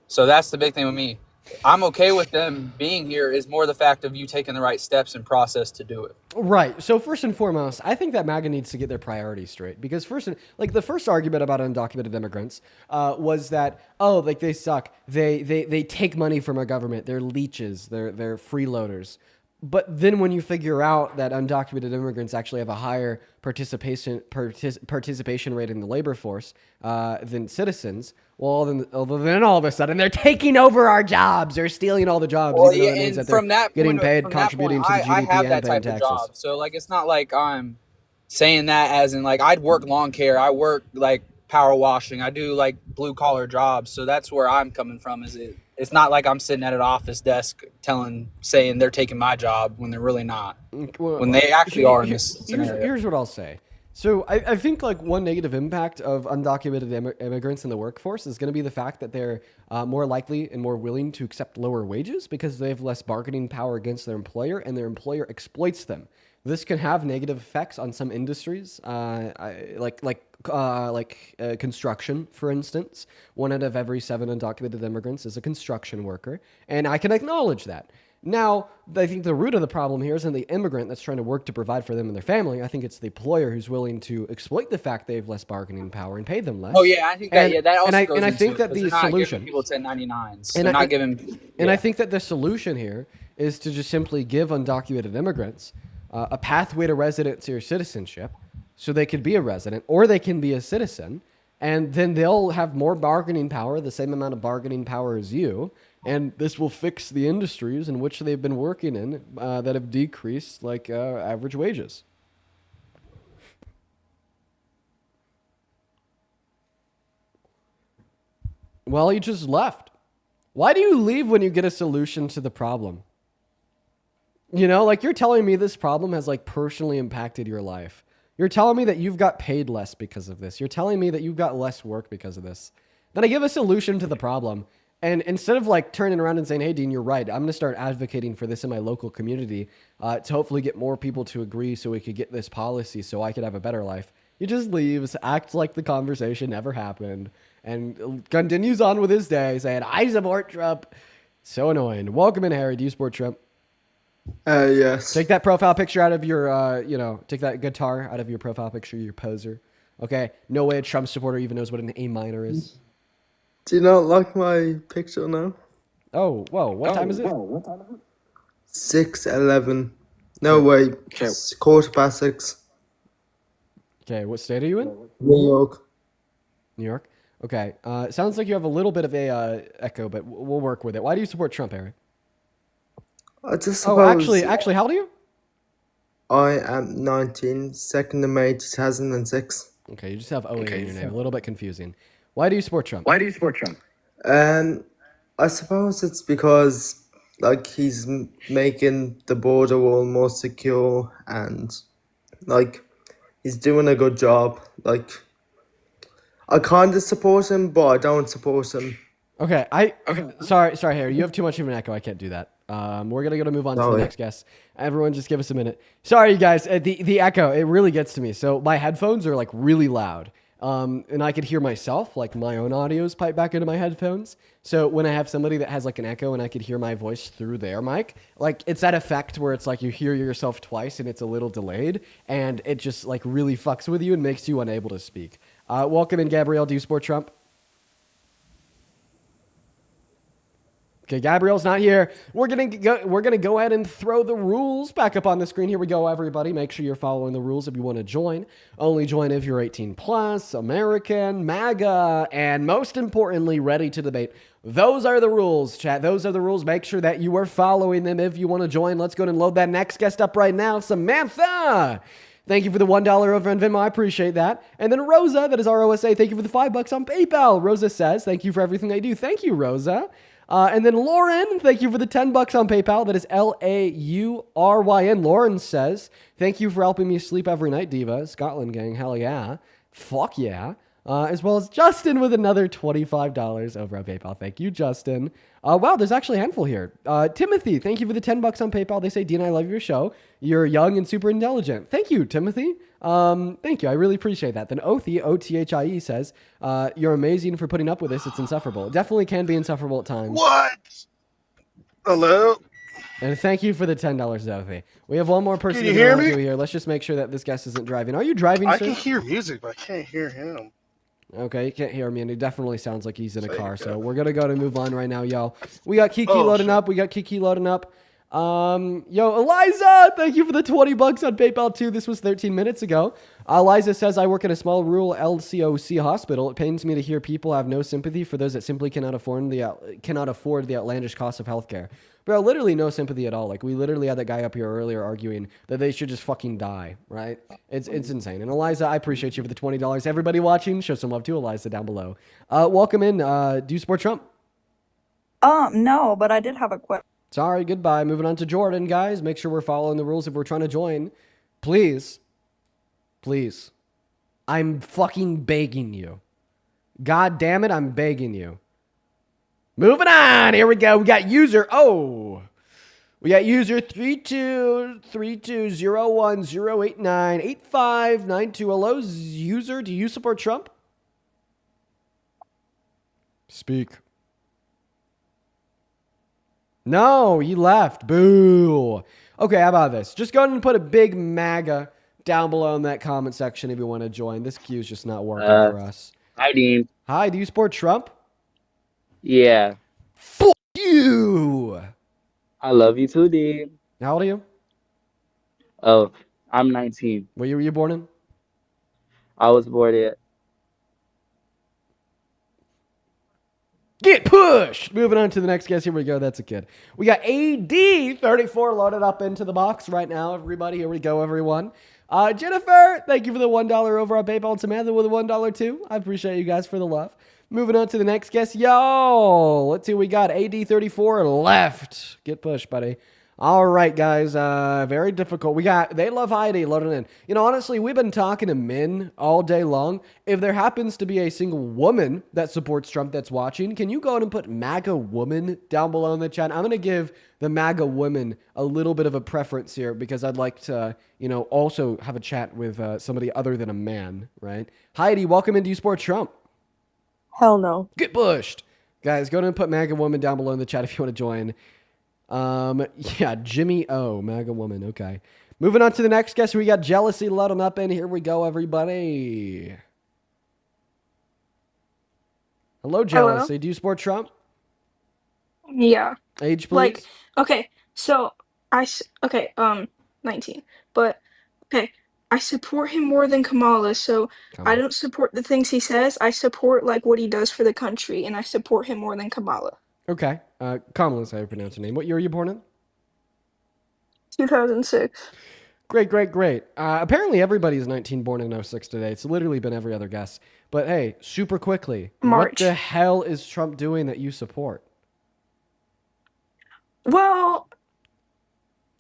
So that's the big thing with me. I'm okay with them being here is more the fact of you taking the right steps and process to do it. Right. So first and foremost, I think that MAGA needs to get their priorities straight because the first argument about undocumented immigrants was that, they suck. They take money from our government. They're leeches. They're freeloaders. But then when you figure out that undocumented immigrants actually have a higher participation rate in the labor force than citizens, then all of a sudden they're taking over our jobs. They're stealing all the jobs. Well, even though it means that they're getting paid, contributing to the GDP I have and that paying type of taxes. job. So it's not like I'm saying that as in like I'd work lawn care. I work like power washing. I do like blue collar jobs. So that's where I'm coming from. It's not like I'm sitting at an office desk saying they're taking my job when they're really not. When they actually are in this scenario. Here's what I'll say. So I think like one negative impact of undocumented immigrants in the workforce is going to be the fact that they're more likely and more willing to accept lower wages because they have less bargaining power against their employer, and their employer exploits them. This can have negative effects on some industries, like construction, for instance. 1 out of every 7 undocumented immigrants is a construction worker, and I can acknowledge that. Now, I think the root of the problem here isn't the immigrant that's trying to work to provide for them and their family. I think it's the employer who's willing to exploit the fact they have less bargaining power and pay them less. Oh yeah, I think that that also goes and I into think it, that 'cause the they're not solution giving people 1099s. and They're I not giving. and I think that the solution here is to just simply give undocumented immigrants a pathway to residency or citizenship, so they could be a resident or they can be a citizen, and then they'll have more bargaining power, the same amount of bargaining power as you, and this will fix the industries in which they've been working in that have decreased like average wages. Well, he just left. Why do you leave when you get a solution to the problem? You know, like you're telling me this problem has like personally impacted your life. You're telling me that you've got paid less because of this. You're telling me that you've got less work because of this. Then I give a solution to the problem. And instead of like turning around and saying, hey, Dean, you're right, I'm going to start advocating for this in my local community to hopefully get more people to agree so we could get this policy so I could have a better life. He just leaves, acts like the conversation never happened, and continues on with his day saying, I support Trump. So annoying. Welcome in, Harry. Do you support Trump? Yes. Take that profile picture out of your, take that guitar out of your profile picture, your poser. Okay? No way a Trump supporter even knows what an A minor is. Do you not like my picture now? Oh, whoa. What time is it? 6:11. No, wait. It's 6:15. Okay, what state are you in? New York. New York? Okay. Sounds like you have a little bit of a echo, but we'll work with it. Why do you support Trump, Harry? I just Oh, suppose actually, how old are you? I am 19, 2nd of May 2006. Okay, you just have OA in your name. A little bit confusing. Why do you support Trump? I suppose it's because like he's making the border wall more secure, and like he's doing a good job. Like I kind of support him, but I don't support him. Okay, sorry, Harry. You have too much of an echo. I can't do that. We're gonna move on to the next guest. Everyone, just give us a minute. Sorry, you guys. The echo, it really gets to me. So my headphones are like really loud. And I could hear myself, like my own audios pipe back into my headphones. So when I have somebody that has like an echo and I could hear my voice through their mic, like it's that effect where it's like you hear yourself twice and it's a little delayed, and it just like really fucks with you and makes you unable to speak. Welcome in, Gabrielle. Do you support Trump? Okay, Gabrielle's not here. We're gonna go ahead and throw the rules back up on the screen. Here we go, everybody. Make sure you're following the rules if you want to join. Only join if you're 18 plus, American, MAGA, and most importantly, ready to debate. Those are the rules, chat. Those are the rules. Make sure that you are following them if you want to join. Let's go ahead and load that next guest up right now, Samantha. Thank you for the $1 over on Venmo. I appreciate that. And then Rosa, that is ROSA. Thank you for the $5 on PayPal. Rosa says, thank you for everything I do. Thank you, Rosa. And then Lauren, thank you for the $10 on PayPal. That is LAURYN. Lauren says, thank you for helping me sleep every night, Diva. Scotland gang, hell yeah. Fuck yeah. As well as Justin with another $25 over on PayPal. Thank you, Justin. Wow, there's actually a handful here. Timothy, thank you for the $10 on PayPal. They say, Dean, I love your show. You're young and super intelligent. Thank you, Timothy. Thank you. I really appreciate that. Then Othie, O-T-H-I-E says, you're amazing for putting up with this. It's insufferable. It definitely can be insufferable at times. What? Hello? And thank you for the $10, Othie. We have one more person Can you to hear go me? to here. Let's just make sure that this guest isn't driving. Are you driving, I sir? can hear music, but I can't hear him. Okay, you can't hear me, and it definitely sounds like he's in a car. So we're gonna go to move on right now, y'all. We got Kiki loading up. Yo, Eliza, thank you for the $20 on PayPal too. This was 13 minutes ago. Eliza says, I work in a small rural LCOC hospital. It pains me to hear people have no sympathy for those that simply cannot afford the outlandish cost of healthcare. Bro, literally no sympathy at all. Like, we literally had that guy up here earlier arguing that they should just fucking die, right? It's insane. And Eliza, I appreciate you for the $20. Everybody watching, show some love to Eliza down below. Welcome in. Do you support Trump? No, but I did have a question. Sorry, goodbye. Moving on to Jordan, guys. Make sure we're following the rules if we're trying to join. Please. I'm fucking begging you. God damn it, I'm begging you. Moving on. Here we go. We got user. We got user 32320108985992. Hello, user. Do you support Trump? Speak. No, he left. Boo. Okay, how about this? Just go ahead and put a big MAGA down below in that comment section if you want to join. This queue is just not working for us. Hi, Dean. Hi, do you support Trump? Yeah. Fuck you. I love you too, Dean. How old are you? Oh, I'm 19. What year were you born in? I was born at. Get pushed! Moving on to the next guest. Here we go. That's a kid. We got AD34 loaded up into the box right now, everybody. Here we go, everyone. Jennifer, thank you for the $1 over on PayPal. And Samantha with a $1 too. I appreciate you guys for the love. Moving on to the next guest. Yo, let's see what we got. AD34 left. Get pushed, buddy. All right, guys. Very difficult. We got They Love Heidi loaded in. You know, honestly, we've been talking to men all day long. If there happens to be a single woman that supports Trump that's watching, can you go ahead and put MAGA woman down below in the chat? I'm going to give the MAGA woman a little bit of a preference here because I'd like to, you know, also have a chat with somebody other than a man, right? Heidi, welcome into You Support Trump. Hell no. Get pushed. Guys, go ahead and put MAGA woman down below in the chat if you want to join. Yeah, Jimmy O, MAGA woman. Okay. Moving on to the next guest. We got Jealousy loading up in. Here we go, everybody. Hello, Jealousy. Do you support Trump? Yeah. Age, please. Like, okay, so 19. But okay, I support him more than Kamala, so I don't support the things he says. I support like what he does for the country, and I support him more than Kamala. Okay. Kamala's how you pronounce her name. What year were you born in? 2006. Great. Apparently everybody's 19 born in 06 today. It's literally been every other guest. But hey, super quickly, what March. the hell is Trump doing that you support? Well,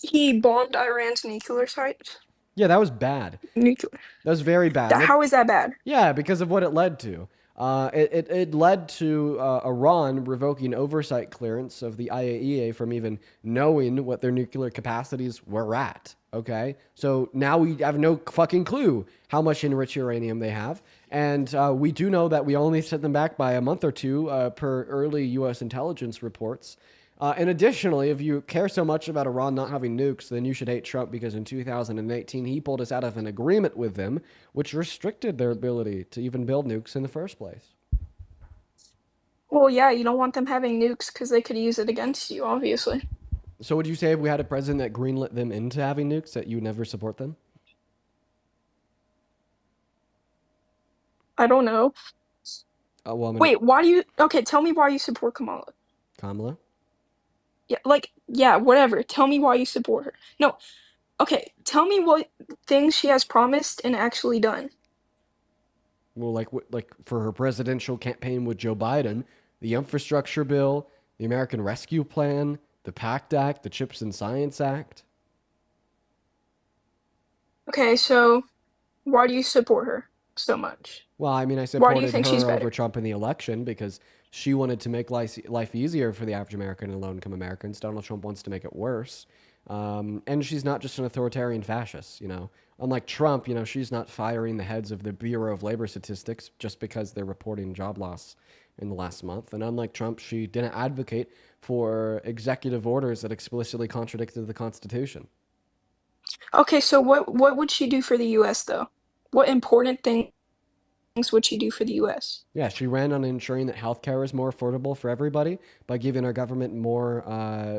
he bombed Iran's nuclear sites. Yeah, that was bad. Nuclear. That was very bad. How is that bad? Yeah, because of what it led to. It led to Iran revoking oversight clearance of the IAEA from even knowing what their nuclear capacities were at. Okay, so now we have no fucking clue how much enriched uranium they have. And we do know that we only set them back by a month or two per early U.S. intelligence reports. And additionally, if you care so much about Iran not having nukes, then you should hate Trump because in 2018, he pulled us out of an agreement with them, which restricted their ability to even build nukes in the first place. Well, yeah, you don't want them having nukes because they could use it against you, obviously. So would you say if we had a president that greenlit them into having nukes, that you would never support them? I don't know. Well, Wait, why do you... Okay, tell me why you support Kamala. Kamala? Yeah, whatever. Tell me why you support her. No, okay, tell me what things she has promised and actually done. Well, like for her presidential campaign with Joe Biden, the infrastructure bill, the American Rescue Plan, the PACT Act, the Chips and Science Act. Okay, so why do you support her so much? Well, I mean, I Why do supported you think she's her better? over Trump in the election because she wanted to make life easier for the African American and low-income Americans. Donald Trump wants to make it worse. And she's not just an authoritarian fascist, you know. Unlike Trump, you know, she's not firing the heads of the Bureau of Labor Statistics just because they're reporting job loss in the last month. And unlike Trump, she didn't advocate for executive orders that explicitly contradicted the Constitution. Okay, so what would she do for the US though? What important things would she do for the US? Yeah, she ran on ensuring that healthcare is more affordable for everybody by giving our government more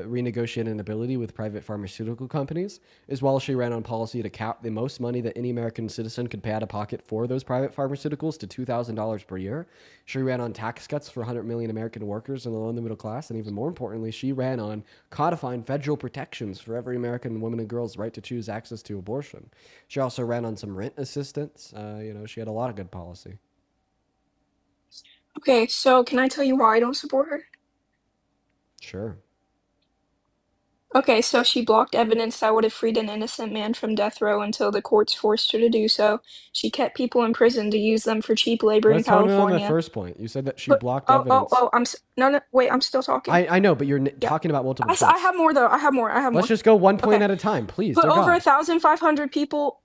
renegotiating ability with private pharmaceutical companies, as well as she ran on policy to cap the most money that any American citizen could pay out of pocket for those private pharmaceuticals to $2,000 per year. She ran on tax cuts for 100 million American workers and the low and the middle class, and even more importantly, she ran on codifying federal protections for every American woman and girl's right to choose access to abortion. She also ran on some rent assistance. You know, she had a lot of good policy. Okay, so can I tell you why I don't support her? Sure. Okay, so she blocked evidence that would have freed an innocent man from death row until the courts forced her to do so. She kept people in prison to use them for cheap labor in Let's hone in on the California. first point. You said that she But blocked evidence. no, wait, I'm still talking. I know, but you're Yeah. talking about multiple points. I have more though. I have more. Let's just go one point Okay. at a time, please. Put Dear over God. 1,500 people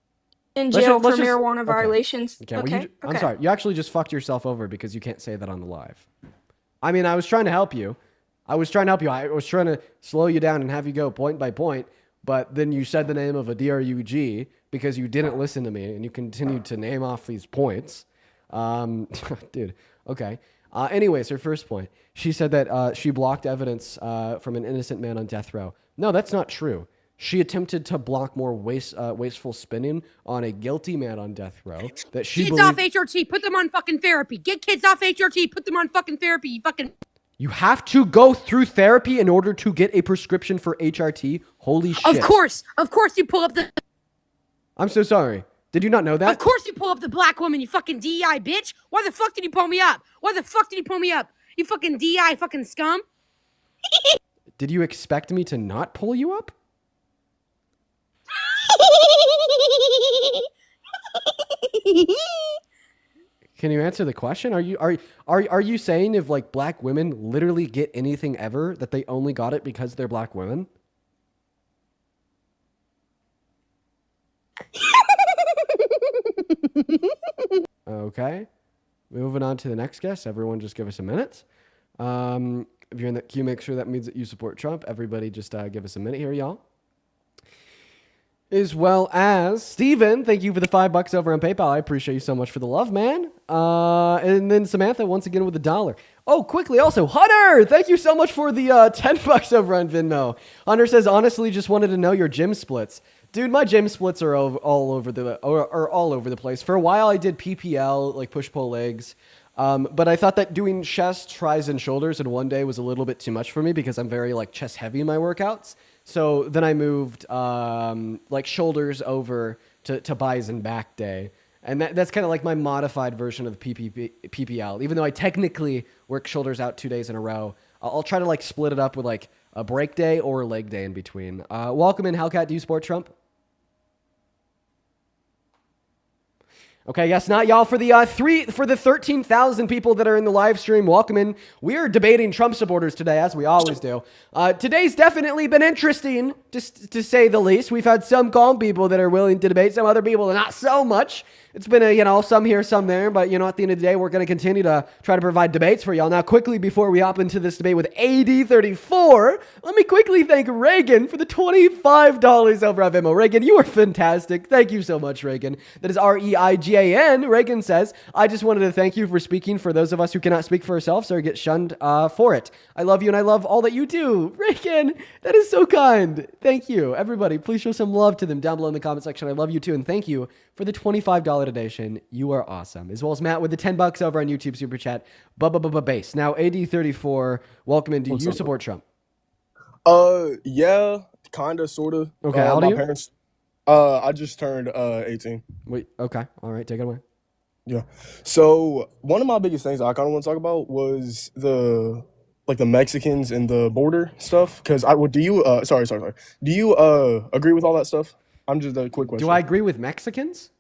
in jail for marijuana violations. Okay, well, I'm sorry. You actually just fucked yourself over because you can't say that on the live. I mean, I was trying to help you. I was trying to slow you down and have you go point by point, but then you said the name of a DRUG because you didn't listen to me and you continued to name off these points. Dude, okay. Anyways, her first point. She said that she blocked evidence from an innocent man on death row. No, that's not true. She attempted to block more wasteful spending on a guilty man on death row. That she kids off HRT, put them on fucking therapy. Get kids off HRT, put them on fucking therapy. You fucking. You have to go through therapy in order to get a prescription for HRT. Holy shit! Of course, you pull up the. I'm so sorry. Did you not know that? Of course you pull up the black woman. You fucking DEI bitch. Why the fuck did you pull me up? You fucking DEI fucking scum. Did you expect me to not pull you up? Can you answer the question? Are you saying if like black women literally get anything ever that they only got it because they're black women? Okay. Moving on to the next guest. Everyone just give us a minute. If you're in the queue, make sure that means that you support Trump. Everybody just give us a minute here, y'all. As well as Steven, thank you for the $5 over on PayPal. I appreciate you so much for the love, man. And then Samantha once again with $1. Oh, quickly also, Hunter, thank you so much for the $10 over on Venmo. Hunter says, honestly, just wanted to know your gym splits. Dude, my gym splits are all over the place. For a while, I did PPL, like push-pull legs. But I thought that doing chest, tris, and shoulders in one day was a little bit too much for me because I'm very like chest heavy in my workouts. So then I moved like shoulders over to bis and back day. And that's kind of like my modified version of PPL. Even though I technically work shoulders out 2 days in a row, I'll try to like split it up with like a break day or a leg day in between. Welcome in, Hellcat. Do you support Trump? Okay, yes, not y'all. For the 13,000 people that are in the live stream, welcome in. We are debating Trump supporters today, as we always do. Today's definitely been interesting, just to say the least. We've had some calm people that are willing to debate, some other people not so much. It's been some here, some there, but at the end of the day, we're going to continue to try to provide debates for y'all. Now, quickly, before we hop into this debate with AD34, let me quickly thank Reagan for the $25 over at Venmo. Reagan, you are fantastic. Thank you so much, Reagan. That is REIGAN. Reagan says, I just wanted to thank you for speaking for those of us who cannot speak for ourselves or get shunned for it. I love you and I love all that you do. Reagan, that is so kind. Thank you. Everybody, please show some love to them down below in the comment section. I love you too, and thank you for the $25 donation. You are awesome. As well as Matt with the $10 over on YouTube Super Chat. Base. Now, AD34, welcome in. Do you support Trump? Yeah, kinda, sorta. Okay, how old are you? Parents. I just turned 18. Wait, okay. All right, take it away. Yeah. So one of my biggest things I kind of want to talk about was the Mexicans and the border stuff. Because do you do you agree with all that stuff? I'm just a quick question. Do I agree with Mexicans?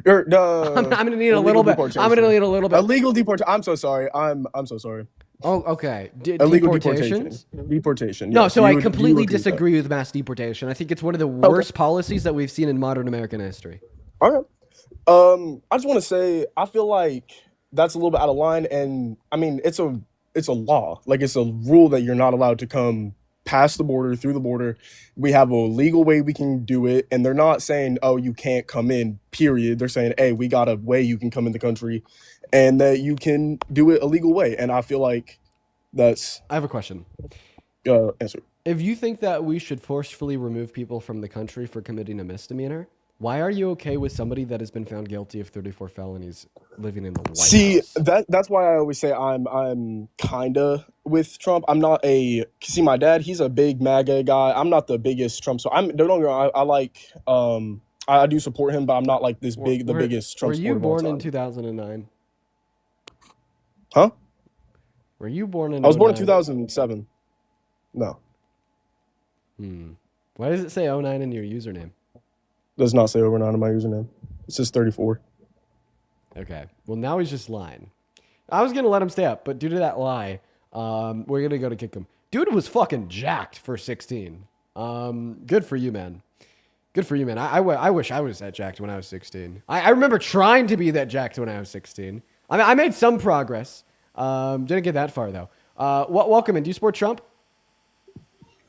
I'm gonna need a little bit. Illegal deportation. I'm so sorry. I'm so sorry. Oh, okay. Illegal Deportations? Deportation. No, yes. so I Do completely agree with that? disagree with mass deportation. I think it's one of the worst policies that we've seen in modern American history. All right. I just want to say I feel like that's a little bit out of line, and I mean it's a law. Like it's a rule that you're not allowed to come past the border, through the border. We have a legal way we can do it, and they're not saying, oh, you can't come in, period. They're saying, hey, we got a way you can come in the country and that you can do it a legal way. And I feel like that's... I have a question. Answer. If you think that we should forcefully remove people from the country for committing a misdemeanor, why are you okay with somebody that has been found guilty of 34 felonies living in the White House? That's why I always say I'm kinda with Trump. I'm not my dad, he's a big MAGA guy. I'm not the biggest Trump, so don't get me wrong, I like I do support him, but I'm not like the biggest Trump supporter. Were you born in 2009? Huh? Were you born in I was born in 2007. No. Why does it say 09 in your username? Does not say over 9 in my username. It says 34. Okay. Well, now he's just lying. I was going to let him stay up, but due to that lie, we're going to go to kick him. Dude was fucking jacked for 16. Good for you, man. Good for you, man. I wish I was that jacked when I was 16. I remember trying to be that jacked when I was 16. I made some progress. Didn't get that far, though. Welcome in. Do you support Trump?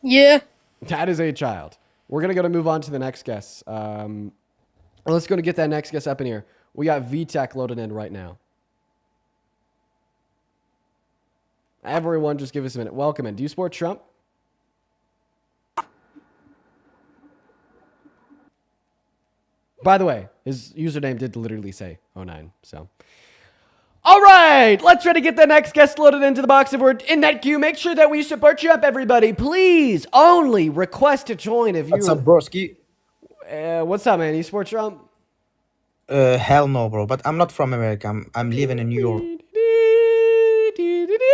Yeah. That is a child. We're going to move on to the next guest. Let's go to get that next guest up in here. We got VTech loaded in right now. Everyone, just give us a minute. Welcome in. Do you support Trump? By the way, his username did literally say 09, so. All right, let's try to get the next guest loaded into the box. If we're in that queue, make sure that we support you up, everybody. Please, only request to join if you... What's up, broski? What's up, man? You support Trump? Hell no, bro. But I'm not from America. I'm living in New York.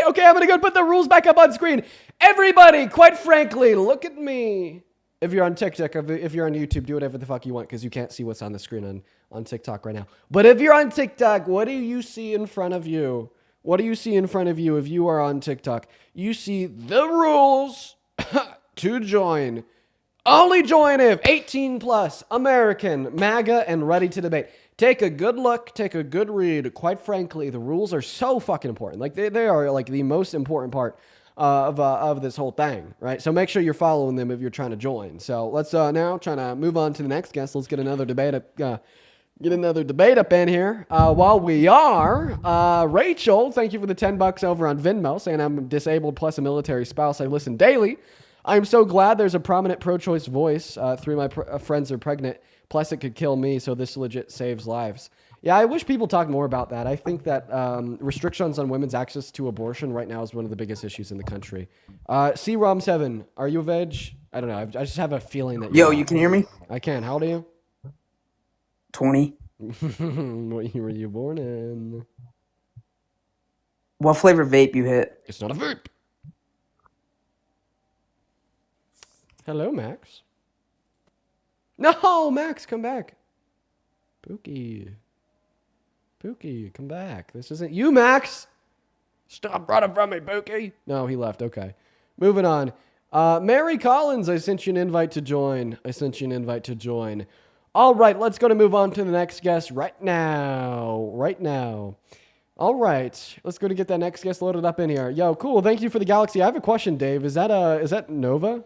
Okay, I'm going to go put the rules back up on screen. Everybody, quite frankly, look at me. If you're on TikTok, if you're on YouTube, do whatever the fuck you want because you can't see what's on the screen on TikTok right now. But if you're on TikTok, what do you see in front of you? What do you see in front of you if you are on TikTok? You see the rules to join. Only join if 18 plus, American, MAGA, and ready to debate. Take a good look, take a good read. Quite frankly, the rules are so fucking important. Like they are like the most important part of this whole thing, right? So make sure you're following them if you're trying to join. So let's now try to move on to the next guest. Let's get another debate up in here. While we are, Rachel, thank you for the $10 over on Venmo, saying I'm disabled plus a military spouse. I listen daily. I'm so glad there's a prominent pro-choice voice. Three of my friends are pregnant. Plus, it could kill me, so this legit saves lives. Yeah, I wish people talk more about that. I think that restrictions on women's access to abortion right now is one of the biggest issues in the country. C-Rom7, are you a veg? I don't know. I just have a feeling that Yo, you can hear me? I can. How old are you? 20. What year were you born in? What flavor vape you hit? It's not a vape. Hello, Max. No, Max, come back. Pookie, come back. This isn't you, Max. Stop running from me, Pookie. No, he left. Okay. Moving on. Mary Collins, I sent you an invite to join. All right, let's go to move on to the next guest right now. All right, let's go to get that next guest loaded up in here. Yo, cool. Thank you for the galaxy. I have a question, Dave. Is that Nova?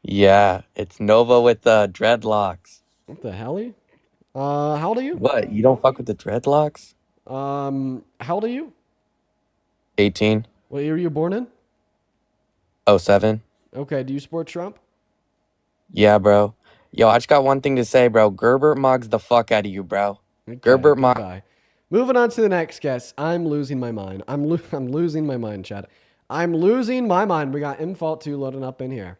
Yeah, it's Nova with dreadlocks. What the hell? How old are you? What? You don't fuck with the dreadlocks? How old are you? 18. What year were you born in? 07. Okay, do you support Trump? Yeah, bro. Yo, I just got one thing to say, bro. Gerbert mugs the fuck out of you, bro. Okay, Gerbert mug. goodbye. Moving on to the next guest. I'm losing my mind. I'm losing my mind, Chad. I'm losing my mind. We got Infault 2 loading up in here.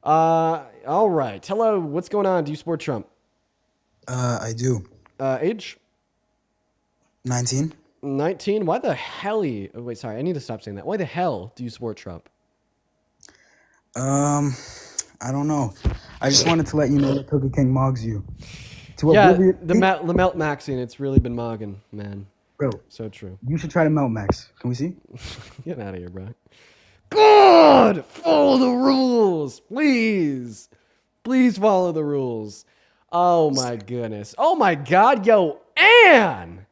All right. Hello, what's going on? Do you support Trump? I do. Age? 19. 19? Why the hell? Oh, wait, sorry. I need to stop saying that. Why the hell do you support Trump? I don't know. I just wanted to let you know that Cookie King mogs you. Yeah, the melt maxing, it's really been mogging, man. Bro. So true. You should try to melt max. Can we see? Get out of here, bro. God! Follow the rules! Please! Please follow the rules. Oh my goodness. Oh my god, yo, Ann!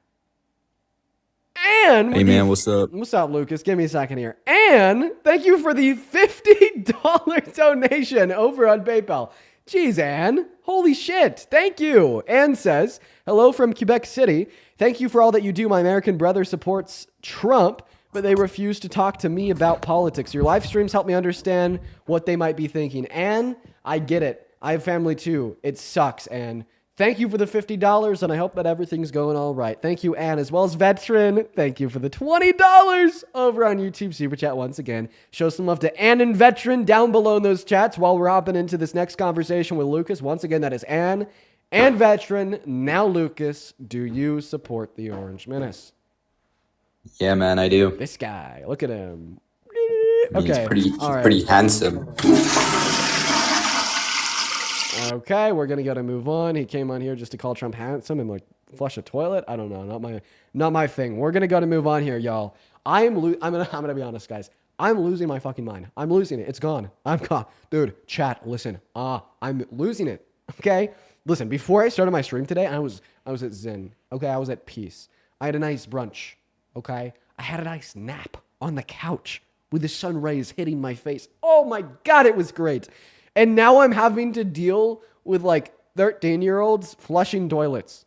Hey man, what's up? What's up, Lucas? Give me a second here. Ann, thank you for the $50 donation over on PayPal. Jeez, Ann. Holy shit. Thank you. Ann says, hello from Quebec City. Thank you for all that you do. My American brother supports Trump, but they refuse to talk to me about politics. Your live streams help me understand what they might be thinking. Ann, I get it. I have family too. It sucks, Ann. Thank you for the $50, and I hope that everything's going all right. Thank you, Ann, as well as Veteran. Thank you for the $20 over on YouTube Super Chat once again. Show some love to Ann and Veteran down below in those chats while we're hopping into this next conversation with Lucas. Once again, that is Ann and Veteran. Now, Lucas, do you support the Orange Menace? Yeah, man, I do. This guy, look at him. I mean, Okay, he's all right. pretty handsome. Okay, we're gonna go to move on. He came on here just to call Trump handsome and like flush a toilet. I don't know, not my thing. We're gonna go to move on here, y'all. I'm gonna be honest, guys. I'm losing my fucking mind. I'm losing it. It's gone. I'm gone, dude. Chat, listen. I'm losing it. Okay, listen. Before I started my stream today, I was at Zen. Okay, I was at peace. I had a nice brunch. Okay, I had a nice nap on the couch with the sun rays hitting my face. Oh my god, it was great. And now I'm having to deal with like 13-year-olds flushing toilets.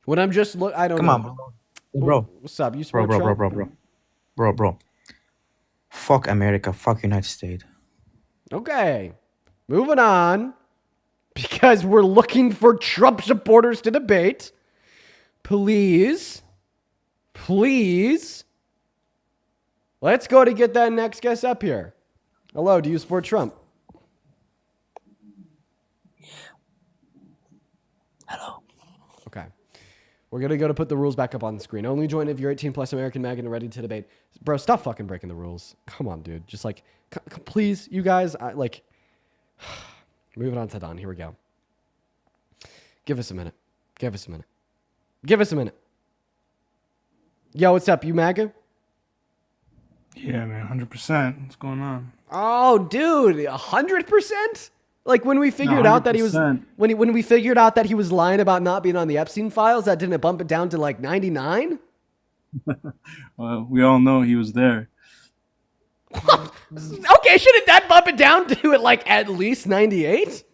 When I'm just I don't Come know. on, bro. What's up? You support Bro. Fuck America. Fuck United States. Okay. Moving on. Because we're looking for Trump supporters to debate. Please. Let's go to get that next guest up here. Hello, do you support Trump? Hello. Okay. We're going to go to put the rules back up on the screen. Only join if you're 18 plus American Mag and ready to debate. Bro, stop fucking breaking the rules. Come on, dude. Just like, please, you guys, moving on to Don. Here we go. Give us a minute. Yo, what's up? You MAGA? Yeah, man, 100%. What's going on? Oh, dude, 100%? Like when we figured out that he was 100%. when we figured out that he was lying about not being on the Epstein files, that didn't bump it down to like 99? Well, we all know he was there. Okay, shouldn't that bump it down to like at least 98?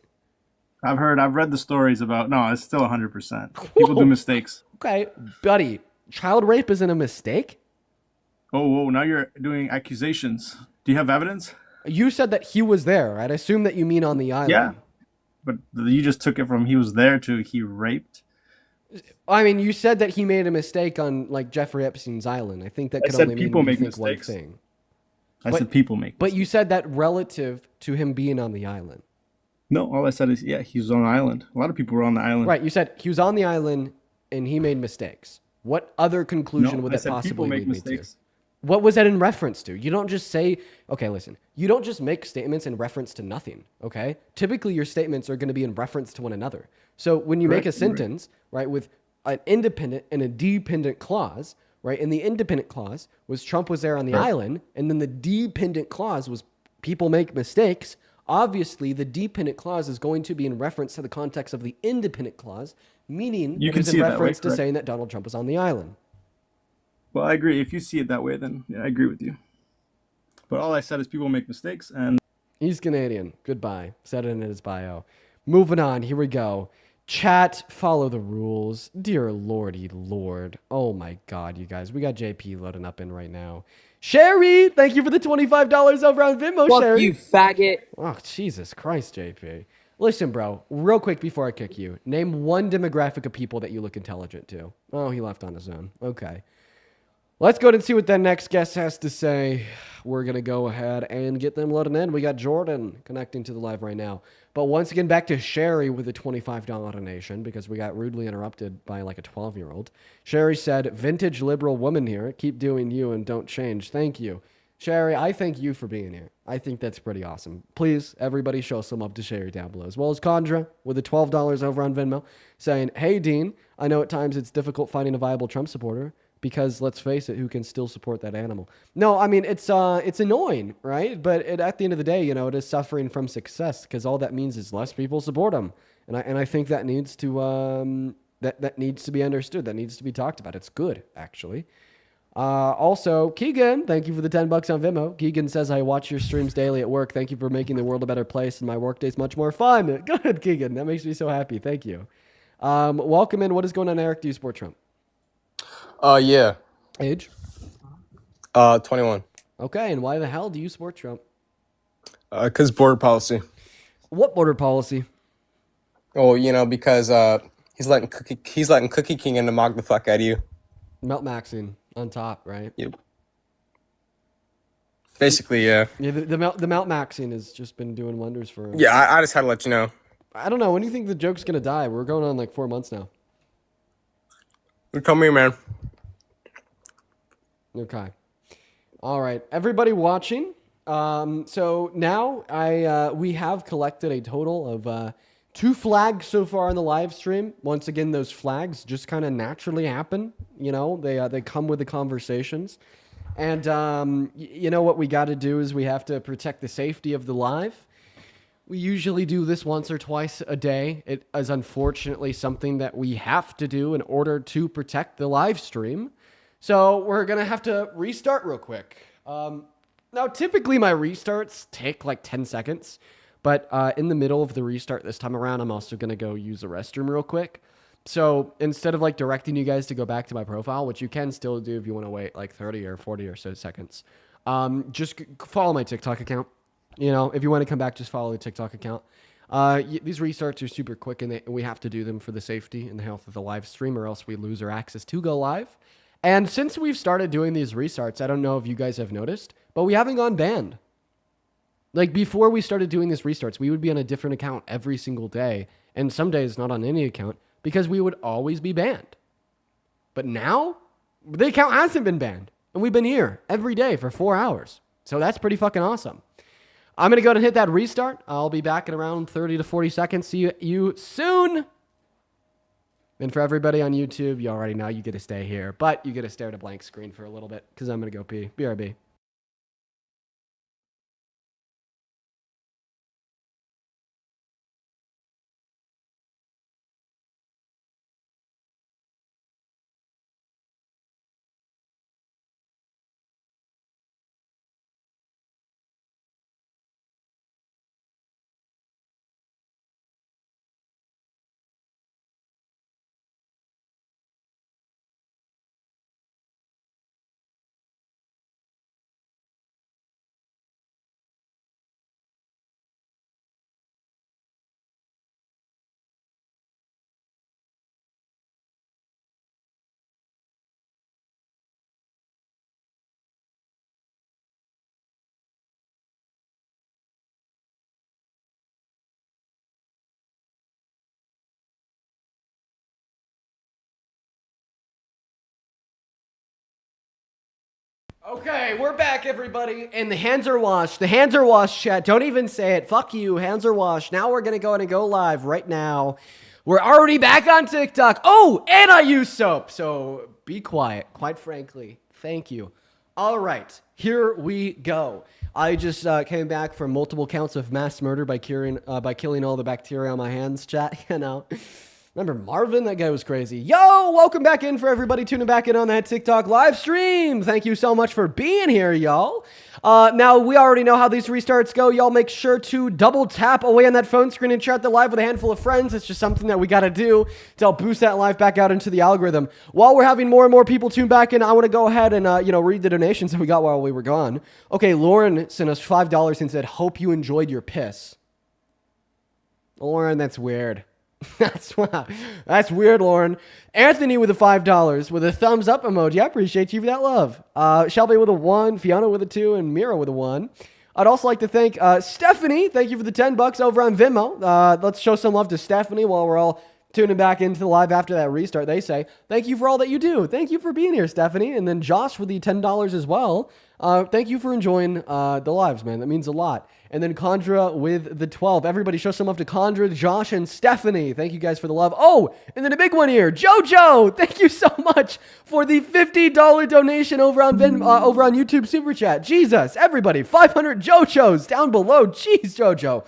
I've read the stories about. No, it's still 100%. People do mistakes. Okay, buddy, child rape isn't a mistake. Oh, now you're doing accusations. Do you have evidence? You said that he was there, right? I assume that you mean on the island. Yeah, but you just took it from he was there to he raped. I mean, you said that he made a mistake on like Jeffrey Epstein's island. I think that I could said only mean people you make think one mistakes. thing. I said people make But you said that relative to him being on the island. No, all I said is, yeah, he was on the island. A lot of people were on the island. Right, you said he was on the island and he made mistakes. What other conclusion No, would I that said people possibly make lead me to? mistakes. What was that in reference to? You don't just say, okay, listen, you don't just make statements in reference to nothing, okay? Typically, your statements are going to be in reference to one another. So when you make a Correct, sentence, right, with an independent and a dependent clause, right, and the independent clause was Trump was there on the Right. island, and then the dependent clause was people make mistakes, obviously the dependent clause is going to be in reference to the context of the independent clause, meaning You it can was see in it that way, reference to correct? saying that Donald Trump was on the island. Well, I agree. If you see it that way, then yeah, I agree with you. But all I said is people make mistakes, and He's Canadian. Goodbye. Said it in his bio. Moving on. Here we go. Chat, follow the rules. Dear lordy lord. Oh my god, you guys. We got JP loading up in right now. Sherry, thank you for the $25 over on Venmo, Fuck Sherry. you, faggot. Oh, Jesus Christ, JP. Listen, bro, real quick before I kick you. Name one demographic of people that you look intelligent to. Oh, he left on his own. Okay. Let's go and see what that next guest has to say. We're going to go ahead and get them loaded in. We got Jordan connecting to the live right now. But once again, back to Sherry with a $25 donation because we got rudely interrupted by like a 12-year-old. Sherry said, vintage liberal woman here. Keep doing you and don't change. Thank you. Sherry, I thank you for being here. I think that's pretty awesome. Please, everybody show some love to Sherry down below. As well as Condra with the $12 over on Venmo saying, hey, Dean, I know at times it's difficult finding a viable Trump supporter. Because let's face it, who can still support that animal? No, I mean it's annoying, right? But at the end of the day, you know, it is suffering from success because all that means is less people support him, and I think that needs to that needs to be understood. That needs to be talked about. It's good, actually. Also, Keegan, thank you for the $10 on Venmo. Keegan says, I watch your streams daily at work. Thank you for making the world a better place and my workday's much more fun. Good, Keegan. That makes me so happy. Thank you. Welcome in. What is going on, Eric? Do you support Trump? Yeah. Age? 21. Okay, and why the hell do you support Trump? 'Cause border policy. What border policy? Oh, you know, because he's letting Cookie King in to mock the fuck out of you. Melt maxing on top, right? Yep. Basically, yeah. Yeah, the melt maxing has just been doing wonders for him. Yeah, I just had to let you know. I don't know. When do you think the joke's gonna die? We're going on like 4 months now. Come here, man. Okay. All right. Everybody watching, So now we have collected a total of 2 flags so far in the live stream. Once again, those flags just kind of naturally happen. You know, they come with the conversations. And you know what we got to do is we have to protect the safety of the live. We usually do this once or twice a day. It is unfortunately something that we have to do in order to protect the live stream. So we're going to have to restart real quick. Now, typically my restarts take like 10 seconds. But in the middle of the restart this time around, I'm also going to go use the restroom real quick. So instead of like directing you guys to go back to my profile, which you can still do if you want to wait like 30 or 40 or so seconds, just follow my TikTok account. You know, if you want to come back, just follow the TikTok account. These restarts are super quick, and we have to do them for the safety and the health of the live stream, or else we lose our access to go live. And since we've started doing these restarts, I don't know if you guys have noticed, but we haven't gone banned. Like before we started doing these restarts, we would be on a different account every single day, and some days not on any account, because we would always be banned. But now, the account hasn't been banned, and we've been here every day for 4 hours. So that's pretty fucking awesome. I'm going to go ahead and hit that restart. I'll be back in around 30 to 40 seconds. See you soon. And for everybody on YouTube, you already know you get to stay here, but you get to stare at a blank screen for a little bit because I'm going to go pee. BRB. Okay, we're back, everybody, and the hands are washed. The hands are washed, chat. Don't even say it. Fuck you. Hands are washed. Now we're going to go ahead and go live right now. We're already back on TikTok. Oh, and I use soap. So be quiet, quite frankly. Thank you. All right, here we go. I just came back from multiple counts of mass murder by killing all the bacteria on my hands, chat. You know. Remember Marvin? That guy was crazy. Yo, welcome back in for everybody tuning back in on that TikTok live stream. Thank you so much for being here, y'all. Now, we already know how these restarts go. Y'all make sure to double tap away on that phone screen and share the live with a handful of friends. It's just something that we got to do to help boost that live back out into the algorithm. While we're having more and more people tune back in, I want to go ahead and, read the donations that we got while we were gone. Okay, Lauren sent us $5 and said, hope you enjoyed your piss. Lauren, that's weird. That's weird, Lauren. Anthony with the $5 with a thumbs up emoji. I appreciate you for that love. Shelby with a 1, Fiona with a 2, and Mira with a 1. I'd also like to thank Stephanie. Thank you for the $10 over on Venmo. Let's show some love to Stephanie while we're all tuning back into the live after that restart. They say, thank you for all that you do. Thank you for being here, Stephanie. And then Josh with the $10 as well. Thank you for enjoying the lives, man. That means a lot. And then Condra with the 12. Everybody show some love to Condra, Josh, and Stephanie. Thank you guys for the love. Oh, and then a big one here. Jojo, thank you so much for the $50 donation over on YouTube Super Chat. Jesus, everybody, 500 Jojos down below. Jeez, Jojo.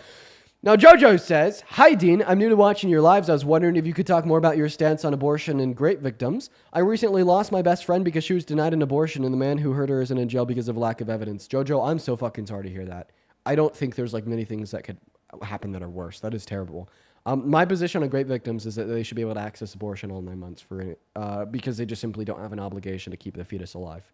Now, Jojo says, hi, Dean. I'm new to watching your lives. I was wondering if you could talk more about your stance on abortion and rape victims. I recently lost my best friend because she was denied an abortion, and the man who hurt her isn't in jail because of lack of evidence. Jojo, I'm so fucking sorry to hear that. I don't think there's like many things that could happen that are worse. That is terrible. My position on rape victims is that they should be able to access abortion all 9 months because they just simply don't have an obligation to keep the fetus alive.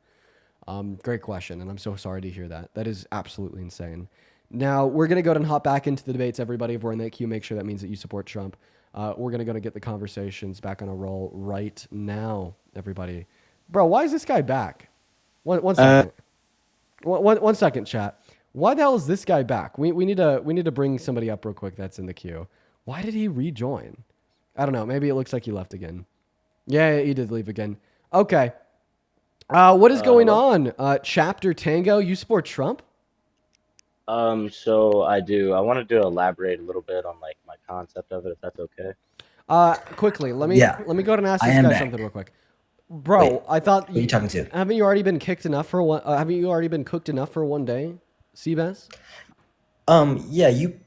Great question, and I'm so sorry to hear that. That is absolutely insane. Now, we're going to go ahead and hop back into the debates. Everybody, if we're in that queue, make sure that means that you support Trump. We're going to go and get the conversations back on a roll right now, everybody. Bro, why is this guy back? One second. One second, chat. Why the hell is this guy back? We need to bring somebody up real quick that's in the queue. Why did he rejoin? I don't know. Maybe it looks like he left again. Yeah, he did leave again. Okay. What is going on? Chapter Tango, you support Trump? So I do. I wanted to elaborate a little bit on like my concept of it, if that's okay. Quickly, let me Yeah, go ahead and ask I this am guy back. something real quick. Wait, Bro, I thought who are you talking to? haven't you already been kicked enough for one? Haven't you already been cooked enough for one day, Seabass? Yeah, you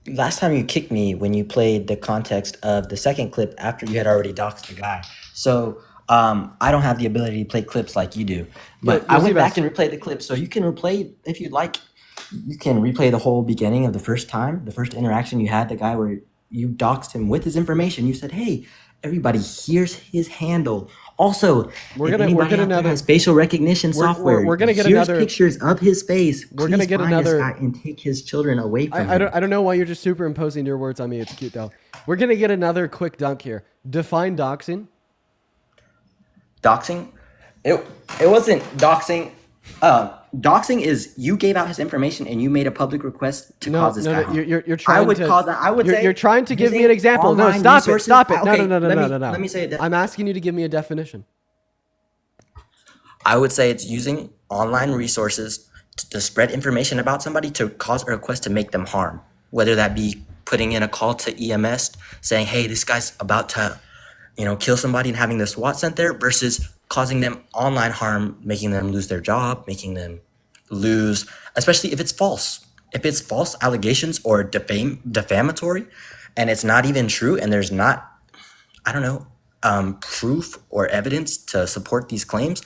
last time you kicked me when you played the context of the second clip after you had already doxed the guy. So, I don't have the ability to play clips like you do. But I went back and replayed the clip, so you can replay if you'd like. You can replay the whole beginning of the first time, the first interaction you had, the guy where you doxed him with his information. You said, "Hey, everybody, here's his handle." Also, We're if gonna anybody get out there another has facial recognition software, we're gonna get here's another pictures of his face. We're Please gonna get find this another guy and take his children away from I him. don't know why you're just superimposing your words on me. It's cute though. We're gonna get another quick dunk here. Define doxing. Doxing? It wasn't doxing. Doxing is you gave out his information and you made a public request to cause this guy harm. You're trying I would to cause that. I would say you're trying to give me using an example. No, online stop it. resources- Stop it. No, okay, no. Let me say it. I'm asking you to give me a definition. I would say it's using online resources to spread information about somebody to cause a request to make them harm. Whether that be putting in a call to EMS saying, "Hey, this guy's about to, kill somebody," and having the SWAT sent there, versus causing them online harm, making them lose their job, making them lose, especially if it's false. If it's false allegations or defamatory, and it's not even true, and there's not, proof or evidence to support these claims,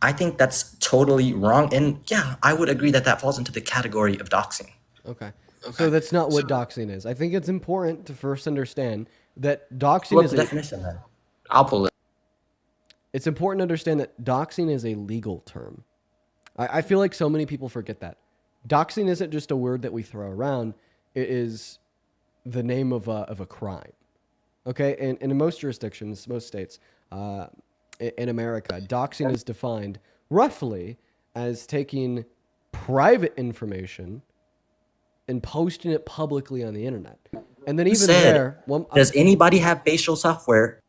I think that's totally wrong. And yeah, I would agree that falls into the category of doxing. Okay. So that's not what doxing is. I think it's important to first understand that doxing What's is the definition then? I'll pull it. It's important to understand that doxing is a legal term. I feel like so many people forget that. Doxing isn't just a word that we throw around. It is the name of a crime. Okay? And in most jurisdictions, most states, in America, doxing is defined roughly as taking private information and posting it publicly on the internet. And then even there... Does anybody have facial software?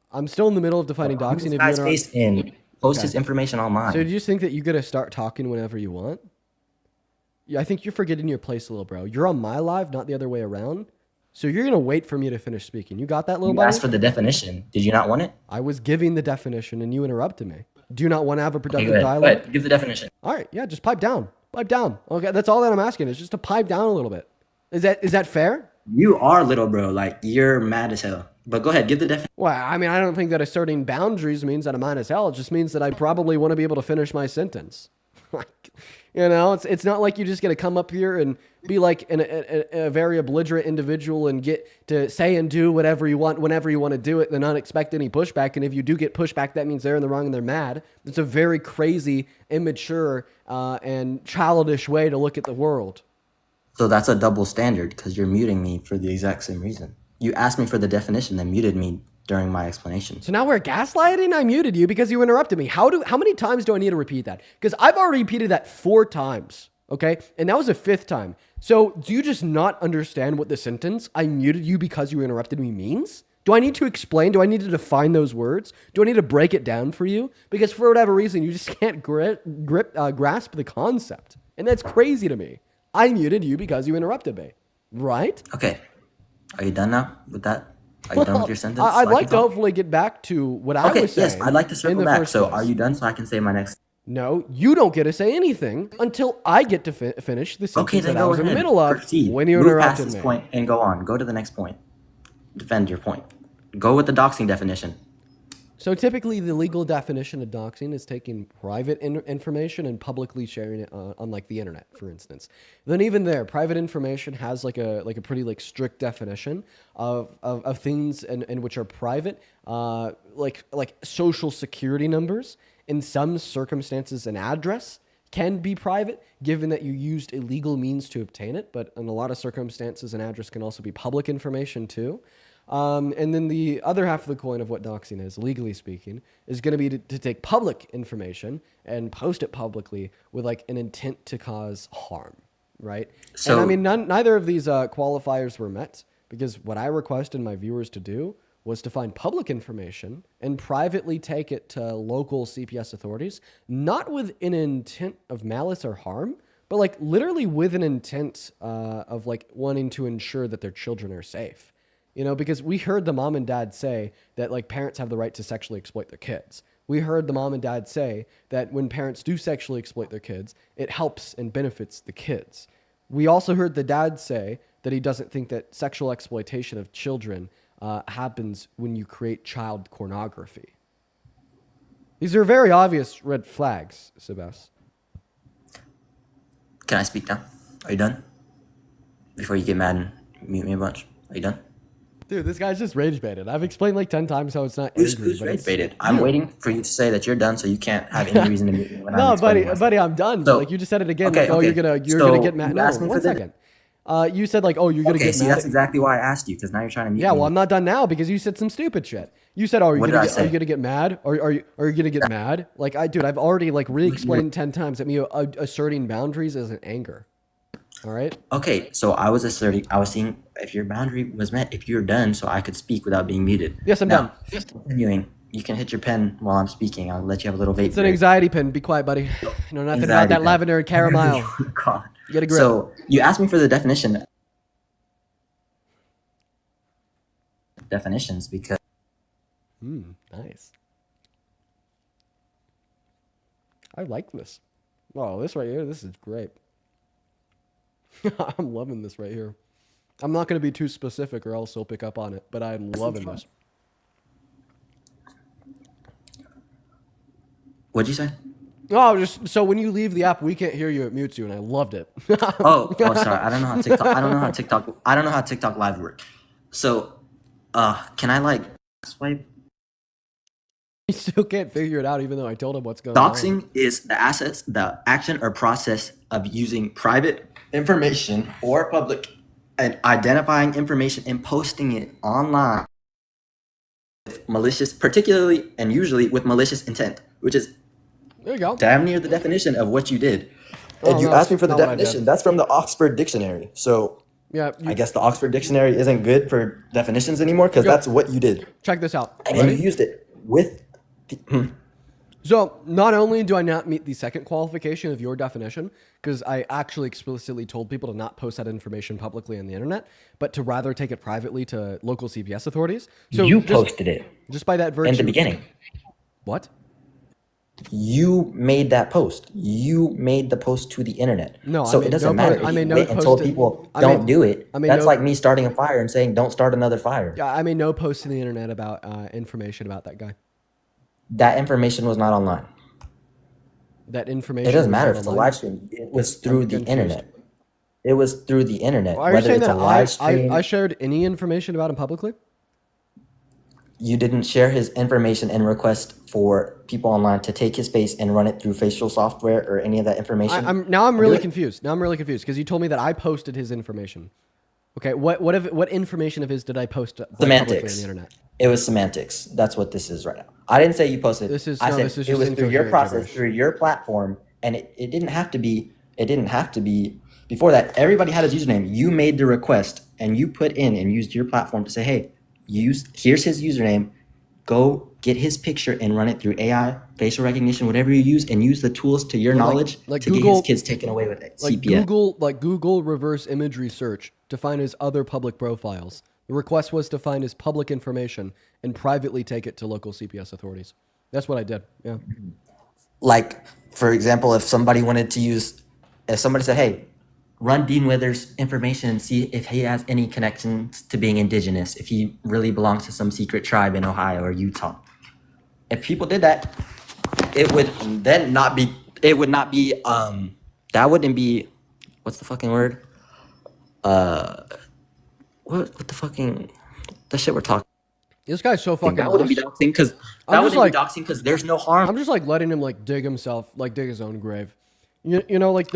I'm still in the middle of defining doxing. This guy's face in. Post his information online. So do you just think that you get to start talking whenever you want? Yeah, I think you're forgetting your place a little, bro. You're on my live, not the other way around. So you're going to wait for me to finish speaking. You got that, little You buddy? asked for the definition. Did you not want it? I was giving the definition and you interrupted me. Do you not want to have a productive Okay, dialogue? go ahead. Give the definition. All right, yeah, just pipe down. Pipe down. Okay, that's all that I'm asking is just to pipe down a little bit. Is that fair? You are little, bro. Like, you're mad as hell. But go ahead, give the definition. Well, I mean, I don't think that asserting boundaries means that I'm mad as hell. It just means that I probably want to be able to finish my sentence. It's not like you just got to come up here and be like a very belligerent individual and get to say and do whatever you want whenever you want to do it and not expect any pushback. And if you do get pushback, that means they're in the wrong and they're mad. It's a very crazy, immature, and childish way to look at the world. So that's a double standard because you're muting me for the exact same reason. You asked me for the definition, then muted me during my explanation. So now we're gaslighting? I muted you because you interrupted me. How many times do I need to repeat that? Because I've already repeated that 4 times, okay? And that was the 5th time. So do you just not understand what the sentence, "I muted you because you interrupted me," means? Do I need to explain? Do I need to define those words? Do I need to break it down for you? Because for whatever reason, you just can't grasp the concept. And that's crazy to me. I muted you because you interrupted me, right? Okay. Are you done now with that? Are you done with your sentence? I'd like to hopefully get back to what I was saying. Yes, I'd like to circle in the back. first So place. are you done so I can say my next? No, you don't get to say anything until I get to finish the sentence Okay, then that I go was in the ahead. middle of Proceed. when you Move past interrupted this me. point and go on. Go to the next point. Defend your point. Go with the doxing definition. So typically, the legal definition of doxing is taking private information and publicly sharing it on like the internet, for instance. Then even there, private information has like a pretty strict definition of things and which are private, like social security numbers. In some circumstances, an address can be private, given that you used illegal means to obtain it. But in a lot of circumstances, an address can also be public information too. And then the other half of the coin of what doxing is, legally speaking, is going to be to take public information and post it publicly with like an intent to cause harm, right? So- and I mean, neither of these qualifiers were met because what I requested my viewers to do was to find public information and privately take it to local CPS authorities, not with an intent of malice or harm, but like literally with an intent of like wanting to ensure that their children are safe. You know, because we heard the mom and dad say that like parents have the right to sexually exploit their kids. We heard the mom and dad say that when parents do sexually exploit their kids, it helps and benefits the kids. We also heard the dad say that he doesn't think that sexual exploitation of children happens when you create child pornography. These are very obvious red flags, Sebas. Can I speak now? Are you done? Before you get mad and mute me a bunch. Are you done? Dude, this guy's just rage baited. I've explained like 10 times how it's not Who's angry, but rage it's baited? I'm waiting for you to say that you're done, so you can't have any reason to mute me when I'm No, explaining buddy, myself. buddy, I'm done. So- like you just said it again. Okay, like, oh, okay. you're So gonna get mad. you No, asked me one for the- second. You said like, oh, you're gonna Okay, get see, mad. that's exactly why I asked you, because now you're trying to mute Yeah, me. well, I'm not done now because you said some stupid shit. You said, "Oh, are you What gonna did I get, are you say? gonna get mad? Or are you gonna get mad?" Like, dude, I've already like re-explained 10 times that me asserting boundaries isn't anger. All right. Okay, so I was seeing if your boundary was met, if you're done, so I could speak without being muted. Yes, I'm Now, done. continuing, you can hit your pen while I'm speaking. I'll let you have a little vape It's an break. anxiety pin. Be quiet, buddy. You know nothing about Anxiety that pen. lavender and caramel. God. Get a grip. So you asked me for the definitions because Nice. I like this. Oh, this right here, this is great. I'm loving this right here. I'm not going to be too specific or else he'll pick up on it, but I'm loving this. What'd you say? Oh, just so when you leave the app, we can't hear you. It mutes you, and I loved it. Oh, sorry. I don't know how TikTok live work. So, can I like swipe? He still can't figure it out, even though I told him what's going on. Doxing is the action or process of using private information or public and identifying information and posting it online with malicious, particularly and usually with malicious intent, which is there you go. Damn near the definition of what you did. And you asked me for the definition. That's from the Oxford Dictionary. So yeah, I guess the Oxford Dictionary isn't good for definitions anymore because that's what you did. Check this out. And Ready? you used it with So not only do I not meet the second qualification of your definition, because I actually explicitly told people to not post that information publicly on the internet, but to rather take it privately to local CPS authorities. So you posted it just by that virtue. in the beginning. What? You made that post. You made the post to the internet. No, so I made it doesn't no matter post- if I you made no wait and post told to- people I don't made- do it. I made That's no- like me starting a fire and saying don't start another fire. Yeah, I made no post to the internet about information about that guy. That information was not online. That information. It doesn't was matter not if it's a online. live stream. It was through I'm the confused. internet. It was through the internet. Are you Whether saying it's a that live stream, I shared any information about him publicly? you didn't share his information and request for people online to take his face and run it through facial software or any of that information. I'm really confused. Now I'm really confused because you told me that I posted his information. Okay, what information of his did I post publicly on Semantics. the internet? It was semantics. That's what this is right now. I didn't say you posted. This is- I no, said this is it just was through your incoherent process, gibberish. through your platform, and it didn't have to be. It didn't have to be before that. Everybody had his username. You made the request, and you put in and used your platform to say, "Hey, here's his username. Go get his picture and run it through AI, facial recognition, whatever you use, and use the tools to your knowledge like to get Google- his kids taken away with it." Like CPS. Google reverse imagery search to find his other public profiles. The request was to find his public information and privately take it to local CPS authorities. That's what I did. Yeah. Like, for example, if somebody said, "Hey, run Dean Withers' information and see if he has any connections to being indigenous, if he really belongs to some secret tribe in Ohio or Utah." If people did that, it would then not be, that wouldn't be, what's the fucking word? What the fucking, the shit we're talking. This guy's so fucking. That wouldn't be lost. doxing because there's no harm. I'm just like letting him like dig his own grave. You know, like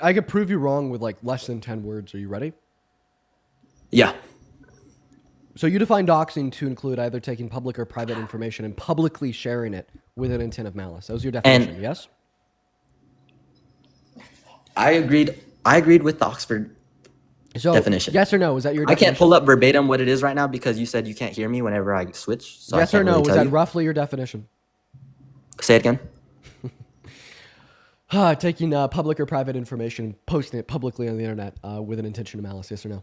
I could prove you wrong with like less than 10 words. Are you ready? Yeah. So you define doxing to include either taking public or private information and publicly sharing it with an intent of malice. That was your definition, yes? I agreed with the Oxford definition. Yes or no? Was that your I definition? can't pull up verbatim what it is right now because you said you can't hear me whenever I switch. So Yes I or can't no? really Was tell that you. roughly your definition? Say it again. Taking public or private information, posting it publicly on the internet with an intention of malice, yes or no?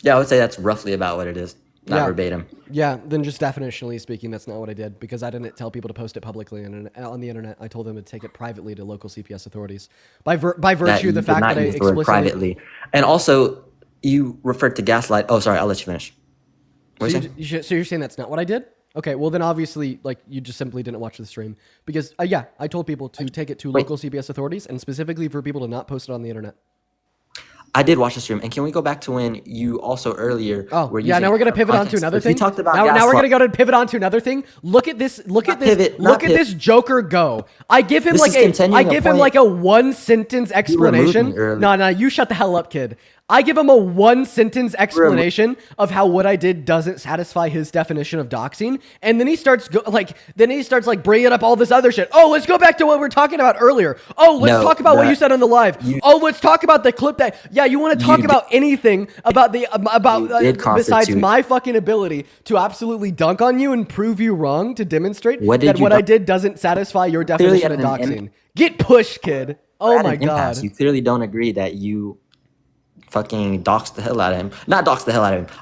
Yeah, I would say that's roughly about what it is. Not Yeah. verbatim. Yeah, then just definitionally speaking, that's not what I did because I didn't tell people to post it publicly on the internet. I told them to take it privately to local CPS authorities. By virtue of the fact that I use the word explicitly privately. And also, you referred to gaslight. Oh, sorry, I'll let you finish. What So, you saying? so you're saying that's not what I did? Okay, well then obviously, like, you just simply didn't watch the stream because yeah, I told people to take it to local CPS authorities and specifically for people to not post it on the internet. I did watch the stream, and can we go back to when you also earlier? were Yeah, using now we're gonna pivot on to context? another If thing. You talked about now we're gaslight- gonna go to pivot on to another thing. Look at this. Look at this. pivot, Look not at this Joker go. I give him This like is a. continuing I a give him point. like a one sentence You removed explanation. me earlier. No, you shut the hell up, kid. I give him a one sentence explanation of how what I did doesn't satisfy his definition of doxing, and then he starts bringing up all this other shit. Oh, let's go back to what we were talking about earlier. Oh, let's talk about what you said on the live. Let's talk about the clip that. Yeah, you want to talk about anything about the besides constitute- my fucking ability to absolutely dunk on you and prove you wrong to demonstrate What did that you what I dunk- did doesn't satisfy your Clearly definition of at an doxing. Get pushed, kid. Oh at my an impasse. god. You clearly don't agree that you fucking doxed the hell out of him. Not doxed the hell out of him.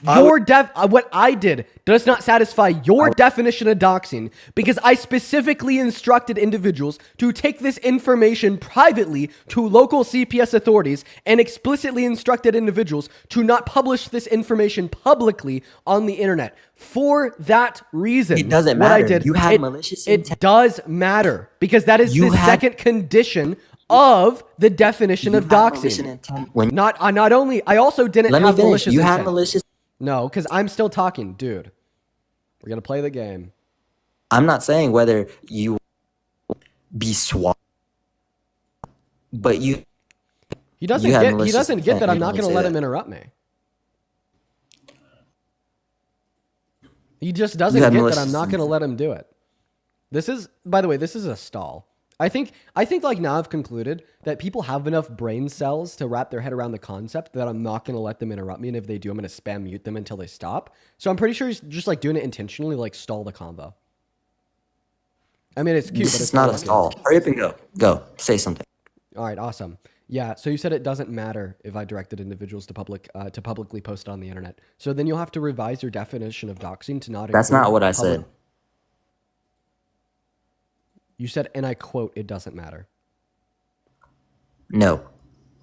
What I did does not satisfy your definition of doxing because I specifically instructed individuals to take this information privately to local CPS authorities and explicitly instructed individuals to not publish this information publicly on the internet. For that reason, It doesn't what I matter. did, You had malicious It does matter because that is the second condition of the definition of doxing. Not only, I also didn't Let me have finish. malicious You had intent. malicious. No, because I'm still talking, dude. We're gonna play the game. I'm not saying whether you be swat, but you. He doesn't you had get. He malicious doesn't get intent. that I'm You not only gonna say let that. him interrupt me. He just doesn't You had get that malicious I'm not gonna let him do it. This is, by the way, this is a stall. I think like now I've concluded that people have enough brain cells to wrap their head around the concept that I'm not going to let them interrupt me. And if they do, I'm going to spam mute them until they stop. So I'm pretty sure he's just like doing it intentionally, like stall the convo. I mean, it's cute, This but is it's not a working. stall. Hurry up and go. Go. Say something. All right, awesome. Yeah, so you said it doesn't matter if I directed individuals to publicly post it on the internet. So then you'll have to revise your definition of doxing to not. That's include not what I public- said. You said, and I quote, "It doesn't matter." No.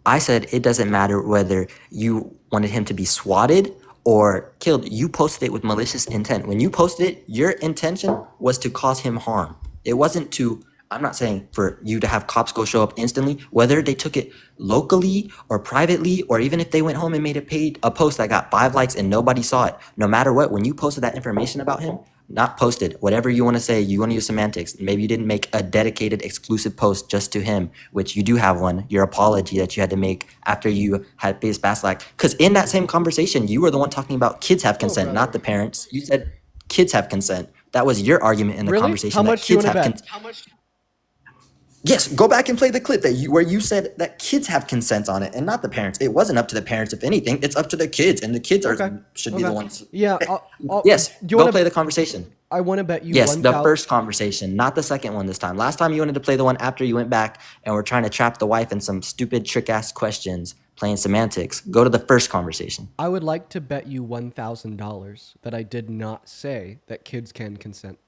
I said it doesn't matter whether you wanted him to be swatted or killed. You posted it with malicious intent. When you posted it, your intention was to cause him harm. It wasn't to, I'm not saying for you to have cops go show up instantly, whether they took it locally or privately, or even if they went home and made a post that got 5 likes and nobody saw it. No matter what, when you posted that information about him, not posted, whatever you want to say, you want to use semantics. Maybe you didn't make a dedicated exclusive post just to him, which you do have one, your apology that you had to make after you had faced backlash. Because in that same conversation, you were the one talking about kids have consent, not the parents. You said kids have consent. That was your argument in the Really? conversation. How that much do you kids want to have bet? consent. Yes, go back and play the clip where you said that kids have consent on it and not the parents. It wasn't up to the parents, if anything. It's up to the kids, and the kids should be the ones. Yeah. Yes, do you go wanna- play the conversation. I want to bet you. Yes, the 1,000 first conversation, not the second one this time. Last time you wanted to play the one after you went back and were trying to trap the wife in some stupid trick-ass questions, playing semantics. Go to the first conversation. I would like to bet you $1,000 that I did not say that kids can consent.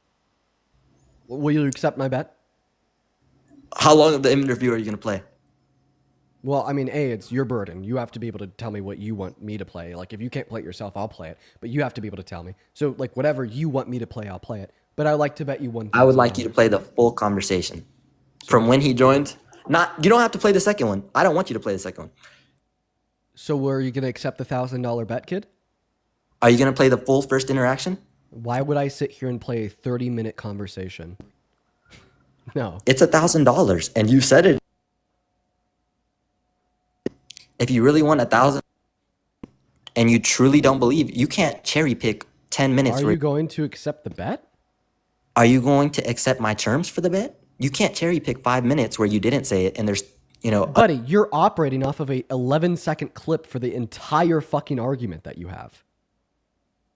Will you accept my bet? How long of the interview are you going to play? Well, I mean, it's your burden. You have to be able to tell me what you want me to play. Like, if you can't play it yourself, I'll play it. But you have to be able to tell me. So, like, whatever you want me to play, I'll play it. But I'd like to bet you $1,000. I would like you to play the full conversation. From when he joined. You don't have to play the second one. I don't want you to play the second one. So, were you going to accept the $1,000 bet, kid? Are you going to play the full first interaction? Why would I sit here and play a 30-minute conversation? No. It's $1,000, and you said it. If you really want 1,000 and you truly don't believe, you can't cherry pick 10 minutes. Are you going to accept the bet? Are you going to accept my terms for the bet? You can't cherry pick 5 minutes where you didn't say it, and there's, Buddy, you're operating off of a 11-second clip for the entire fucking argument that you have.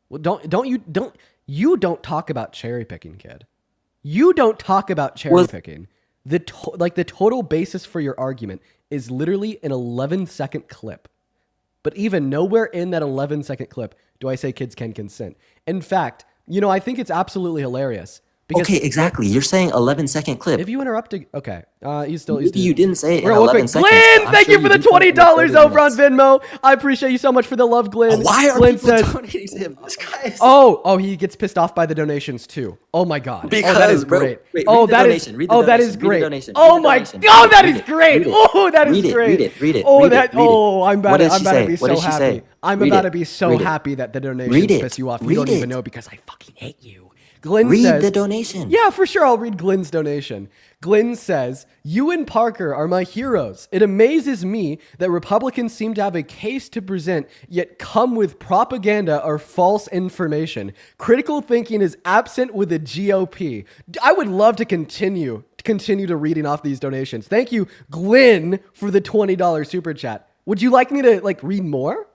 Well, you don't talk about cherry picking, kid. You don't talk about cherry picking. the total basis for your argument is literally an 11-second clip. But even nowhere in that 11-second clip do I say kids can consent. In fact, I think it's absolutely hilarious. Because Okay, exactly. You're saying 11-second clip. if you interrupted, okay, he's Maybe you didn't say it in Real quick, 11 seconds. Glenn, but I'm thank sure you for the did put it in $20 over on 30 minutes. Venmo. I appreciate you so much for the love, Glenn. Why are Glenn people says, donating to him? This guy is... Oh, he gets pissed off by the donations too. Oh my god. Because, that is bro, great. wait, Oh, read the that is. donation, read the Oh, that donation, is read the great. donation, Oh read the my donation, god, that read is it, great. read it, Oh, that is read it, great. read it, read it, Oh, read that. it, read it. Oh, I'm What about did to she be say? What so did she happy. say? I'm Read about it, to be so read it. happy that the donations Read it, piss you off. You read don't even it. know because I fucking hate you. Glenn Read says, the donation. Yeah, for sure. I'll read Glenn's donation. Glenn says, you and Parker are my heroes. It amazes me that Republicans seem to have a case to present, yet come with propaganda or false information. Critical thinking is absent with the GOP. I would love to continue to reading off these donations. Thank you, Glenn, for the $20 super chat. Would you like me to read more?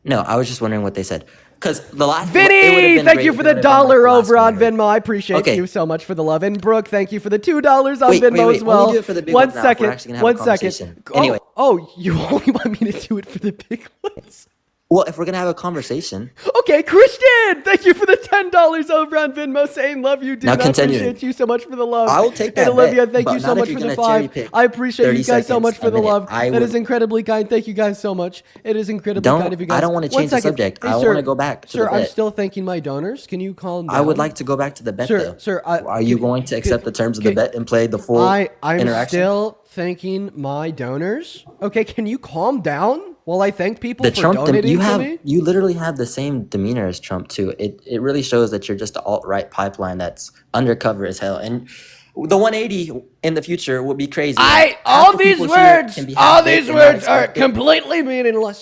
No, I was just wondering what they said. Because the last Vinny, thank you for the $1 over on Venmo. I appreciate you so much for the love. And Brooke, thank you for the $2 on Venmo as well. Only do it for the big ones now, if we're actually gonna have a conversation. Anyway. Oh, you only want me to do it for the big ones? Well, if we're gonna have a conversation. Okay, Christian, thank you for the $10 over on Venmo, saying love you, dude. Now I continue. appreciate you so much for the love. I will take that And Olivia, bet, thank but you so not if much you're for the gonna cherry 5. pick I appreciate you 30 guys so much seconds for a the minute. love. I That would- is incredibly kind. Thank you guys so much. It is incredibly kind of you guys. I don't want to change the subject. I want to go back to Sir, the I'm bet. still thanking my donors. Can you calm down? I would like to go back to the bet, though. Sir, Are you going to accept the terms of the bet and play the full I'm interaction? still thanking my donors. Okay, can you calm down while I thank people The for Trump, donating to me? you literally have the same demeanor as Trump too. It really shows that you're just an alt-right pipeline that's undercover as hell. And the 180 in the future will be crazy. All these words are completely.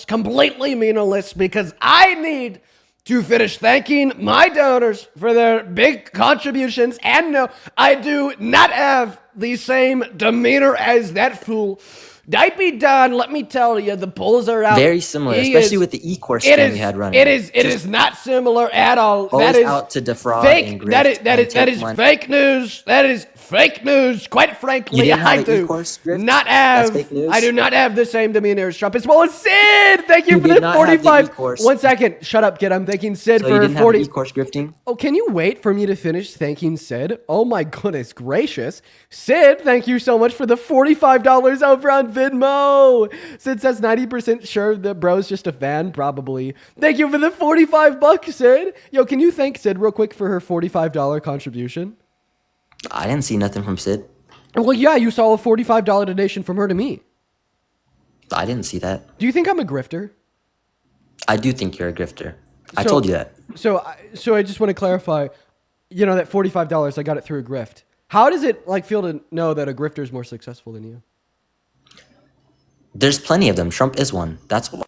completely meaningless because I need to finish thanking my donors for their big contributions. And no, I do not have the same demeanor as that fool. Dipe be done. Let me tell you, the polls are out. Very similar, He especially is- with the e-course it scam is- you had running. It is not similar at all. Always That is out to defraud fake. and That grift is that and is that take is money. fake news. That is fake news. Quite frankly, You didn't have I an do e-course grift? not That's have. fake news? I do not have the same demeanor as Trump as well as Sid. Thank you You for did the not have the 45. e-course. 1 second. Shut up, kid. I'm thanking Sid So you for didn't 40. have e-course grifting? Oh, can you wait for me to finish thanking Sid? Oh my goodness gracious. Sid, thank you so much for the $45 over on Venmo. Sid says 90% sure that bro's just a fan, probably. Thank you for the $45, Sid. Yo, can you thank Sid real quick for her $45 contribution? I didn't see nothing from Sid. Well, yeah, you saw a $45 donation from her to me. I didn't see that. Do you think I'm a grifter? I do think you're a grifter. I So- told you that. So I just want to clarify, that $45, I got it through a grift. How does it feel to know that a grifter is more successful than you? There's plenty of them. Trump is one. That's why.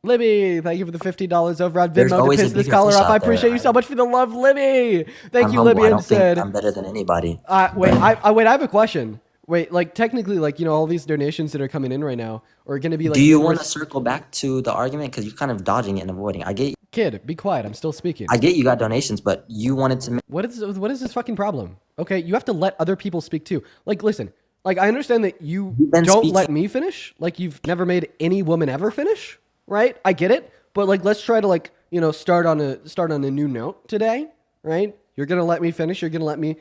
Libby, thank you for the $50 over on There's Venmo to always piss a this bigger caller fish off. I out there. appreciate you so much for the love, Libby. Thank I'm you, humble. Libby, I and don't think said. I'm better than anybody. Wait, I have a question. Wait, technically, all these donations that are coming in right now are going to be Do you more want to circle back to the argument? Because you're kind of dodging it and avoiding. Kid, be quiet. I'm still speaking. I get you got donations, but you wanted to make. What is this fucking problem? Okay, you have to let other people speak too. Listen, I understand that you You've been don't let speaking- me finish. You've never made any woman ever finish, right? I get it, but let's try to start on a new note today, right? You're gonna let me finish. You're gonna let me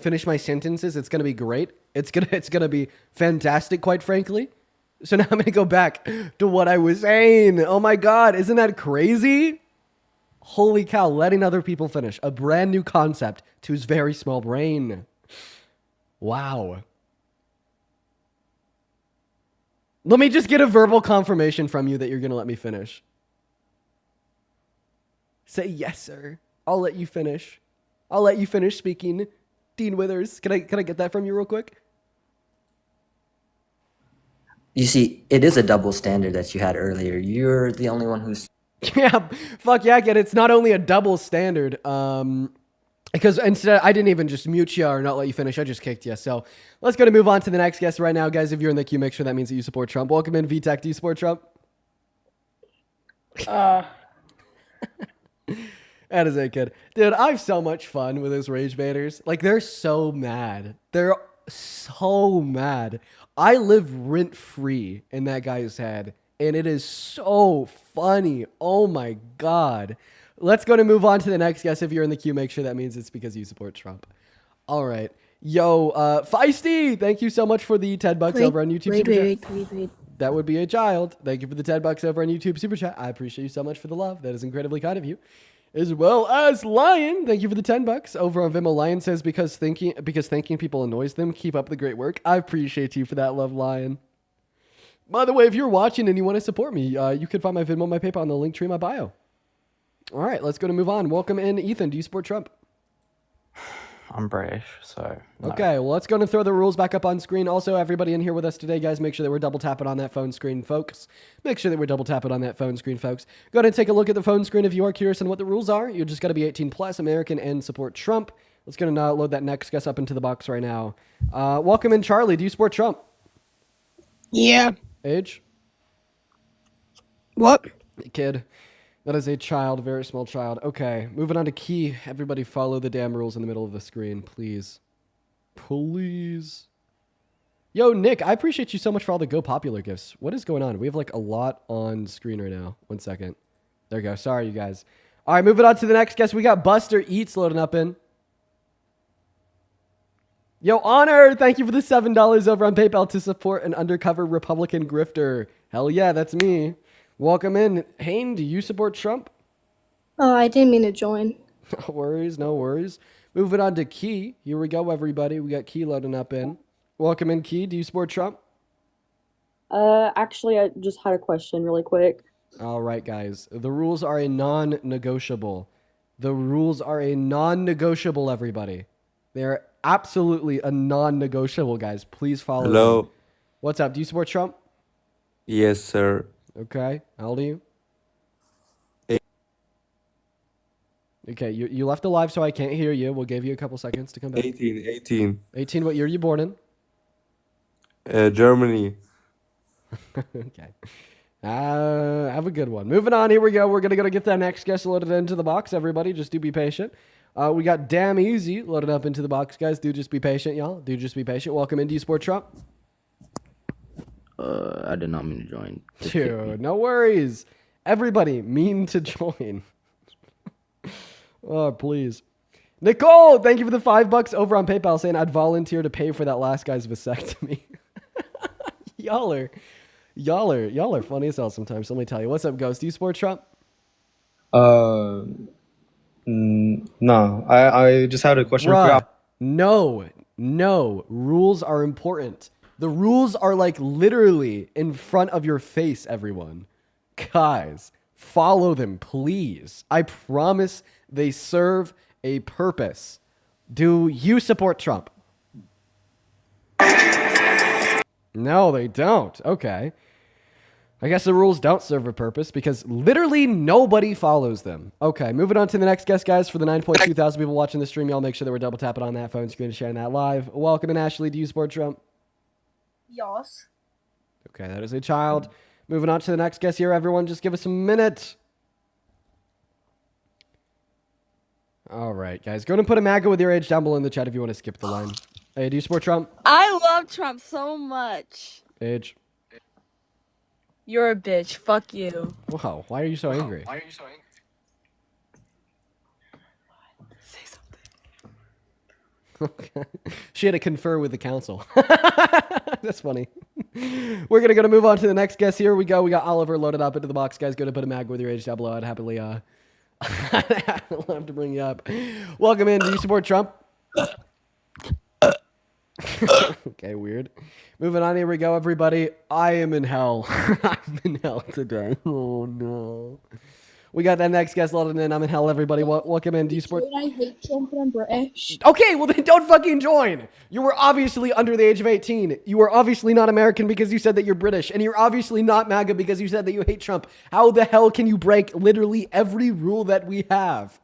finish my sentences. It's gonna be great. It's gonna be fantastic, quite frankly. So now I'm gonna go back to what I was saying. Oh my God, isn't that crazy? Holy cow, letting other people finish. A brand new concept to his very small brain. Wow. Let me just get a verbal confirmation from you that you're going to let me finish. Say yes, sir. I'll let you finish. I'll let you finish speaking. Dean Withers, can I get that from you real quick? You see, it is a double standard that you had earlier. You're the only one who's. Yeah, fuck yeah, I get it. It's not only a double standard, because instead I didn't even just mute you or not let you finish. I just kicked you. So let's go to move on to the next guest right now, guys. If you're in the queue, make sure that means that you support Trump. Welcome in, VTech. Do you support Trump? That is a kid. Dude, I have so much fun with those rage baiters. Like, they're so mad. They're so mad. I live rent-free in that guy's head, and it is so funny. Oh my God. Let's go to move on to the next guest. If you're in the queue, make sure that means it's because you support Trump. All right. Yo, Feisty, thank you so much for the $10 over on YouTube Super Chat. Wait. That would be a child. Thank you for the $10 over on YouTube Super Chat. I appreciate you so much for the love. That is incredibly kind of you. As well as Lion, thank you for the $10 over on Vimeo. Lion says because thanking people annoys them. Keep up the great work. I appreciate you for that love, Lion. By the way, if you're watching and you want to support me, you can find my Venmo, my PayPal, and the link tree in my bio. All right, let's go to move on. Welcome in, Ethan. Do you support Trump? I'm British, so no. Okay, well, let's go and throw the rules back up on screen. Also, everybody in here with us today, guys, make sure that we're double tapping on that phone screen, folks. Make sure that we're double tapping on that phone screen, folks. Go ahead and take a look at the phone screen if you are curious on what the rules are. You just got to be 18 plus, American, and support Trump. Let's go and load that next guest up into the box right now. Welcome in, Charlie. Do you support Trump? Yeah. Age? What? Kid. That is a child, very small child. Okay, moving on to Key. Everybody follow the damn rules in the middle of the screen, please. Please. Yo, Nick, I appreciate you so much for all the Go Popular gifts. What is going on? We have like a lot on screen right now. 1 second. There we go. Sorry, you guys. All right, moving on to the next guest. We got Buster Eats loading up in. Yo, Honor, thank you for the $7 over on PayPal to support an undercover Republican grifter. Hell yeah, that's me. Welcome in. Hayne, do you support Trump? Oh, I didn't mean to join. No worries, no worries. Moving on to Key. Here we go, everybody. We got Key loading up in. Welcome in, Key. Do you support Trump? Actually, I just had a question really quick. All right, guys. The rules are a non-negotiable. The rules are a non-negotiable, everybody. They're absolutely a non-negotiable, guys. Please follow Hello. them. What's up? Do you support Trump? Yes, sir. Okay. How old are you? Okay, you left alive, so I can't hear you. We'll give you a couple seconds to come back. 18. 18, what year are you born in? Germany. Okay. Have a good one. Moving on, here we go. We're going to go get that next guest loaded into the box. Everybody, just do be patient. We got Damn Easy loaded up into the box, guys. Do just be patient, y'all. Do just be patient. Welcome in. Do you support Trump? I did not mean to join. Dude, no worries. Everybody mean to join. Oh, please. Nicole, thank you for the $5 over on PayPal saying I'd volunteer to pay for that last guy's vasectomy. Y'all are funny as hell sometimes. Let me tell you. What's up, Ghost? Do you support Trump? No. I just had a question for you. No. Rules are important. The rules are like literally in front of your face, everyone. Guys, follow them, please. I promise they serve a purpose. Do you support Trump? No, they don't. Okay. I guess the rules don't serve a purpose because literally nobody follows them. Okay, moving on to the next guest, guys. For the 9.2 thousand people watching the stream, y'all make sure that we're double tapping on that phone screen and sharing that live. Welcome in, Ashley. Do you support Trump? Yes. Okay, that is a child. Moving on to the next guest here, everyone. Just give us a minute. All right, guys. Go ahead and put a MAGA with your age down below in the chat if you want to skip the line. Hey, do you support Trump? I love Trump so much. Age. You're a bitch. Fuck you. Wow, why are you so angry? Say something. Okay. She had to confer with the council. That's funny. We're going to move on to the next guest. Here we go. We got Oliver loaded up into the box. Guys, go to put a MAGA with your age down below. I'd happily I'd love to bring you up. Welcome in. Do you support Trump? Okay, weird. Moving on, here we go, everybody. I am in hell. I'm in hell today. Oh, no. We got that next guest loaded in. I'm in hell, everybody. Welcome in. Do you support... I hate Trump and I'm British. Okay, well then don't fucking join. You were obviously under the age of 18. You were obviously not American because you said that you're British. And you're obviously not MAGA because you said that you hate Trump. How the hell can you break literally every rule that we have?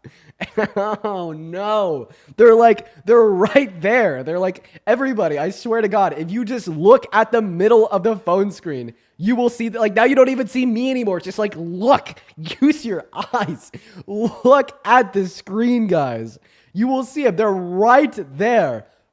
Oh, no. They're right there. They're like, everybody, I swear to God, if you just look at the middle of the phone screen, you will see that, like, now you don't even see me anymore. It's just like, look, use your eyes. Look at the screen, guys. You will see them. They're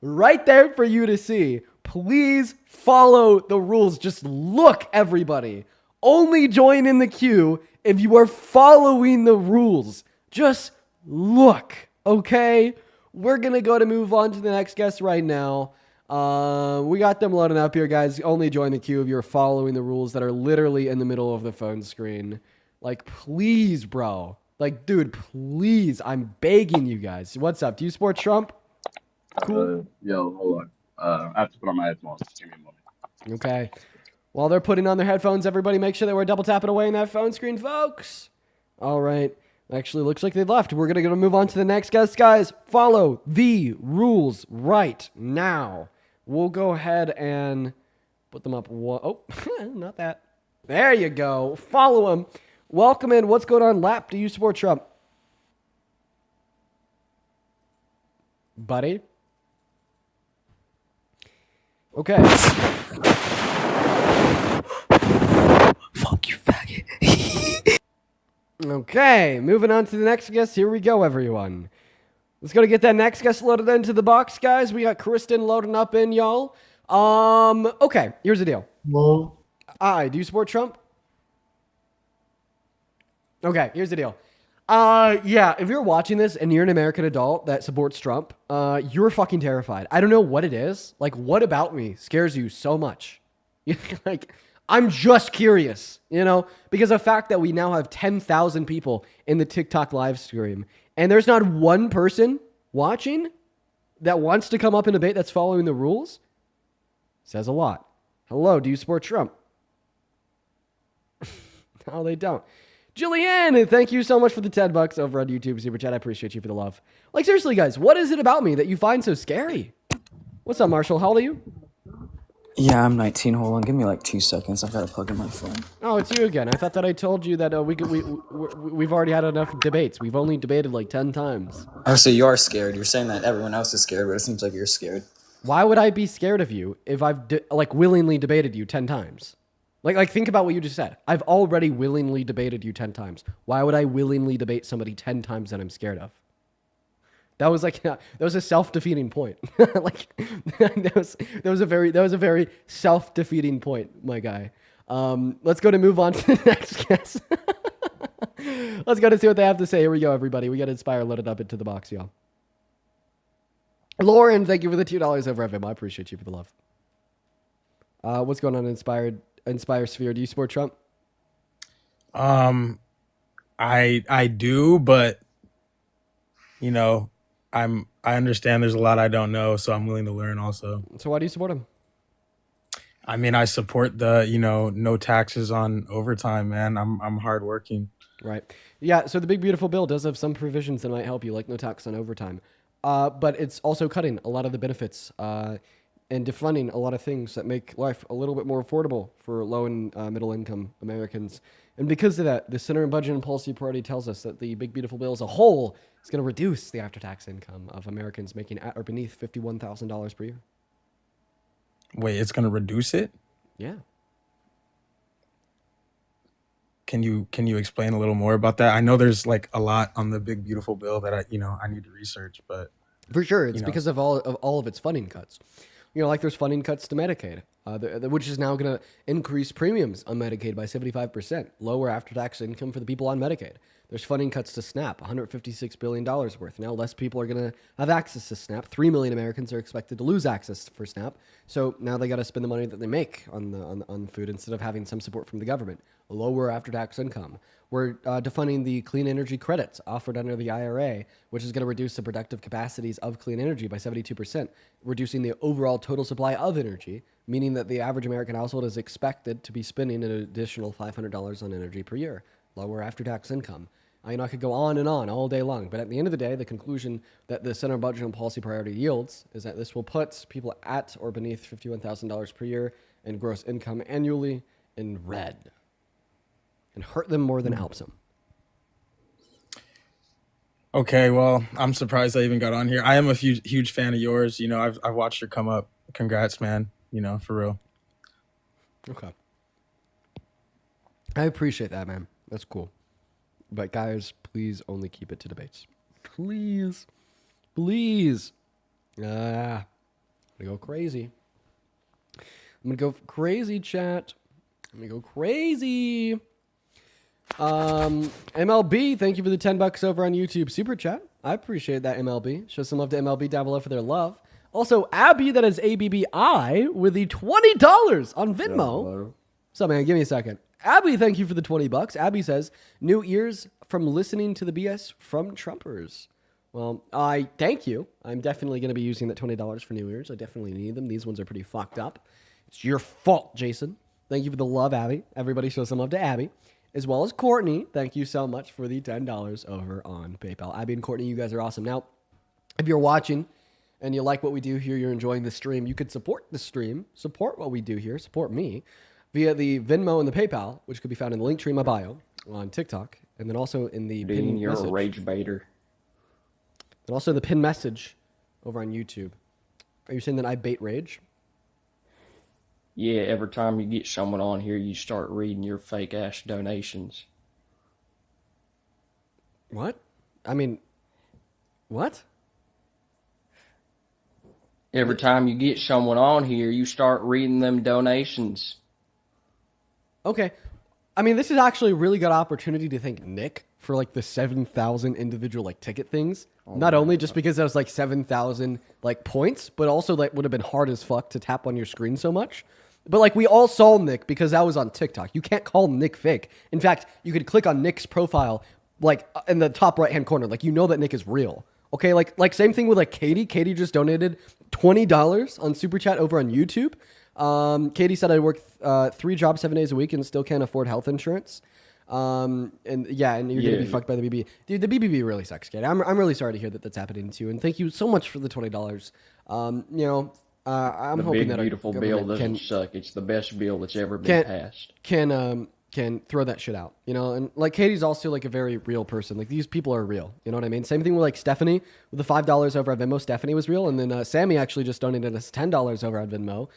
right there for you to see. Please follow the rules. Just look, everybody. Only join in the queue if you are following the rules. Just look, okay? We're going to move on to the next guest right now. We got them loading up here, guys. Only join the queue if you're following the rules that are literally in the middle of the phone screen. Like, please, bro. Like, dude, please. I'm begging you guys. What's up? Do you support Trump? Cool. Yo, hold on. I have to put on my headphones. Give me a moment. Okay. While they're putting on their headphones, everybody make sure that we're double tapping away in that phone screen, folks. All right. Actually, looks like they left. We're going to move on to the next guest, guys. Follow the rules right now. We'll go ahead and put them up. Oh, not that. There you go. Follow them. Welcome in. What's going on, Lap? Do you support Trump? Buddy? Okay. Fuck you, faggot. Okay, moving on to the next guest. Here we go, everyone. Let's go to get that next guest loaded into the box, guys. We got Kristen loading up in, y'all. Okay, here's the deal. Whoa. Do you support Trump? Okay, here's the deal. Yeah, if you're watching this and you're an American adult that supports Trump, you're fucking terrified. I don't know what it is. Like, what about me scares you so much? Like, I'm just curious, you know, because of the fact that we now have 10,000 people in the TikTok live stream, and there's not one person watching that wants to come up and debate that's following the rules, says a lot. Hello, do you support Trump? No, they don't. Jillian, thank you so much for the $10 over on YouTube Super Chat. I appreciate you for the love. Like, seriously, guys, what is it about me that you find so scary? What's up, Marshall? How old are you? Yeah, I'm 19. Hold on, give me like 2 seconds. I gotta plug in my phone. Oh, it's you again. I thought that I told you that we've already had enough debates. We've only debated like 10 times. Oh, so you are scared. You're saying that everyone else is scared, but it seems like you're scared. Why would I be scared of you if I've willingly debated you 10 times? Like think about what you just said. I've already willingly debated you 10 times. Why would I willingly debate somebody 10 times that I'm scared of? That was a self-defeating point. Like that was a very self-defeating point, my guy. Let's move on to the next guest. Let's go to see what they have to say. Here we go, everybody. We got Inspire loaded up into the box, y'all. Lauren, thank you for the $2 over FM. I appreciate you for the love. What's going on, Inspire Sphere? Do you support Trump? I do, but you know, I understand there's a lot I don't know, so I'm willing to learn also. So why do you support him? I mean, I support the, no taxes on overtime, man. I'm hardworking. Right. Yeah, so the big beautiful bill does have some provisions that might help you, like no tax on overtime. But it's also cutting a lot of the benefits and defunding a lot of things that make life a little bit more affordable for low and middle income Americans. And because of that, the Center and Budget and Policy Party tells us that the big beautiful bill as a whole is going to reduce the after-tax income of Americans making at or beneath $51,000 per year. Wait, it's going to reduce it? Yeah. Can you explain a little more about that? I know there's like a lot on the big beautiful bill that I need to research, but for sure, it's because of all of its funding cuts. Like there's funding cuts to Medicaid, which is now going to increase premiums on Medicaid by 75%, lower after-tax income for the people on Medicaid. There's funding cuts to SNAP, $156 billion worth. Now less people are going to have access to SNAP. 3 million Americans are expected to lose access for SNAP. So now they got to spend the money that they make on food instead of having some support from the government. Lower after-tax income. We're defunding the clean energy credits offered under the IRA, which is going to reduce the productive capacities of clean energy by 72%, reducing the overall total supply of energy, meaning that the average American household is expected to be spending an additional $500 on energy per year. Lower after-tax income. I could go on and on all day long, but at the end of the day, the conclusion that the Center Budget and Policy Priority yields is that this will put people at or beneath $51,000 per year in gross income annually in red and hurt them more than helps them. Okay, well, I'm surprised I even got on here. I am a huge fan of yours. I've watched her come up. Congrats, man. For real. Okay. I appreciate that, man. That's cool. But guys, please only keep it to debates. Please. Please. I'm gonna go crazy. I'm gonna go crazy, chat. I'm gonna go crazy. MLB, thank you for the $10 over on YouTube super chat. I appreciate that, MLB. Show some love to MLB down below for their love. Also, Abby, that is ABBI, with the $20 on Venmo. What's up, man? Give me a second. Abby, thank you for the $20. Abby says, new ears from listening to the BS from Trumpers. Well, I thank you. I'm definitely going to be using that $20 for new ears. I definitely need them. These ones are pretty fucked up. It's your fault, Jason. Thank you for the love, Abby. Everybody show some love to Abby. As well as Courtney. Thank you so much for the $10 over on PayPal. Abby and Courtney, you guys are awesome. Now, if you're watching and you like what we do here, you're enjoying the stream, you could support the stream, support what we do here, support me via the Venmo and the PayPal, which could be found in the link tree in my bio on TikTok, and then also in the pinned You're message. a rage baiter. And also the pinned message over on YouTube. Are you saying that I bait rage? Yeah, every time you get someone on here, you start reading your fake ass donations. What? I mean, what? Every time you get someone on here, you start reading them donations. Okay. I mean, this is actually a really good opportunity to thank Nick for like the 7,000 individual like ticket things. Not only just because that was like 7,000 like points, but also like would have been hard as fuck to tap on your screen so much. But like we all saw Nick because that was on TikTok. You can't call Nick fake. In fact, you could click on Nick's profile like in the top right hand corner. Like you know that Nick is real. Okay, like same thing with like Katie. Katie just donated $20 on Super Chat over on YouTube. Katie said I work 3 jobs 7 days a week and still can't afford health insurance. And you're gonna be fucked by the BB. Dude, the BBB really sucks, kid. I'm really sorry to hear that that's happening to you. And thank you so much for the $20. I'm The hoping big, that our beautiful bill government doesn't suck. It's the best bill that's ever been passed. Can throw that shit out, you know? And like Katie's also like a very real person. Like these people are real, you know what I mean? Same thing with like Stephanie with the $5 over at Venmo. Stephanie was real, and then Sammy actually just donated us $10 over at Venmo.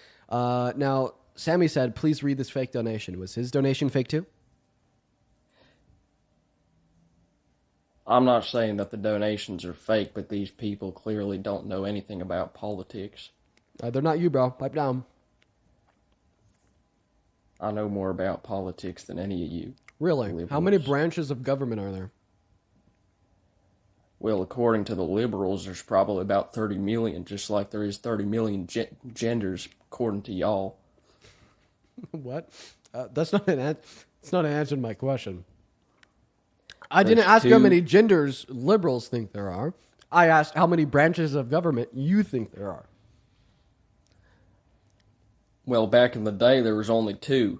Now Sammy said, "Please read this fake donation." Was his donation fake too? I'm not saying that the donations are fake, but these people clearly don't know anything about politics. They're not you, bro. Pipe down. I know more about politics than any of you. Really? liberals. How many branches of government are there? Well, according to the liberals, there's probably about 30 million, just like there is 30 million genders, according to y'all. What? That's not it's not an answer to my question. I didn't ask how many genders liberals think there are. I asked how many branches of government you think there are. Well, back in the day, there was only 2.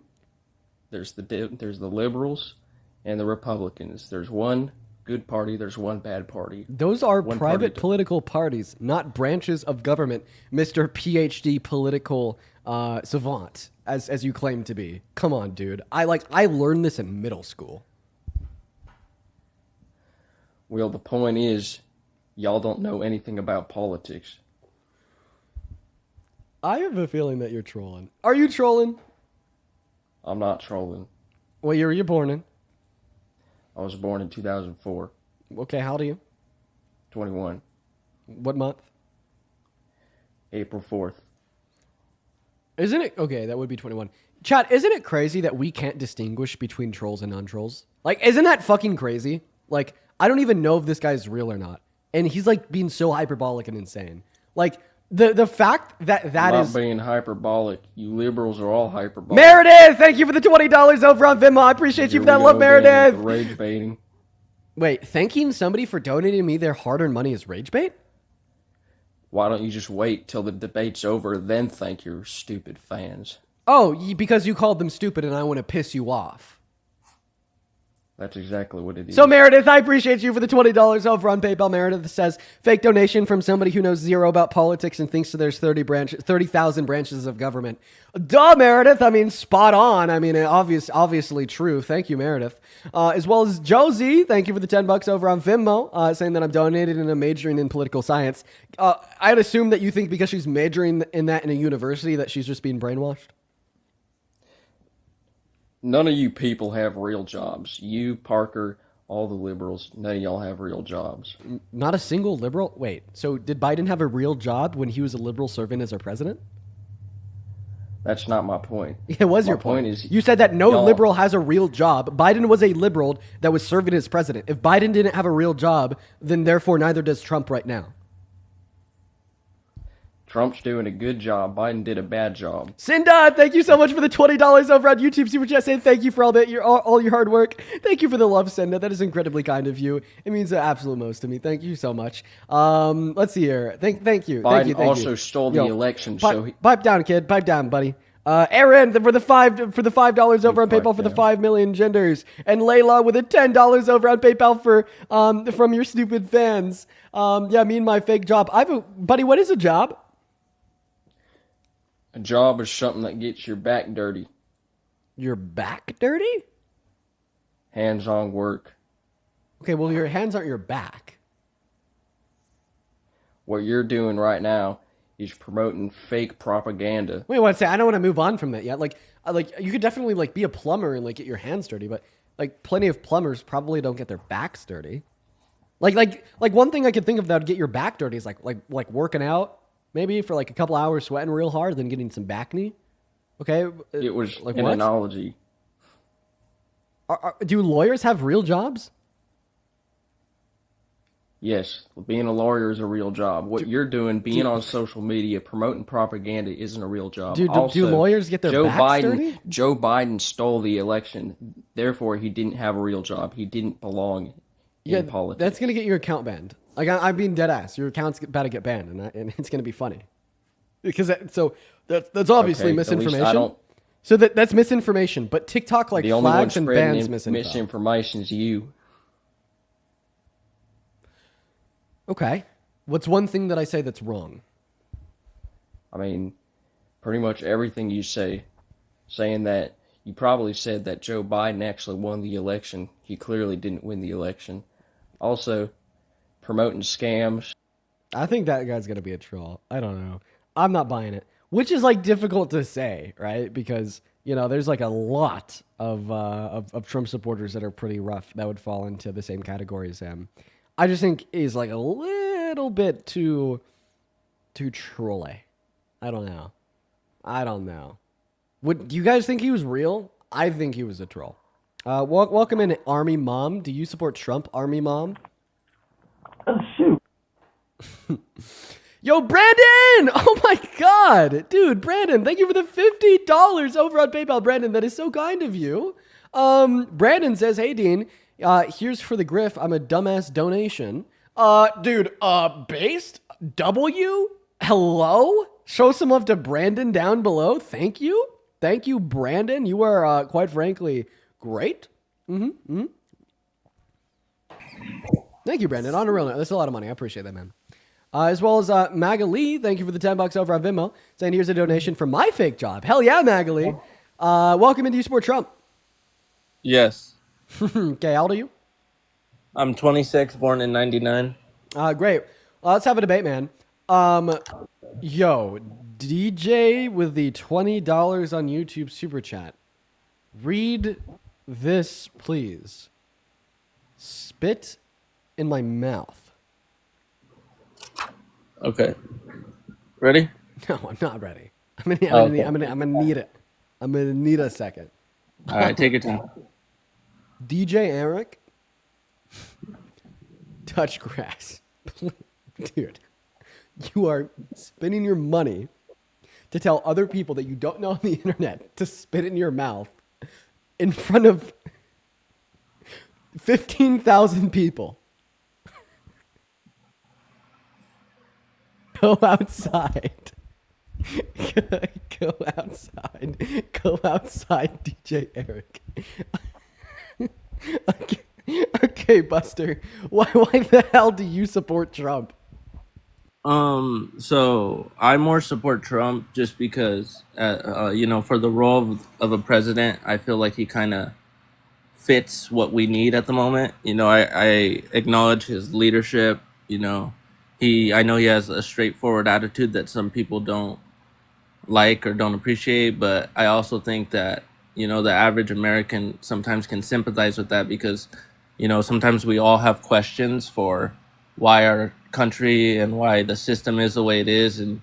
There's the liberals and the Republicans. There's one good party. There's one bad party. Those are One private party political parties, not branches of government, Mr. PhD political savant, as you claim to be. Come on, dude. I learned this in middle school. Well, the point is, y'all don't know anything about politics. I have a feeling that you're trolling. Are you trolling? I'm not trolling. What year were you born in? I was born in 2004. Okay, how old are you? 21. What month? April 4th. Isn't it? Okay, that would be 21. Chat, isn't it crazy that we can't distinguish between trolls and non-trolls? Like, isn't that fucking crazy? Like, I don't even know if this guy's real or not. And he's like being so hyperbolic and insane. Like, the fact that I'm is not being hyperbolic. You liberals are all hyperbolic. Meredith, thank you for the $20 over on Venmo. I appreciate you for that love, Meredith. Rage baiting. Wait, thanking somebody for donating me their hard-earned money is rage bait? Why don't you just wait till the debate's over, then thank your stupid fans? Oh, because you called them stupid and I want to piss you off. That's exactly what it is. So Meredith, I appreciate you for the $20 over on PayPal. Meredith says, fake donation from somebody who knows zero about politics and thinks that there's 30,000 branches of government. Duh, Meredith. I mean, spot on. I mean, obviously true. Thank you, Meredith. As well as Josie, thank you for the $10 over on Venmo, saying that I'm donated and I'm majoring in political science. I'd assume that you think because she's majoring in that in a university that she's just being brainwashed. None of you people have real jobs. You, Parker, all the liberals, none of y'all have real jobs. Not a single liberal? Wait, so did Biden have a real job when he was a liberal serving as our president? That's not my point. It was your point. You said that no liberal has a real job. Biden was a liberal that was serving as president. If Biden didn't have a real job, then therefore neither does Trump right now. Trump's doing a good job. Biden did a bad job. Cinda, thank you so much for the $20 over on YouTube Super Chat. Saying thank you for all your hard work. Thank you for the love, Cinda. That is incredibly kind of you. It means the absolute most to me. Thank you so much. Let's see here. Thank you. Biden also stole the election. Pipe down, kid. Pipe down, buddy. Aaron for the $5 over on PayPal for the 5 million genders, and Layla with a $10 over on PayPal for from your stupid fans. Me and my fake job. Buddy. What is a job? A job is something that gets your back dirty. Your back dirty? Hands-on work. Okay, well, your hands aren't your back. What you're doing right now is promoting fake propaganda. Wait, what? Say, I don't want to move on from that yet. Like you could definitely like be a plumber and like get your hands dirty, but like plenty of plumbers probably don't get their backs dirty. Like one thing I could think of that would get your back dirty is like working out. Maybe for like a couple hours sweating real hard, then getting some back knee. Okay. It was like an what? analogy. Do lawyers have real jobs? Yes, being a lawyer is a real job. What you're doing, being on social media, promoting propaganda, isn't a real job. Do lawyers get their backs dirty? Joe Biden stole the election. Therefore, he didn't have a real job. He didn't belong in politics. That's going to get your account banned. Like, I'm being dead ass. Your account's about to get banned, and it's going to be funny. Because that's obviously misinformation. So that's misinformation. But TikTok the only flags one and bans misinformation is you. Okay. What's one thing that I say that's wrong? I mean, pretty much everything you say. Saying that you probably said that Joe Biden actually won the election. He clearly didn't win the election. Also, promoting scams. I think that guy's going to be a troll. I don't know. I'm not buying it. Which is like difficult to say, right? Because, there's like a lot of Trump supporters that are pretty rough that would fall into the same category as him. I just think he's like a little bit too trolly. I don't know. Do you guys think he was real? I think he was a troll. Welcome in, Army Mom. Do you support Trump, Army Mom? Oh, shoot. Yo, Brandon! Oh my God. Dude, Brandon, thank you for the $50 over on PayPal. Brandon, that is so kind of you. Brandon says, hey, Dean, here's for the grift. I'm a dumbass donation. Based W? Hello? Show some love to Brandon down below. Thank you. Thank you, Brandon. You are, quite frankly, great. Thank you, Brandon. On a real note, that's a lot of money. I appreciate that, man. As well as Magali, thank you for the $10 over on Venmo. Saying here's a donation for my fake job. Hell yeah, Magali. Welcome into You Support Trump. Yes. Okay, how old are you? I'm 26, born in 99. Great. Let's have a debate, man. Yo, DJ with the $20 on YouTube Super Chat. Read this, please. Spit in my mouth. Okay. Ready? No, I'm not ready. I'm gonna need it. I'm gonna need a second. All right, take your time. DJ Eric, touch grass. Dude, you are spending your money to tell other people that you don't know on the internet to spit in your mouth in front of 15,000 people. Go outside. Go outside. Go outside, DJ Eric. Okay, Buster. Why the hell do you support Trump? So I more support Trump just because, for the role of a president, I feel like he kind of fits what we need at the moment. I acknowledge his leadership. I know he has a straightforward attitude that some people don't like or don't appreciate, but I also think that the average American sometimes can sympathize with that because, sometimes we all have questions for why our country and why the system is the way it is and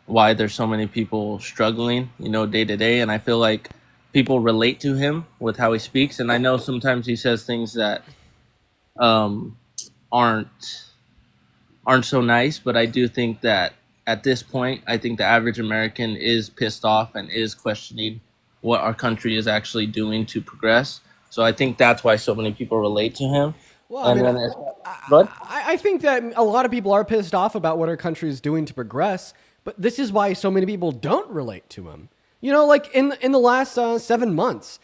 why there's so many people struggling, day to day. And I feel like people relate to him with how he speaks. And I know sometimes he says things that um, aren't so nice, but I do think that at this point, I think the average American is pissed off and is questioning what our country is actually doing to progress. So I think that's why so many people relate to him. Well, I And mean, then, but I think that a lot of people are pissed off about what our country is doing to progress, but this is why so many people don't relate to him. Like in the last 7 months,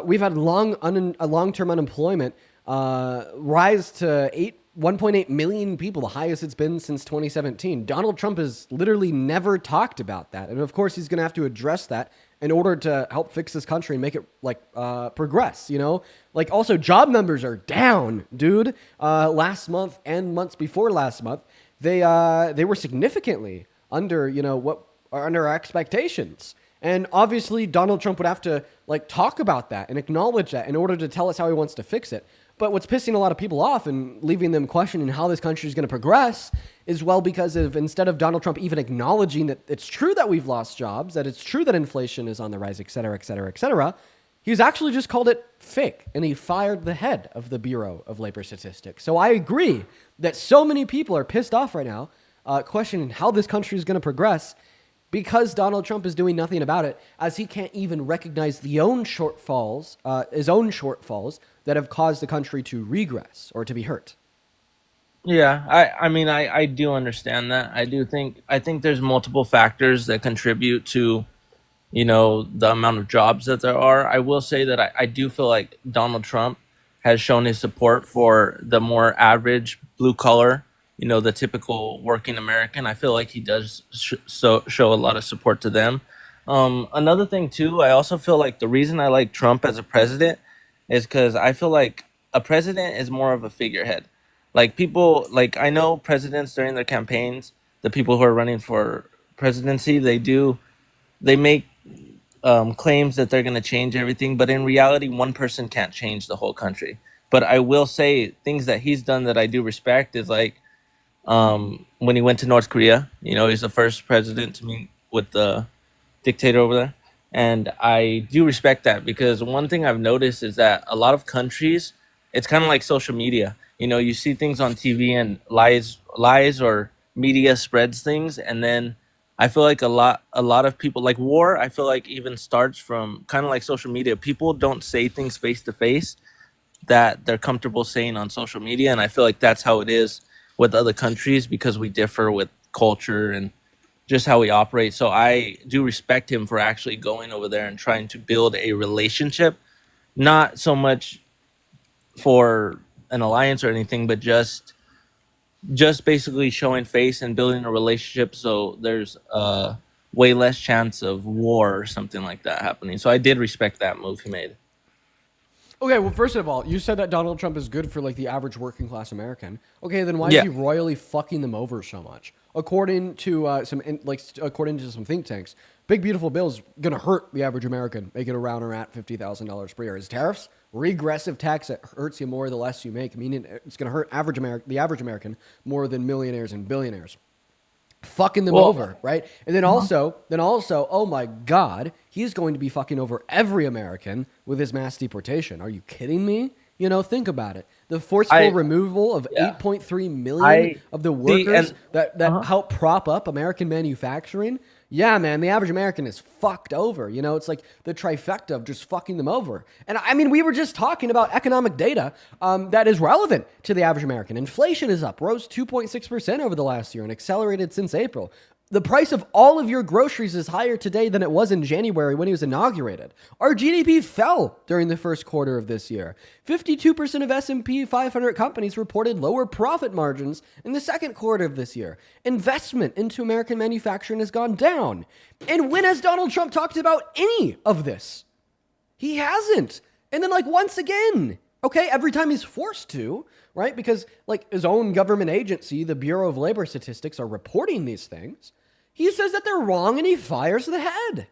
we've had long-term unemployment rise to 1.8 million people, the highest it's been since 2017. Donald Trump has literally never talked about that, and of course he's going to have to address that in order to help fix this country and make it progress. Like also job numbers are down, dude. Last month and months before last month, they were significantly under under our expectations. And obviously Donald Trump would have to talk about that and acknowledge that in order to tell us how he wants to fix it. But what's pissing a lot of people off and leaving them questioning how this country is going to progress is, well, because of instead of Donald Trump even acknowledging that it's true that we've lost jobs, that it's true that inflation is on the rise, et cetera, et cetera, et cetera, he's actually just called it fake, and he fired the head of the Bureau of Labor Statistics. So I agree that so many people are pissed off right now, questioning how this country is going to progress, because Donald Trump is doing nothing about it, as he can't even recognize his own shortfalls that have caused the country to regress or to be hurt. yeah, I do understand that. I think there's multiple factors that contribute to, the amount of jobs that there are. I will say that I do feel like Donald Trump has shown his support for the more average blue collar, the typical working American. I feel like he does show a lot of support to them. Another thing too, I also feel like the reason I like Trump as a president is because I feel like a president is more of a figurehead. Like people, like I know presidents during their campaigns, the people who are running for presidency, they make claims that they're going to change everything, but in reality, one person can't change the whole country. But I will say things that he's done that I do respect is like when he went to North Korea. He's the first president to meet with the dictator over there. And I do respect that because one thing I've noticed is that a lot of countries, it's kind of like social media. You see things on TV and lies or media spreads things. And then I feel like a lot of people, like war, I feel like even starts from kind of like social media. People don't say things face to face that they're comfortable saying on social media. And I feel like that's how it is with other countries because we differ with culture and just how we operate. So I do respect him for actually going over there and trying to build a relationship, not so much for an alliance or anything, but just basically showing face and building a relationship so there's way less chance of war or something like that happening. So I did respect that move he made. Okay, well, first of all, you said that Donald Trump is good for the average working class American. Okay, then why is he royally fucking them over so much? According to some think tanks, Big Beautiful Bill is gonna hurt the average American, make it around or at $50,000 per year. His tariffs, regressive tax that hurts you more the less you make, meaning it's gonna hurt the average American more than millionaires and billionaires. Fucking them over, right? And then also, oh my God, he's going to be fucking over every American with his mass deportation. Are you kidding me? Think about it. The forceful removal of 8.3 million of the workers that help prop up American manufacturing. Yeah, man, the average American is fucked over. It's like the trifecta of just fucking them over. And I mean, we were just talking about economic data that is relevant to the average American. Inflation is up, rose 2.6% over the last year and accelerated since April. The price of all of your groceries is higher today than it was in January when he was inaugurated. Our GDP fell during the first quarter of this year. 52% of S&P 500 companies reported lower profit margins in the second quarter of this year. Investment into American manufacturing has gone down. And when has Donald Trump talked about any of this? He hasn't. And then once again, okay, every time he's forced to, right? Because his own government agency, the Bureau of Labor Statistics, are reporting these things. He says that they're wrong and he fires the head.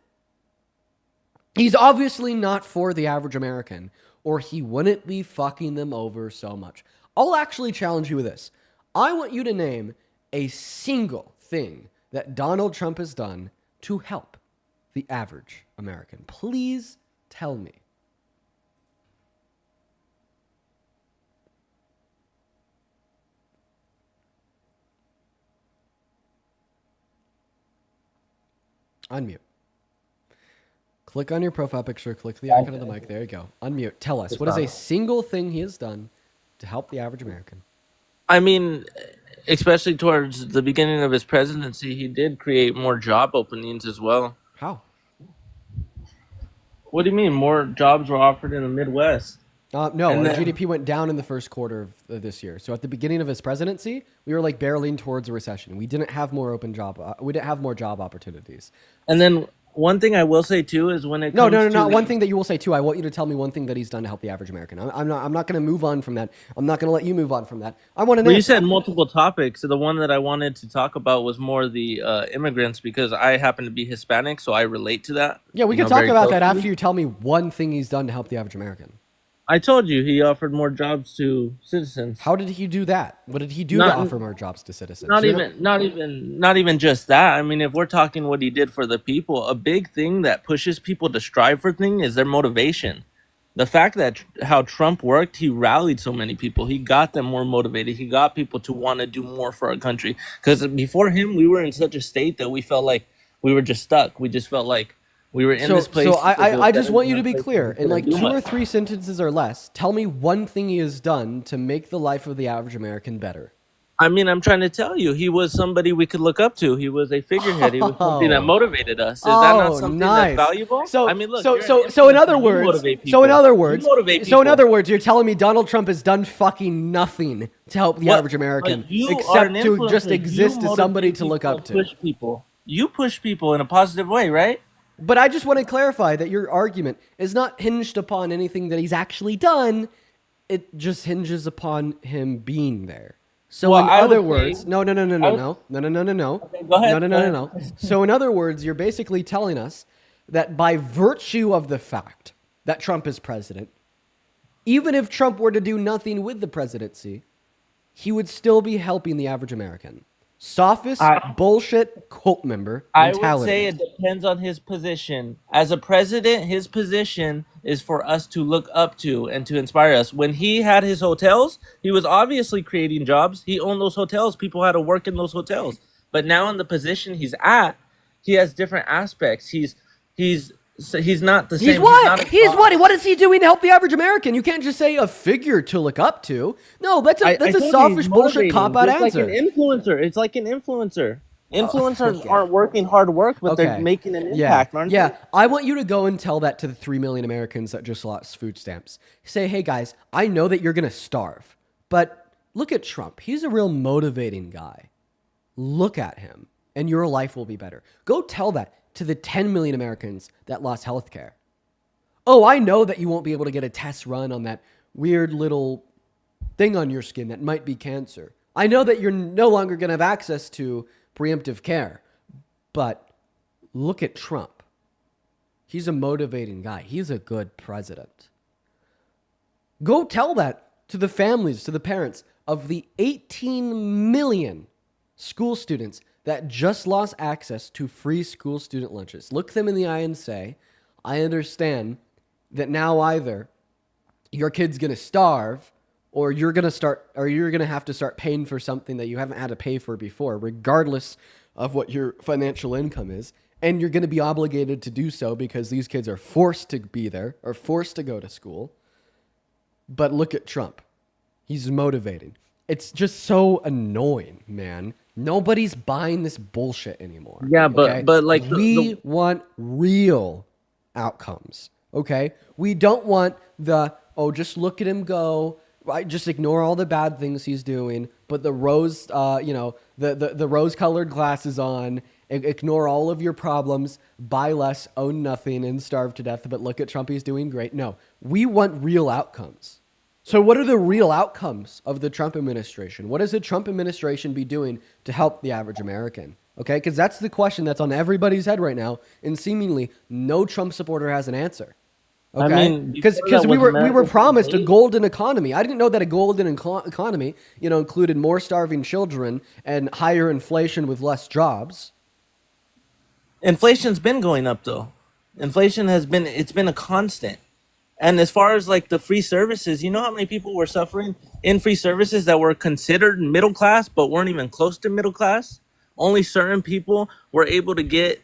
He's obviously not for the average American, or he wouldn't be fucking them over so much. I'll actually challenge you with this. I want you to name a single thing that Donald Trump has done to help the average American. Please tell me. Unmute. Click on your profile picture, click the icon of the mic. There you go. Unmute. Tell us, what is a single thing he has done to help the average American? I mean, especially towards the beginning of his presidency, he did create more job openings as well. How? What do you mean? More jobs were offered in the Midwest. No, And our then- GDP went down in the first quarter of this year. So at the beginning of his presidency, we were like barreling towards a recession. We didn't have more we didn't have more job opportunities. And then one thing I will say too is when it No, comes no, no, to no. One thing that you will say too. I want you to tell me one thing that he's done to help the average American. I'm not going to move on from that. I'm not going to let you move on from that. I want to know. Well, you said multiple topics. So the one that I wanted to talk about was more the immigrants because I happen to be Hispanic, so I relate to that. Yeah, we you can know, talk very about that closely. after you tell me one thing he's done to help the average American. I told you he offered more jobs to citizens. How did he do that? What did he do Not- to offer more jobs to citizens? Not You're not even just that. I mean, if we're talking what he did for the people, a big thing that pushes people to strive for things is their motivation. The fact that how Trump worked, he rallied so many people. He got them more motivated. He got people to want to do more for our country. Because before him, we were in such a state that we felt like we were just stuck. We just felt like we were in this place. So because it was I just better want you than to be the place clear. we In like couldn't do 2 or much. 3 sentences or less, tell me one thing he has done to make the life of the average American better. I mean, I'm trying to tell you, he was somebody we could look up to. He was a figurehead. He was something that motivated us. Is that not something nice. that's valuable? So, I mean, look. so, you're so, an so in other influencer. You words, motivate so in people. other You words, motivate so in people. other words, you're telling me Donald Trump has done fucking nothing to help the What? average American, But you are except an to just influencer. You exist as somebody motivate to look people, up to. Push people. You push people in a positive way, right? But I just want to clarify that your argument is not hinged upon anything that he's actually done. It just hinges upon him being there. So Well, in I other would words, say- no. I would- No. Okay, go ahead. No. So in other words, you're basically telling us that by virtue of the fact that Trump is president, even if Trump were to do nothing with the presidency, he would still be helping the average American. Sophist, bullshit, cult member I mentality. would say it depends on his position. As a president, his position is for us to look up to and to inspire us. When he had his hotels, he was obviously creating jobs. He owned those hotels. People had to work in those hotels. But now in the position he's at, he has different aspects. He's not the same. He's what? not a He's boss. what? What is he doing to help the average American? You can't just say a figure to look up to. No, that's I a told you, selfish he's bullshit motivating. cop out It's answer. like an influencer. It's like an influencer. Influencers okay. aren't working hard work, but they're making an impact, aren't yeah. they? I want you to go and tell that to the 3 million Americans that just lost food stamps. Say, hey guys, I know that you're gonna starve, but look at Trump. He's a real motivating guy. Look at him, and your life will be better. Go tell that to the 10 million Americans that lost health care. Oh, I know that you won't be able to get a test run on that weird little thing on your skin that might be cancer. I know that you're no longer going to have access to preemptive care. But look at Trump. He's a motivating guy. He's a good president. Go tell that to the families, to the parents of the 18 million school students that just lost access to free school student lunches. Look them in the eye and say, I understand that now either your kid's going to starve or you're going to have to start paying for something that you haven't had to pay for before, regardless of what your financial income is. And you're going to be obligated to do so because these kids are forced to be there or forced to go to school. But look at Trump. He's motivating. It's just so annoying, man. Nobody's buying this bullshit anymore. Yeah, but okay? but like we want real outcomes. Okay, we don't want just look at him go. Right, just ignore all the bad things he's doing. Put the rose, the rose-colored glasses on. Ignore all of your problems. Buy less, own nothing, and starve to death. But look at Trump; he's doing great. No, we want real outcomes. So what are the real outcomes of the Trump administration? What does the Trump administration be doing to help the average American? Okay, because that's the question that's on everybody's head right now, and seemingly no Trump supporter has an answer. I Okay, mean, because before that, we was were America promised a free? golden economy. I didn't know that a golden economy, included more starving children and higher inflation with less jobs. Inflation's been going up though. Inflation it's been a constant. And as far as like the free services, you know how many people were suffering in free services that were considered middle class but weren't even close to middle class? Only certain people were able to get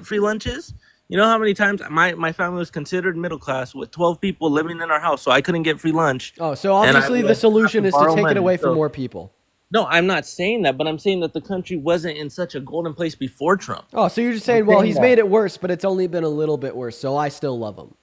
free lunches. You know how many times my family was considered middle class with 12 people living in our house, so I couldn't get free lunch. Oh, so And I obviously would the have solution is to borrow take it money. away from So more people. no, I'm not saying that, but I'm saying that the country wasn't in such a golden place before Trump. Oh, so you're just saying, well, he's made it worse, but it's only been a little bit worse, so I still love him.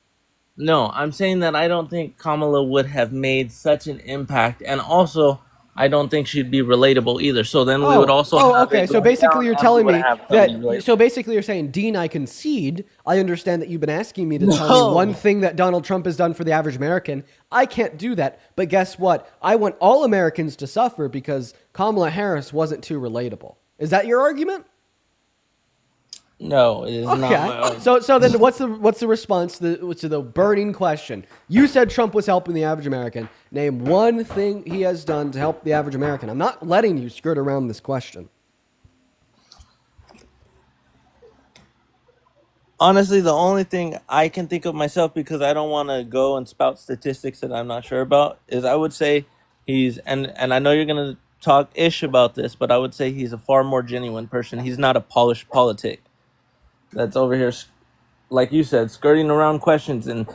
No, I'm saying that I don't think Kamala would have made such an impact, and also I don't think she'd be relatable either. So then we would also have okay. it So going basically, down, you're and we telling would me have somebody that. relatable. So basically, you're saying, Dean, I concede. I understand that you've been asking me to tell me one thing that Donald Trump has done for the average American. I can't do that. But guess what? I want all Americans to suffer because Kamala Harris wasn't too relatable. Is that your argument? No, it is not my argument. So then what's the response to the burning question? You said Trump was helping the average American. Name one thing he has done to help the average American. I'm not letting you skirt around this question. Honestly, the only thing I can think of myself, because I don't want to go and spout statistics that I'm not sure about, is I would say he's, and I know you're going to talk ish about this, but I would say he's a far more genuine person. He's not a polished politic that's over here, like you said, skirting around questions and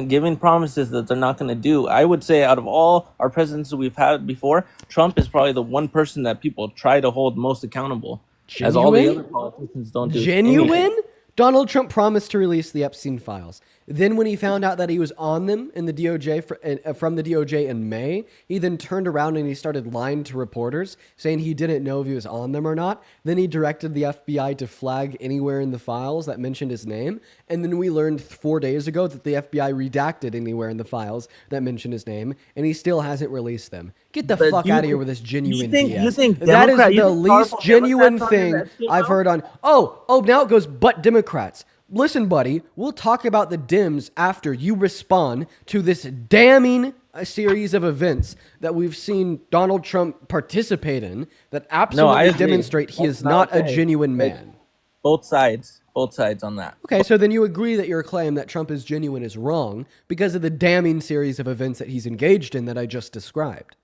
giving promises that they're not going to do. I would say out of all our presidents that we've had before, Trump is probably the one person that people try to hold most accountable, as all the other politicians don't do Genuine? anything. Donald Trump promised to release the Epstein files. Then when he found out that he was on them in the DOJ from the DOJ in May, he then turned around and he started lying to reporters, saying he didn't know if he was on them or not. Then he directed the FBI to flag anywhere in the files that mentioned his name. And then we learned 4 days ago that the FBI redacted anywhere in the files that mentioned his name, and he still hasn't released them. Get the fuck out of here with this genuine BS. You think That is Democrat, the least genuine thing I've heard on. Oh, now it goes, but Democrats. Listen, buddy, we'll talk about the Dems after you respond to this damning series of events that we've seen Donald Trump participate in that absolutely demonstrate he is not a genuine man. Both sides on that. Okay, so then you agree that your claim that Trump is genuine is wrong because of the damning series of events that he's engaged in that I just described.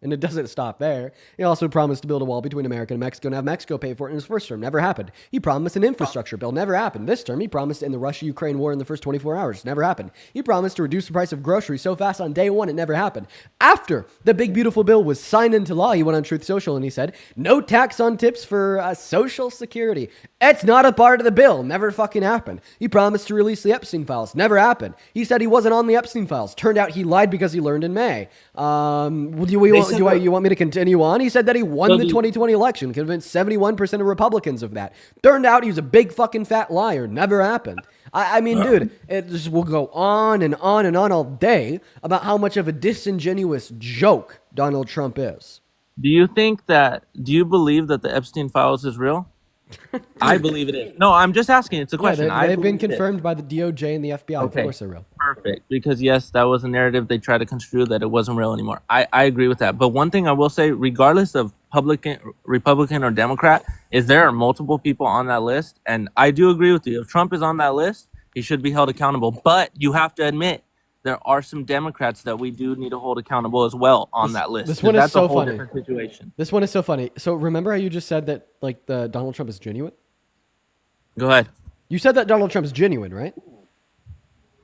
And it doesn't stop there. He also promised to build a wall between America and Mexico and have Mexico pay for it in his first term. Never happened. He promised an infrastructure bill. Never happened. This term, he promised to end the Russia-Ukraine war in the first 24 hours. Never happened. He promised to reduce the price of groceries so fast on day one, it never happened. After the big, beautiful bill was signed into law, he went on Truth Social and he said, no tax on tips for Social Security. It's not a part of the bill. Never fucking happened. He promised to release the Epstein files. Never happened. He said he wasn't on the Epstein files. Turned out he lied because he learned in May. You want me to continue on? He said that he won the 2020 election, convinced 71% of Republicans of that. Turned out he was a big fucking fat liar. Never happened. I mean, dude, it just will go on and on and on all day about how much of a disingenuous joke Donald Trump is. Do you believe that the Epstein files is real? I believe it is. No, I'm just asking. It's a question. They've been confirmed by the DOJ and the FBI. Okay. Of course they're real. Perfect. Because yes, that was a narrative they tried to construe that it wasn't real anymore. I agree with that. But one thing I will say, regardless of Republican or Democrat, is there are multiple people on that list. And I do agree with you. If Trump is on that list, he should be held accountable. But you have to admit, there are some Democrats that we do need to hold accountable as well on that list. This one is so funny. Different situation. This one is so funny. So remember how you just said that like the Donald Trump is genuine? Go ahead. You said that Donald Trump is genuine, right?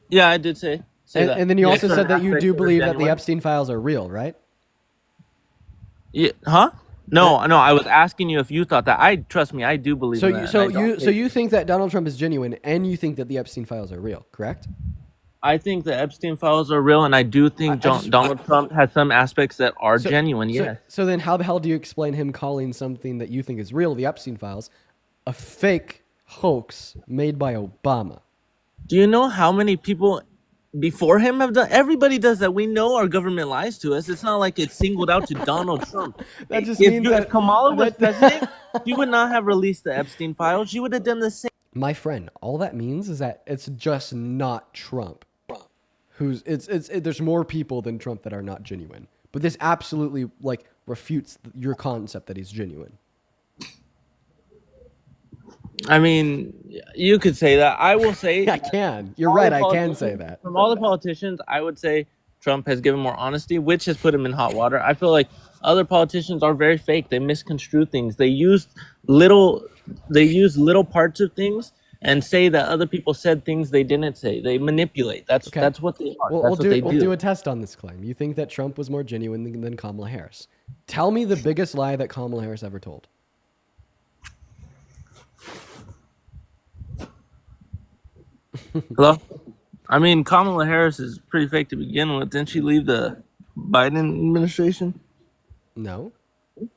Yeah, I did say that. And then you also said that you do believe that the Epstein files are real, right? Yeah. Huh? No. I was asking you if you thought that. Trust me, I do believe that. So you think that Donald Trump is genuine, and you think that the Epstein files are real, correct? I think the Epstein files are real, and I do think Donald Trump has some aspects that are genuine, yes. So then how the hell do you explain him calling something that you think is real, the Epstein files, a fake hoax made by Obama? Do you know how many people before him have done. Everybody does that. We know our government lies to us. It's not like it's singled out to Donald Trump. That just means that if Kamala was that- president, she would not have released the Epstein files. She would have done the same. My friend, all that means is that it's just not Trump. There's more people than Trump that are not genuine. But this absolutely like refutes your concept that he's genuine. I mean, you could say that. I will say I can. You're all right. the I can politicians- say that. From all the politicians, I would say Trump has given more honesty, which has put him in hot water. I feel like other politicians are very fake. They misconstrue things. They use little parts of things and say that other people said things they didn't say. They manipulate. That's what they are. We'll That's do a test on this claim. You think that Trump was more genuine than Kamala Harris? Tell me the biggest lie that Kamala Harris ever told. Hello? I mean, Kamala Harris is pretty fake to begin with. Didn't she leave the Biden administration? No. I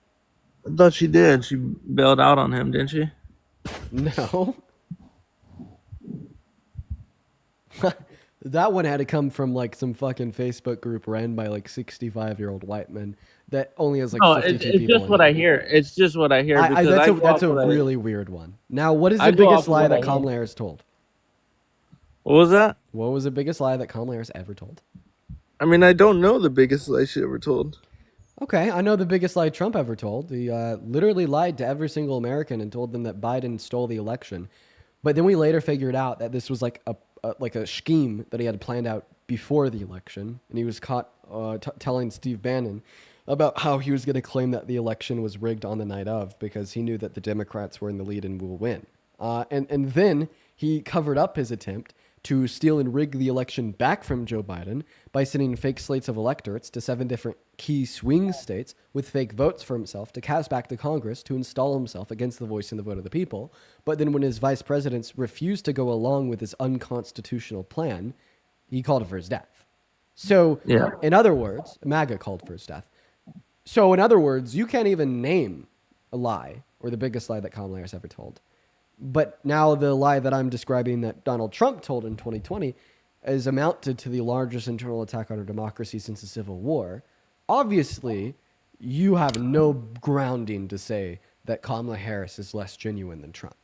thought she did. She bailed out on him, didn't she? No. That one had to come from like some fucking Facebook group ran by like 65-year-old white men that only has like 52 it's people. just what I hear. It's just what I hear. That's a really weird one. Now, what is the biggest lie that Kamala Harris told? What was that? What was the biggest lie that Kamala Harris ever told? I mean, I don't know the biggest lie she ever told. Okay, I know the biggest lie Trump ever told. He literally lied to every single American and told them that Biden stole the election. But then we later figured out that this was like a scheme that he had planned out before the election, and he was caught telling Steve Bannon about how he was going to claim that the election was rigged on the night of because he knew that the Democrats were in the lead and will win. And then he covered up his attempt to steal and rig the election back from Joe Biden by sending fake slates of electorates to 7 different key swing states with fake votes for himself to cast back to Congress to install himself against the voice and the vote of the people. But then when his vice presidents refused to go along with his unconstitutional plan, he called for his death. So, in other words, MAGA called for his death. So, in other words, you can't even name a lie or the biggest lie that Kamala Harris ever told. But now the lie that I'm describing that Donald Trump told in 2020 is amounted to the largest internal attack on our democracy since the Civil War. Obviously, you have no grounding to say that Kamala Harris is less genuine than Trump.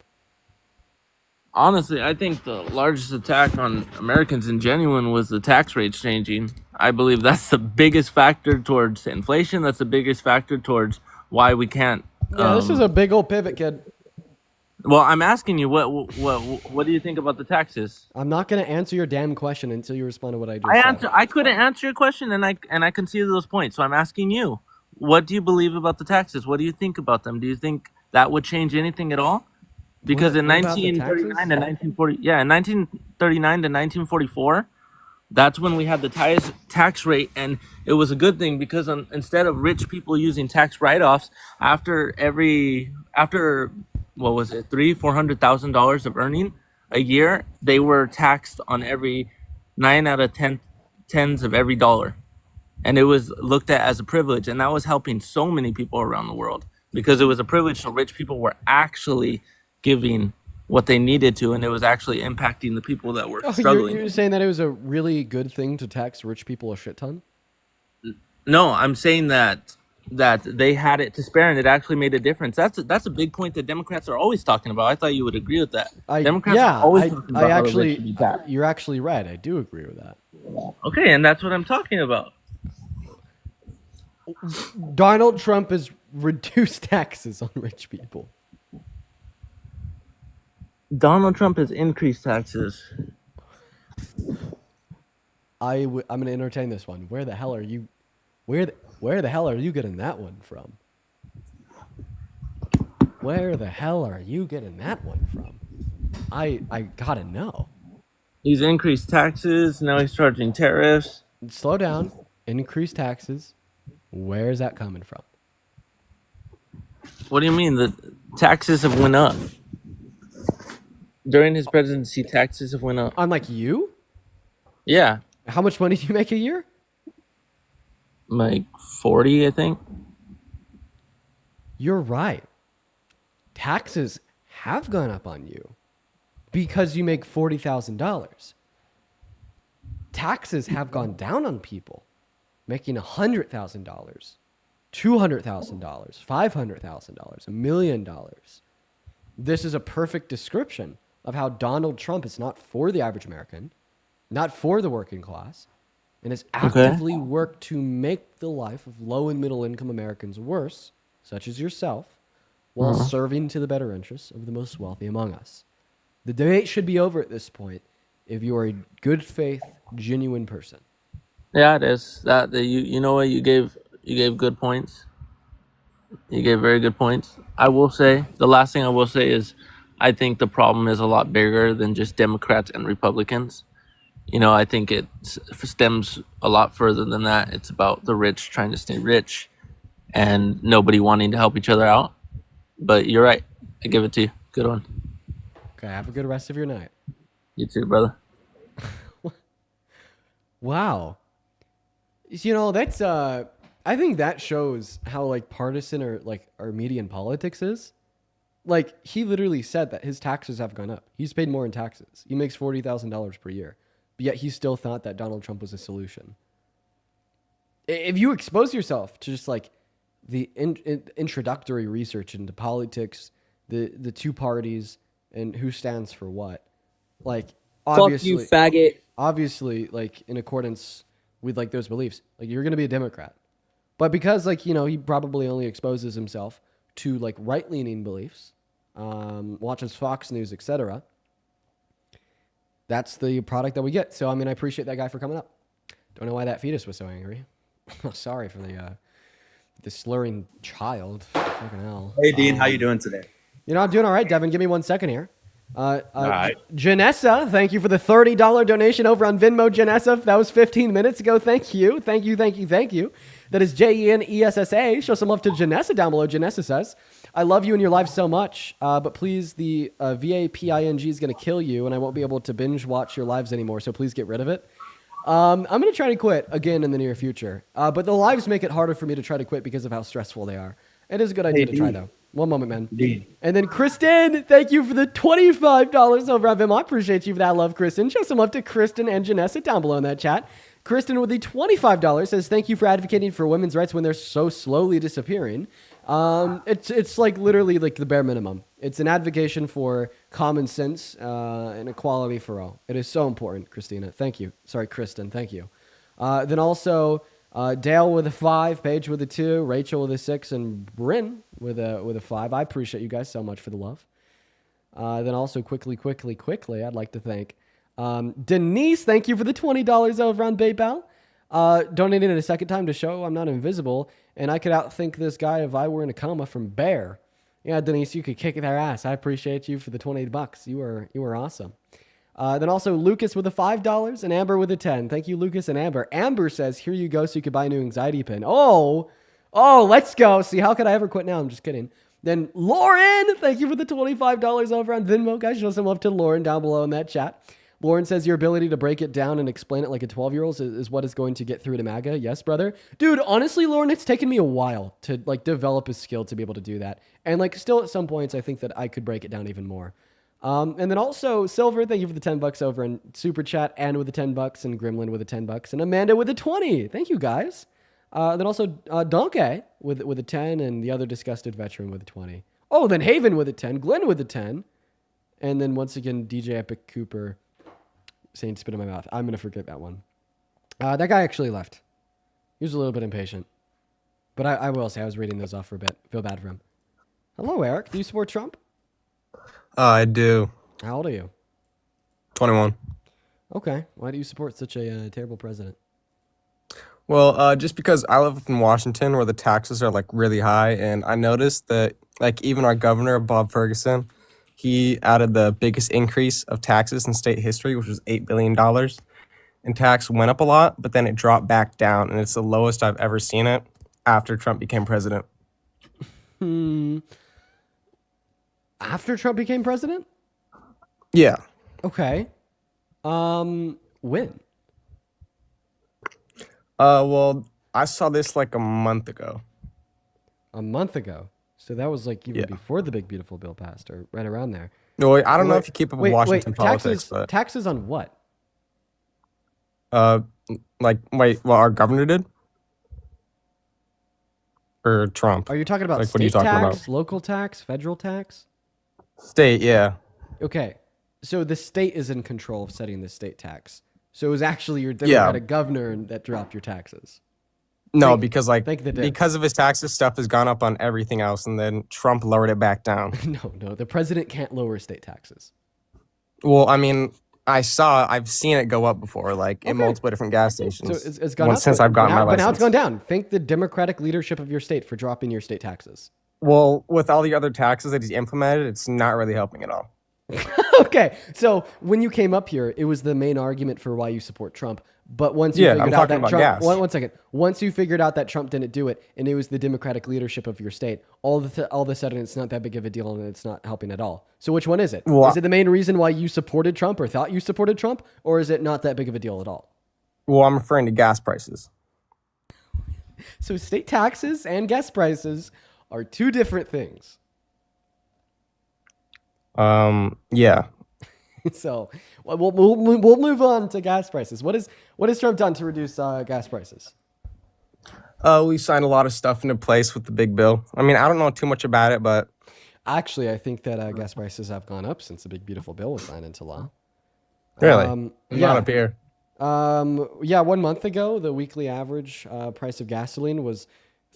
Honestly, I think the largest attack on Americans in genuine was the tax rates changing. I believe that's the biggest factor towards inflation. That's the biggest factor towards why we can't. Yeah, this is a big old pivot, kid. Well, I'm asking you, what do you think about the taxes? I'm not going to answer your damn question until you respond to what I just said. I couldn't answer your question, and I conceded those points. So I'm asking you, what do you believe about the taxes? What do you think about them? Do you think that would change anything at all? Because in 1939 to 1940, in 1939 to 1944, that's when we had the tax rate, and it was a good thing because instead of rich people using tax write-offs after what was it, $400,000 of earning a year, they were taxed on every 9 out of 10 tens of every dollar, and it was looked at as a privilege, and that was helping so many people around the world because it was a privilege. So rich people were actually giving what they needed to, and it was actually impacting the people that were struggling. You're saying that it was a really good thing to tax rich people a shit ton? No, I'm saying that they had it to spare, and it actually made a difference. That's a big point that Democrats are always talking about. I thought you would agree with that. Democrats are always talking about how the rich should be taxed. You're actually right. I do agree with that. Okay, and that's what I'm talking about. Donald Trump has reduced taxes on rich people. Donald Trump has increased taxes. I'm going to entertain this one. Where the hell are you getting that one from? Where the hell are you getting that one from? I gotta know. He's increased taxes. Now he's charging tariffs. Slow down. Increased taxes. Where is that coming from? What do you mean? The taxes have went up. During his presidency, taxes have went up. Unlike you? Yeah. How much money do you make a year? Like 40, I think. You're right. Taxes have gone up on you because you make $40,000. taxes have gone down on people making $100,000, $200,000, $500,000, $1 million. This is a perfect description of how Donald Trump is not for the average American, not for the working class, and has actively worked to make the life of low and middle income Americans worse, such as yourself, while serving to the better interests of the most wealthy among us. The debate should be over at this point if you are a good faith, genuine person. Yeah, it is. You know what, you gave good points. You gave very good points. I will say, the last thing I will say is I think the problem is a lot bigger than just Democrats and Republicans. I think it stems a lot further than that. It's about the rich trying to stay rich and nobody wanting to help each other out. But you're right. I give it to you. Good one. Okay, have a good rest of your night. You too, brother. Wow. That's I think that shows how like partisan or like our media in politics is. Like he literally said that his taxes have gone up. He's paid more in taxes. He makes $40,000 per year. But yet he still thought that Donald Trump was a solution. If you expose yourself to just like the introductory research into politics, the two parties and who stands for what, like obviously, Fuck you, faggot. Obviously, like in accordance with like those beliefs, like you're gonna be a Democrat. But because like he probably only exposes himself to like right-leaning beliefs, watches Fox News, etc. That's the product that we get. So I mean, I appreciate that guy for coming up. Don't know why that fetus was so angry. Sorry for the slurring child. Fucking hell. Hey Dean, how you doing today? I'm doing all right, Devin. Give me 1 second here. All right. Janessa, thank you for the $30 donation over on Venmo. Janessa, that was 15 minutes ago. Thank you. That is JENESSA. Show some love to Janessa down below. Janessa says, I love you and your life so much, but please, the VAPING is going to kill you, and I won't be able to binge watch your lives anymore, so please get rid of it. I'm going to try to quit again in the near future, but the lives make it harder for me to try to quit because of how stressful they are. It is a good idea to try, though. One moment, man. Dean. And then Kristen, thank you for the $25 over on Venmo. I appreciate you for that love, Kristen. Show some love to Kristen and Janessa down below in that chat. Kristen with the $25 says, thank you for advocating for women's rights when they're so slowly disappearing. It's like literally like the bare minimum. It's an advocacy for common sense and equality for all. It is so important, Christina. Thank you. Sorry, Kristen. Thank you. Then also Dale with a 5, Paige with a 2, Rachel with a 6, and Bryn with a 5. I appreciate you guys so much for the love. Then also quickly, I'd like to thank Denise. Thank you for the $20 over on PayPal. Donating it a second time to show I'm not invisible, and I could outthink this guy if I were in a coma from Bear. Yeah, Denise, you could kick their ass. I appreciate you for the $28. You were awesome. Then also Lucas with the $5 and Amber with a 10. Thank you, Lucas and Amber. Amber says, here you go so you could buy a new anxiety pin. Oh, let's go. See, how could I ever quit now? I'm just kidding. Then Lauren, thank you for the $25 over on Venmo. Guys, show some love to Lauren down below in that chat. Lauren says your ability to break it down and explain it like a 12-year-old is what is going to get through to MAGA. Yes, brother. Dude, honestly, Lauren, it's taken me a while to like develop a skill to be able to do that. And like still at some points, I think that I could break it down even more. And then also Silver, thank you for the $10 over in Super Chat, and with the $10, and Gremlin with the $10, and Amanda with the 20. Thank you, guys. Then also Donkey with a 10, and the other disgusted veteran with a 20. Oh, then Haven with a 10, Glenn with a 10, and then once again DJ Epic Cooper saying spit in my mouth. I'm gonna forget that one. That guy actually left. He was a little bit impatient, but I will say I was reading those off for a bit. Feel bad for him. Hello, Eric. Do you support Trump? I do. How old are you? 21. Okay. Why do you support such a terrible president? Well, just because I live in Washington where the taxes are like really high, and I noticed that like even our governor, Bob Ferguson, he added the biggest increase of taxes in state history, which was $8 billion. And tax went up a lot, but then it dropped back down, and it's the lowest I've ever seen it after Trump became president. After Trump became president? Yeah. Okay. When? Well, I saw this like a month ago. A month ago? So that was like even before the big beautiful bill passed, or right around there. No, I don't know if you keep up with Washington politics, but taxes on what? Uh, like, wait, well, our governor did? Or Trump? Are you talking about Like, what are you state talking tax, about? local tax, federal tax? State, yeah. Okay, so the state is in control of setting the state tax. So it was actually your Yeah. Democratic governor that dropped your taxes. No, Think- because like think they did. because of his taxes, stuff has gone up on everything else, and then Trump lowered it back down. No, the president can't lower state taxes. Well, I mean, I've seen it go up before, like in multiple different gas stations. So it's gone up since but I've gotten now, my but license. now it's gone down. Thank the Democratic leadership of your state for dropping your state taxes. Well, with all the other taxes that he's implemented, it's not really helping at all. Okay, so when you came up here, it was the main argument for why you support Trump. But once you Yeah, figured I'm out talking that about Trump, gas. one second, once you figured out that Trump didn't do it, and it was the Democratic leadership of your state, all of a sudden it's not that big of a deal and it's not helping at all. So which one is it? Well, Is it the main reason why you supported Trump or thought you supported Trump, or is it not that big of a deal at all? Well, I'm referring to gas prices. So state taxes and gas prices are two different things. Yeah. So we'll move on to gas prices. What has Trump done to reduce gas prices? We signed a lot of stuff into place with the big bill. I mean, I don't know too much about it, but Actually, I think that gas prices have gone up since the big beautiful bill was signed into law. really, Yeah. not up here. Yeah, 1 month ago, the weekly average price of gasoline was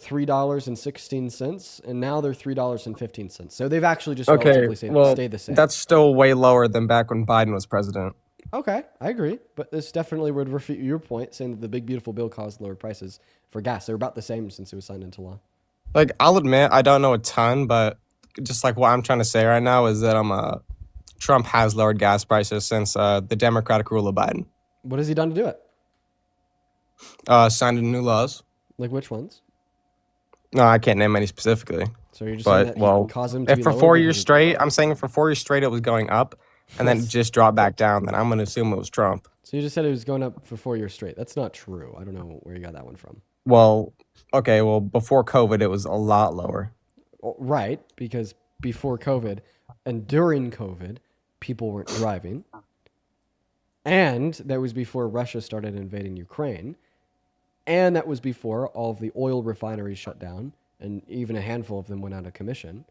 $3.16, and now they're $3.15. So they've actually just Okay, relatively stayed the same. that's still way lower than back when Biden was president. Okay, I agree. But this definitely would refute your point, saying that the big beautiful bill caused lower prices for gas. They're about the same since it was signed into law. Like, I'll admit, I don't know a ton, but just like what I'm trying to say right now is that Trump has lowered gas prices since the Democratic rule of Biden. What has he done to do it? Signed into new laws. Like which ones? No, I can't name any specifically. So you're just saying But that well, he caused them to if be for lower 4 because years of- straight, I'm saying if for 4 years straight it was going up, and then it just dropped back down, then I'm gonna assume it was Trump. So you just said it was going up for 4 years straight. That's not true. I don't know where you got that one from. Well, okay, well before COVID it was a lot lower. Well, right, because before COVID and during COVID, people weren't driving. And that was before Russia started invading Ukraine. And that was before all of the oil refineries shut down, and even a handful of them went out of commission.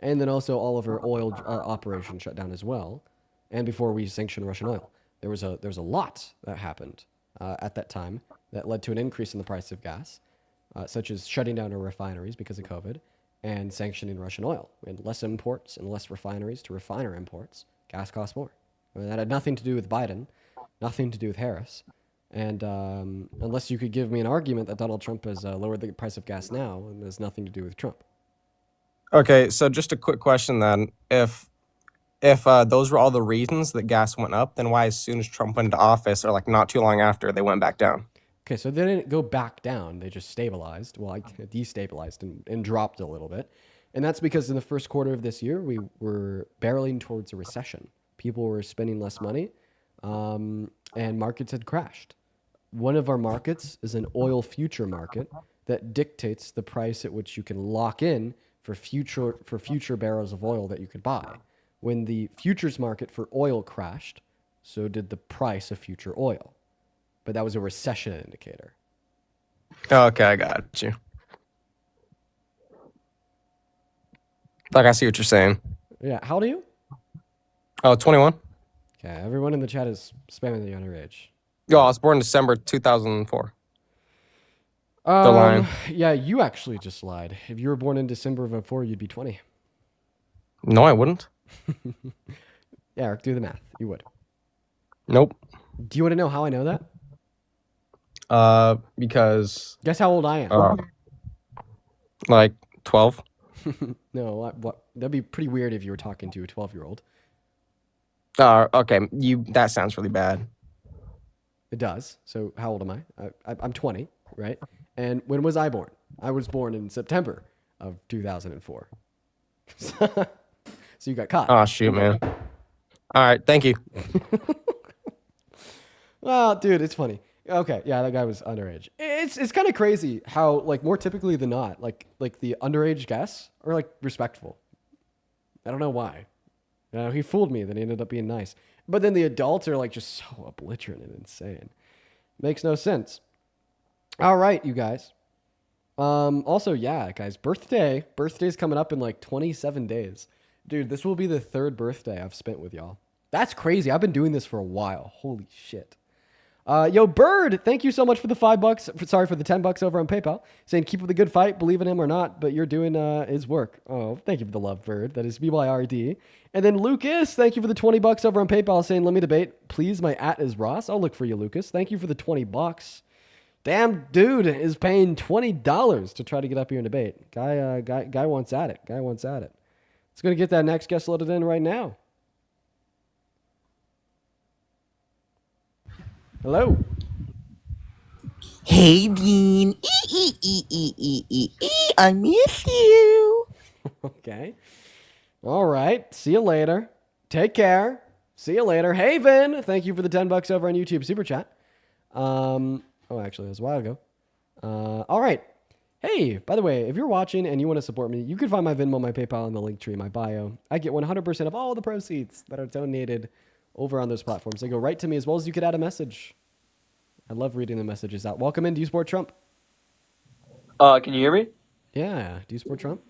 And then also all of our oil operations shut down as well. And before we sanctioned Russian oil, there was a lot that happened at that time that led to an increase in the price of gas, such as shutting down our refineries because of COVID and sanctioning Russian oil. We had less imports and less refineries to refine our imports. Gas costs more. I mean, that had nothing to do with Biden, nothing to do with Harris. And unless you could give me an argument that Donald Trump has lowered the price of gas now, and has nothing to do with Trump. Okay, so just a quick question then. If those were all the reasons that gas went up, then why as soon as Trump went into office, or like not too long after, they went back down? Okay, so they didn't go back down. They just stabilized. Well, destabilized and dropped a little bit. And that's because in the first quarter of this year, we were barreling towards a recession. People were spending less money, and markets had crashed. One of our markets is an oil future market that dictates the price at which you can lock in for future barrels of oil that you could buy. When the futures market for oil crashed, so did the price of future oil. But that was a recession indicator. Okay, I got you. Like, I see what you're saying. Yeah, how old are you? Oh, 21? Okay, everyone in the chat is spamming the underage. Yo, I was born December 2004. The line. Yeah, you actually just lied. If you were born in December of 2004, you'd be 20. No, I wouldn't. Yeah, Eric, do the math. You would. Nope. Do you want to know how I know that? Because... Guess how old I am. Like 12? No, what? That'd be pretty weird if you were talking to a 12-year-old. Okay, that sounds really bad. It does. So how old am I? I'm 20, right? And when was I born? I was born in September of 2004. So you got caught. Oh, shoot, man. All right, thank you. Well, dude, it's funny. Okay, yeah, that guy was underage. It's kind of crazy how, like, more typically than not, like the underage guests are like respectful. I don't know why. He fooled me. Then he ended up being nice. But then the adults are like just so belligerent and insane. Makes no sense. All right, you guys. Also, yeah, guys, birthday's coming up in like 27 days. Dude, this will be the 3rd birthday I've spent with y'all. That's crazy. I've been doing this for a while. Holy shit. Yo, Bird, thank you so much for the $5. Sorry, for the $10 over on PayPal. Saying keep up the good fight, believe in him or not, but you're doing his work. Oh, thank you for the love, Bird. That is BYRD. And then Lucas, thank you for the $20 over on PayPal. Saying let me debate, please. My @ is Ross. I'll look for you, Lucas. Thank you for the $20. Damn, dude is paying $20 to try to get up here and debate. Guy wants at it. Guy wants at it. Let's go get that next guest loaded in right now. Hello. Hey, Dean. I miss you. Okay. All right. See you later. Take care. See you later. Haven, thank you for the $10 over on YouTube Super Chat. Oh, actually, that was a while ago. All right. Hey, by the way, if you're watching and you want to support me, you can find my Venmo, my PayPal, and the link tree in my bio. I get 100% of all the proceeds that are donated over on those platforms. They go right to me, as well as you could add a message. I love reading the messages out. Welcome in. Do you support Trump? Can you hear me? Yeah. Do you support Trump?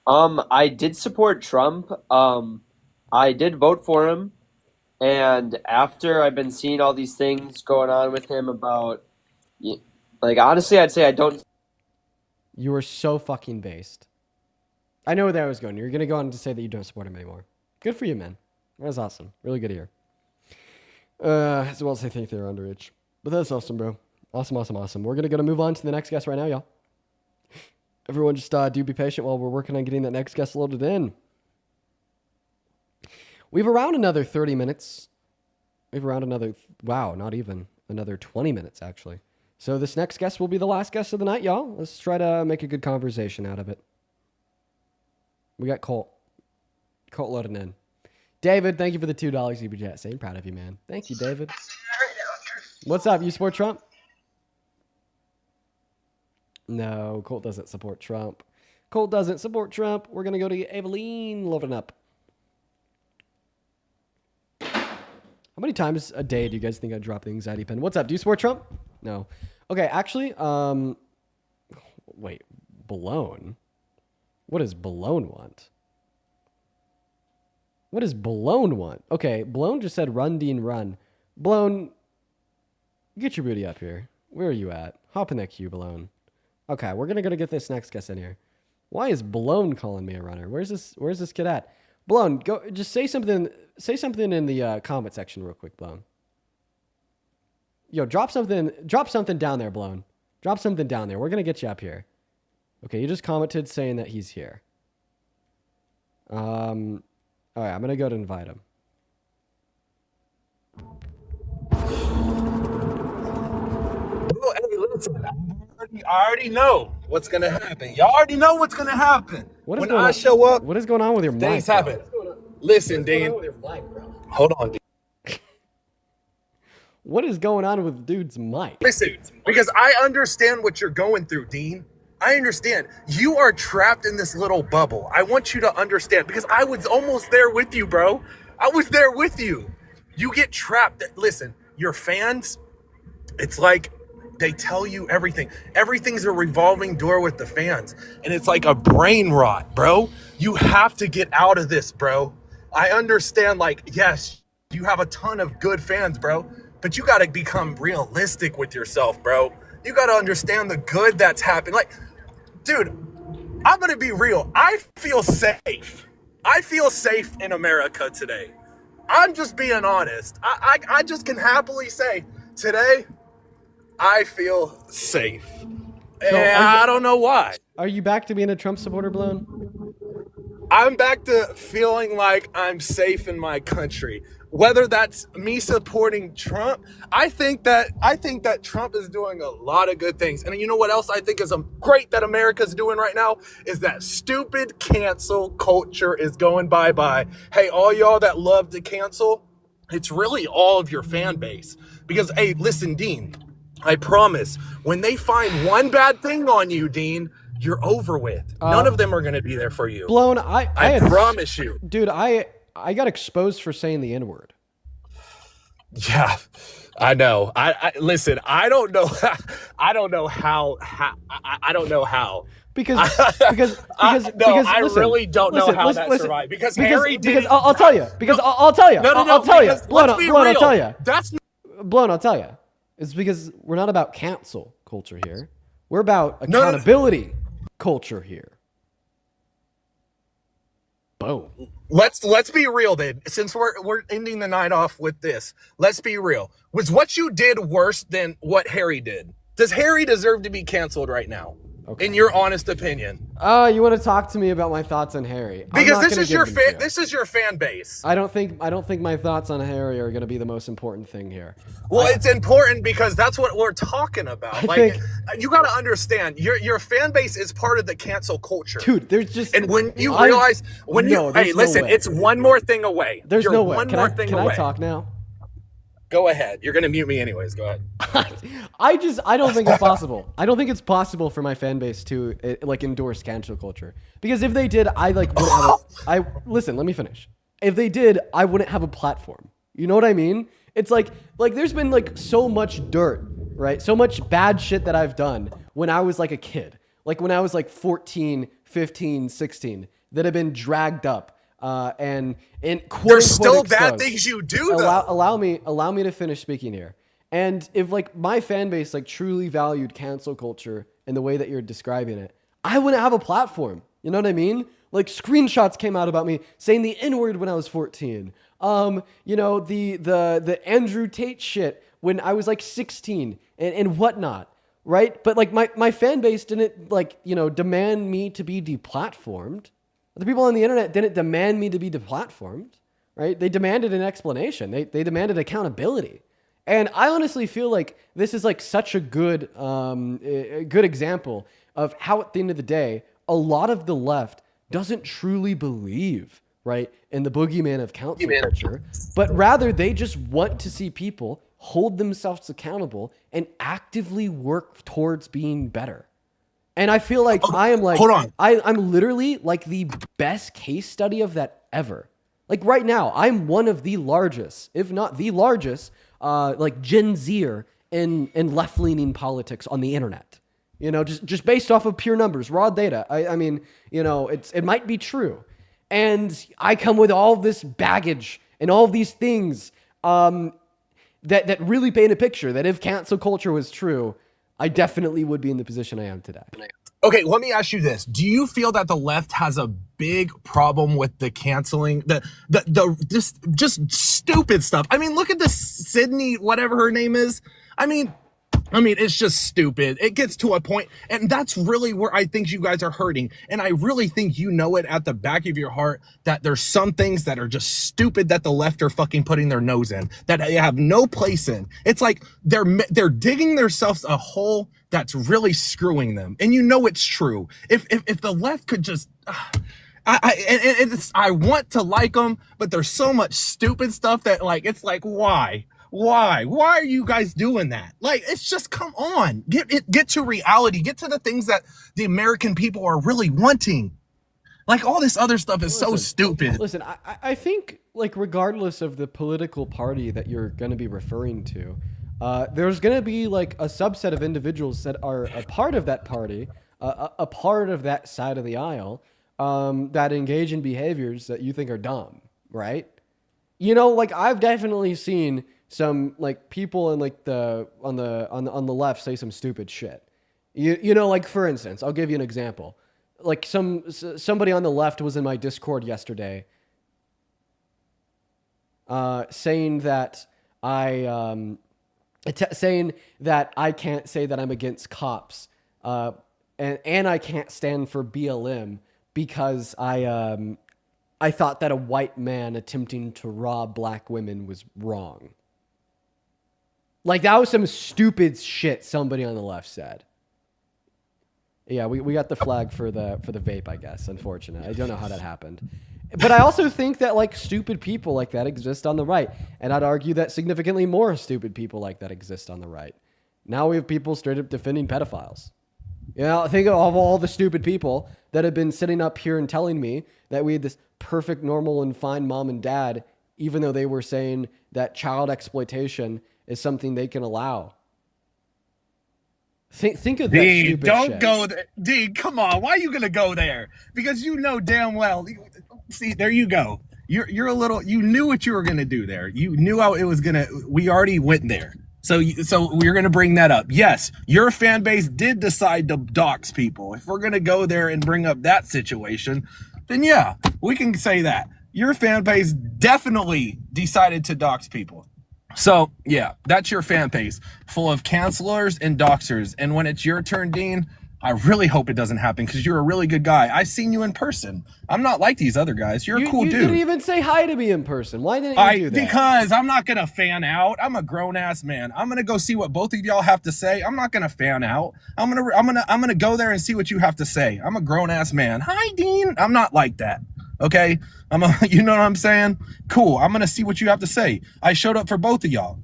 I did support Trump. I did vote for him. And after I've been seeing all these things going on with him about, like, honestly, I'd say I don't. You are so fucking based. I know where that was going. You're going to go on to say that you don't support him anymore. Good for you, man. That's awesome. Really good to hear. As well as I think they're underage. But that's awesome, bro. Awesome, awesome, awesome. We're going to move on to the next guest right now, y'all. Everyone just do be patient while we're working on getting that next guest loaded in. We have around another 30 minutes. We have around another, wow, not even, another 20 minutes, actually. So this next guest will be the last guest of the night, y'all. Let's try to make a good conversation out of it. We got Colt. Colt loading in. David, thank you for the $2 Super Chat. Same proud of you, man. Thank you, David. What's up? You support Trump? No, Colt doesn't support Trump. Colt doesn't support Trump. We're going to go to Eveline loading up. How many times a day do you guys think I drop the anxiety pen? What's up? Do you support Trump? No. Okay, actually, wait, Balone? What does Balone want? What does Balone want? Okay, Balone just said run, Dean, run. Balone, get your booty up here. Where are you at? Hop in that queue, Balone. Okay, we're gonna get this next guest in here. Why is Balone calling me a runner? Where's this kid at? Balone, go just say something in the comment section real quick, Balone. Yo, drop something down there, Balone. Drop something down there. We're gonna get you up here. Okay, you just commented saying that he's here. All right, I'm gonna go to invite him. Oh, hey, listen, I already know what's gonna happen. Y'all already know what's gonna happen. When I show up, what is going on with your mic? things happen. Listen, Dean. Hold on, Dean. What is going on with dude's mic? Listen, because I understand what you're going through, Dean. I understand. You are trapped in this little bubble. I want you to understand because I was almost there with you, bro. I was there with you. You get trapped. Listen, your fans, it's like they tell you everything. Everything's a revolving door with the fans. And it's like a brain rot, bro. You have to get out of this, bro. I understand, like, yes, you have a ton of good fans, bro. But you got to become realistic with yourself, bro. You got to understand the good that's happened. Like, dude, I'm going to be real. I feel safe. I feel safe in America today. I'm just being honest. I just can happily say today, I feel safe. So And I don't know why. Are you back to being a Trump supporter, Balone? I'm back to feeling like I'm safe in my country. Whether that's me supporting Trump, I think that Trump is doing a lot of good things. And you know what else I think is great that America's doing right now is that stupid cancel culture is going bye-bye. Hey, all y'all that love to cancel, it's really all of your fan base. Because, hey, listen, Dean, I promise, when they find one bad thing on you, Dean, you're over with. None of them are going to be there for you. Balone, I promise you. Dude, I got exposed for saying the N-word. Yeah, I know. I listen. I don't know. I don't know how. I don't know how. Because I listen, really don't know how that listen, survived. Because Harry did. because I'll tell you. Because I'll tell you. No, I'll tell you. because Blown, let's be Blown, real. I'll tell you. That's Blown, I'll tell you. It's because we're not about cancel culture here. We're about No. accountability culture here. Boom. Let's be real then. Since we're ending the night off with this, let's be real. Was what you did worse than what Harry did? Does Harry deserve to be canceled right now? Okay. In your honest opinion? You want to talk to me about my thoughts on Harry? Because this is your fan base. I don't think my thoughts on Harry are going to be the most important thing here. Well, it's important because that's what we're talking about. You got to understand, your fan base is part of the cancel culture, dude. There's just and when you realize hey, listen, way. it's one more thing away. There's You're no way. One Can more thing away. I talk now? Go ahead. You're gonna mute me anyways. Go ahead. I don't think it's possible. I don't think it's possible for my fan base to endorse cancel culture, because if they did, listen. Let me finish. If they did, I wouldn't have a platform. You know what I mean? It's like there's been so much dirt, right? So much bad shit that I've done when I was a kid, when I was 14, 15, 16, that have been dragged up. And there's still bad things you do though. Allow me to finish speaking here. And if my fan base truly valued cancel culture in the way that you're describing it, I wouldn't have a platform. You know what I mean? Screenshots came out about me saying the N-word when I was 14. The Andrew Tate shit when I was 16 and whatnot. Right? But my fan base didn't demand me to be deplatformed. The people on the internet didn't demand me to be deplatformed, right? They demanded an explanation. They demanded accountability. And I honestly feel like this is such a good example of how at the end of the day, a lot of the left doesn't truly believe, right, in the boogeyman of cancel culture, but rather they just want to see people hold themselves accountable and actively work towards being better. And I feel like hold on. I'm literally the best case study of that ever. Right now, I'm one of the largest, if not the largest, Gen Zer in left-leaning politics on the internet. Just based off of pure numbers, raw data. I mean, it might be true. And I come with all this baggage and all these things that really paint a picture that if cancel culture was true, I definitely would be in the position I am today. Okay, let me ask you this. Do you feel that the left has a big problem with the canceling, just stupid stuff? I mean, look at this Sydney, whatever her name is. I mean, it's just stupid. It gets to a point, and that's really where I think you guys are hurting. And I really think you know it at the back of your heart that there's some things that are just stupid that the left are fucking putting their nose in, that they have no place in. It's like they're digging themselves a hole that's really screwing them. And you know it's true. If the left could just... I want to like them, but there's so much stupid stuff that it's why? Why are you guys doing that? It's just, come on, get to reality, get to the things that the American people are really wanting. All this other stuff is so stupid. Listen, I think regardless of the political party that you're going to be referring to, there's going to be a subset of individuals that are a part of that party, a part of that side of the aisle, that engage in behaviors that you think are dumb, right? I've definitely seen some people in on the left say some stupid shit. For instance, I'll give you an example. Somebody on the left was in my Discord yesterday, saying that I can't say that I'm against cops, and I can't stand for BLM because I thought that a white man attempting to rob black women was wrong. That was some stupid shit somebody on the left said. Yeah, we got the flag for the vape, I guess. Unfortunate. I don't know how that happened. But I also think that stupid people like that exist on the right. And I'd argue that significantly more stupid people like that exist on the right. Now we have people straight up defending pedophiles. Think of all the stupid people that have been sitting up here and telling me that we had this perfect, normal, and fine mom and dad even though they were saying that child exploitation is something they can allow. Think of that Dean, stupid don't shit. go there. Dean, come on. Why are you gonna go there? Because you know damn well. See, there you go. You're a little. You knew what you were gonna do there. You knew how it was gonna. We already went there. So we're gonna bring that up. Yes, your fan base did decide to dox people. If we're gonna go there and bring up that situation, then yeah, we can say that your fan base definitely decided to dox people. So yeah, that's your fan base, full of cancelers and doxers. And when it's your turn, Dean, I really hope it doesn't happen because you're a really good guy. I've seen you in person. I'm not like these other guys. You're a cool dude. You didn't even say hi to me in person. Why didn't you do that? Because I'm not gonna fan out. I'm a grown ass man. I'm gonna go see what both of y'all have to say. I'm not gonna fan out. I'm gonna go there and see what you have to say. I'm a grown ass man. Hi, Dean. I'm not like that. Okay, you know what I'm saying? Cool. I'm gonna see what you have to say. I showed up for both of y'all.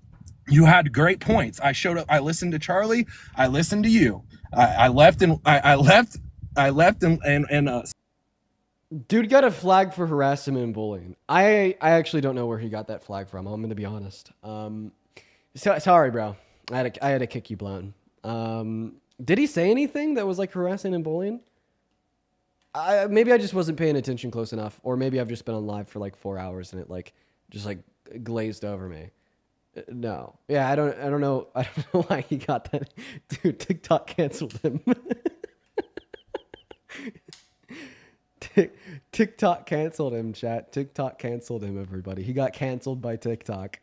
You had great points. I showed up. I listened to Charlie. I listened to you. I left and Dude got a flag for harassment and bullying. I actually don't know where he got that flag from. I'm gonna be honest. Sorry, bro. I had to kick you blown. Did he say anything that was like harassing and bullying? Maybe I just wasn't paying attention close enough, or maybe I've just been on live for like 4 hours and it like just like glazed over me. No, yeah, I don't know. I don't know why he got that. Dude, TikTok canceled him. TikTok canceled him, chat. TikTok canceled him, everybody. He got canceled by TikTok.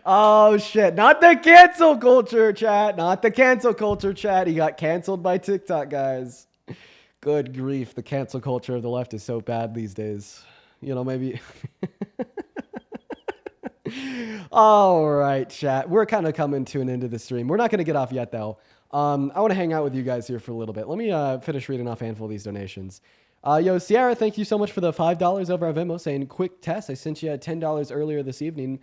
Oh shit! Not the cancel culture, chat. Not the cancel culture, chat. He got canceled by TikTok, guys. Good grief, the cancel culture of the left is so bad these days. You know, maybe. All right, chat. We're kind of coming to an end of the stream. We're not going to get off yet, though. I want to hang out with you guys here for a little bit. Let me finish reading off a handful of these donations. Yo, Sierra, thank you so much for the $5 over our Venmo, saying, quick test. I sent you $10 earlier this evening,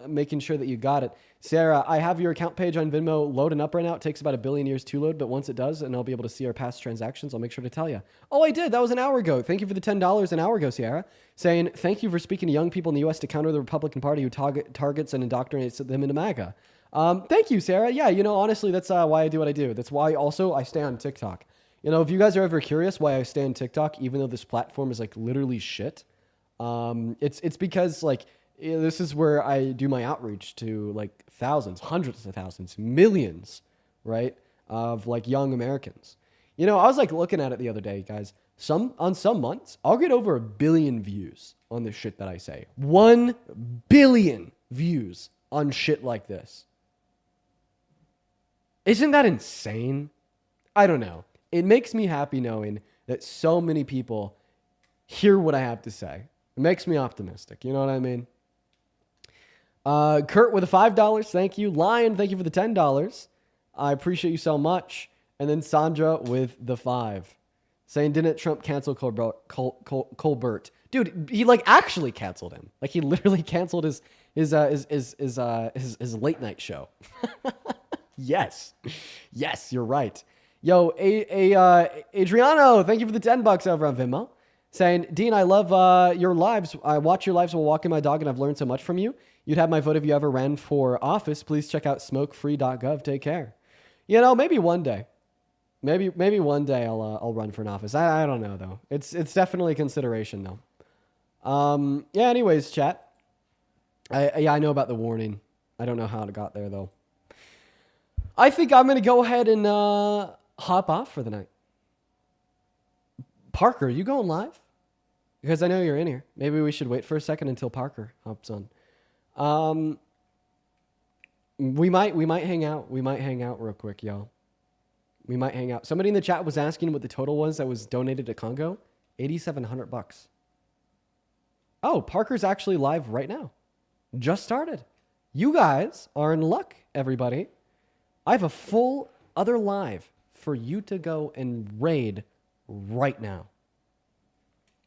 making sure that you got it. Sarah, I have your account page on Venmo loading up right now. It takes about 1 billion years to load, but once it does, and I'll be able to see our past transactions, I'll make sure to tell you. Oh, I did. That was an hour ago. Thank you for the $10 an hour ago, Sierra. Saying, thank you for speaking to young people in the U.S. to counter the Republican Party who targets and indoctrinates them into MAGA. Thank you, Sarah. Yeah, you know, honestly, that's why I do what I do. That's why also I stay on TikTok. You know, if you guys are ever curious why I stay on TikTok, even though this platform is like literally shit, it's because like this is where I do my outreach to like thousands, hundreds of thousands, millions, right, of like young Americans. You know, I was like looking at it the other day, guys. On some months, I'll get over 1 billion views on the shit that I say. 1 billion views on shit like this. Isn't that insane? I don't know. It makes me happy knowing that so many people hear what I have to say. It makes me optimistic. You know what I mean? Kurt with the $5. Thank you. Lion, thank you for the $10. I appreciate you so much. And then Sandra with the 5. Saying, didn't Trump cancel Colbert? Dude, he like actually canceled him. Like he literally canceled his late night show. Yes. Yes, you're right. Yo, Adriano, thank you for the $10 over on Venmo. Saying, Dean, I love your lives. I watch your lives while walking my dog, and I've learned so much from you. You'd have my vote if you ever ran for office. Please check out smokefree.gov. Take care. You know, maybe one day. Maybe one day I'll run for an office. I don't know though. It's definitely a consideration though. Yeah. Anyways, chat. I know about the warning. I don't know how it got there though. I think I'm gonna go ahead and hop off for the night. Parker, you going live? Because I know you're in here. Maybe we should wait for a second until Parker hops on. We might hang out. We might hang out real quick, y'all. We might hang out. Somebody in the chat was asking what the total was that was donated to Congo. $8,700. Oh, Parker's actually live right now. Just started. You guys are in luck, everybody. I have a full other live for you to go and raid right now.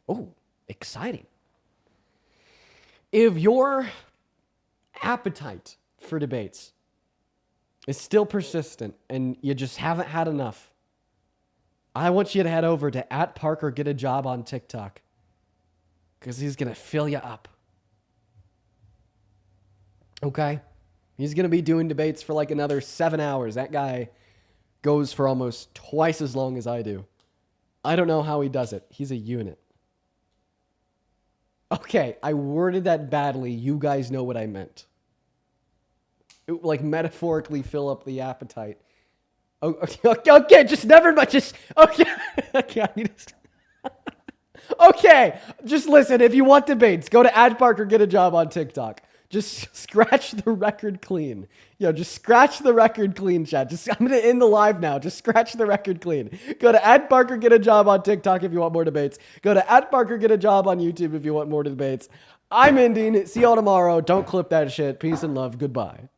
Oh, exciting. If your appetite for debates is still persistent and you just haven't had enough, I want you to head over to @ParkerGetAJob on TikTok because he's going to fill you up. Okay. He's going to be doing debates for like another 7 hours. That guy goes for almost twice as long as I do. I don't know how he does it. He's a unit. Okay, I worded that badly. You guys know what I meant. Like metaphorically fill up the appetite. Oh, okay, just never mind. Just okay. Okay, I need to. Okay, just listen. If you want debates, go to @Parker, get a job on TikTok. Just scratch the record clean. Yo, just scratch the record clean, chat. I'm gonna end the live now. Just scratch the record clean. Go to @Parker, get a job on TikTok if you want more debates. Go to @Parker, get a job on YouTube if you want more debates. I'm ending. See y'all tomorrow. Don't clip that shit. Peace and love. Goodbye.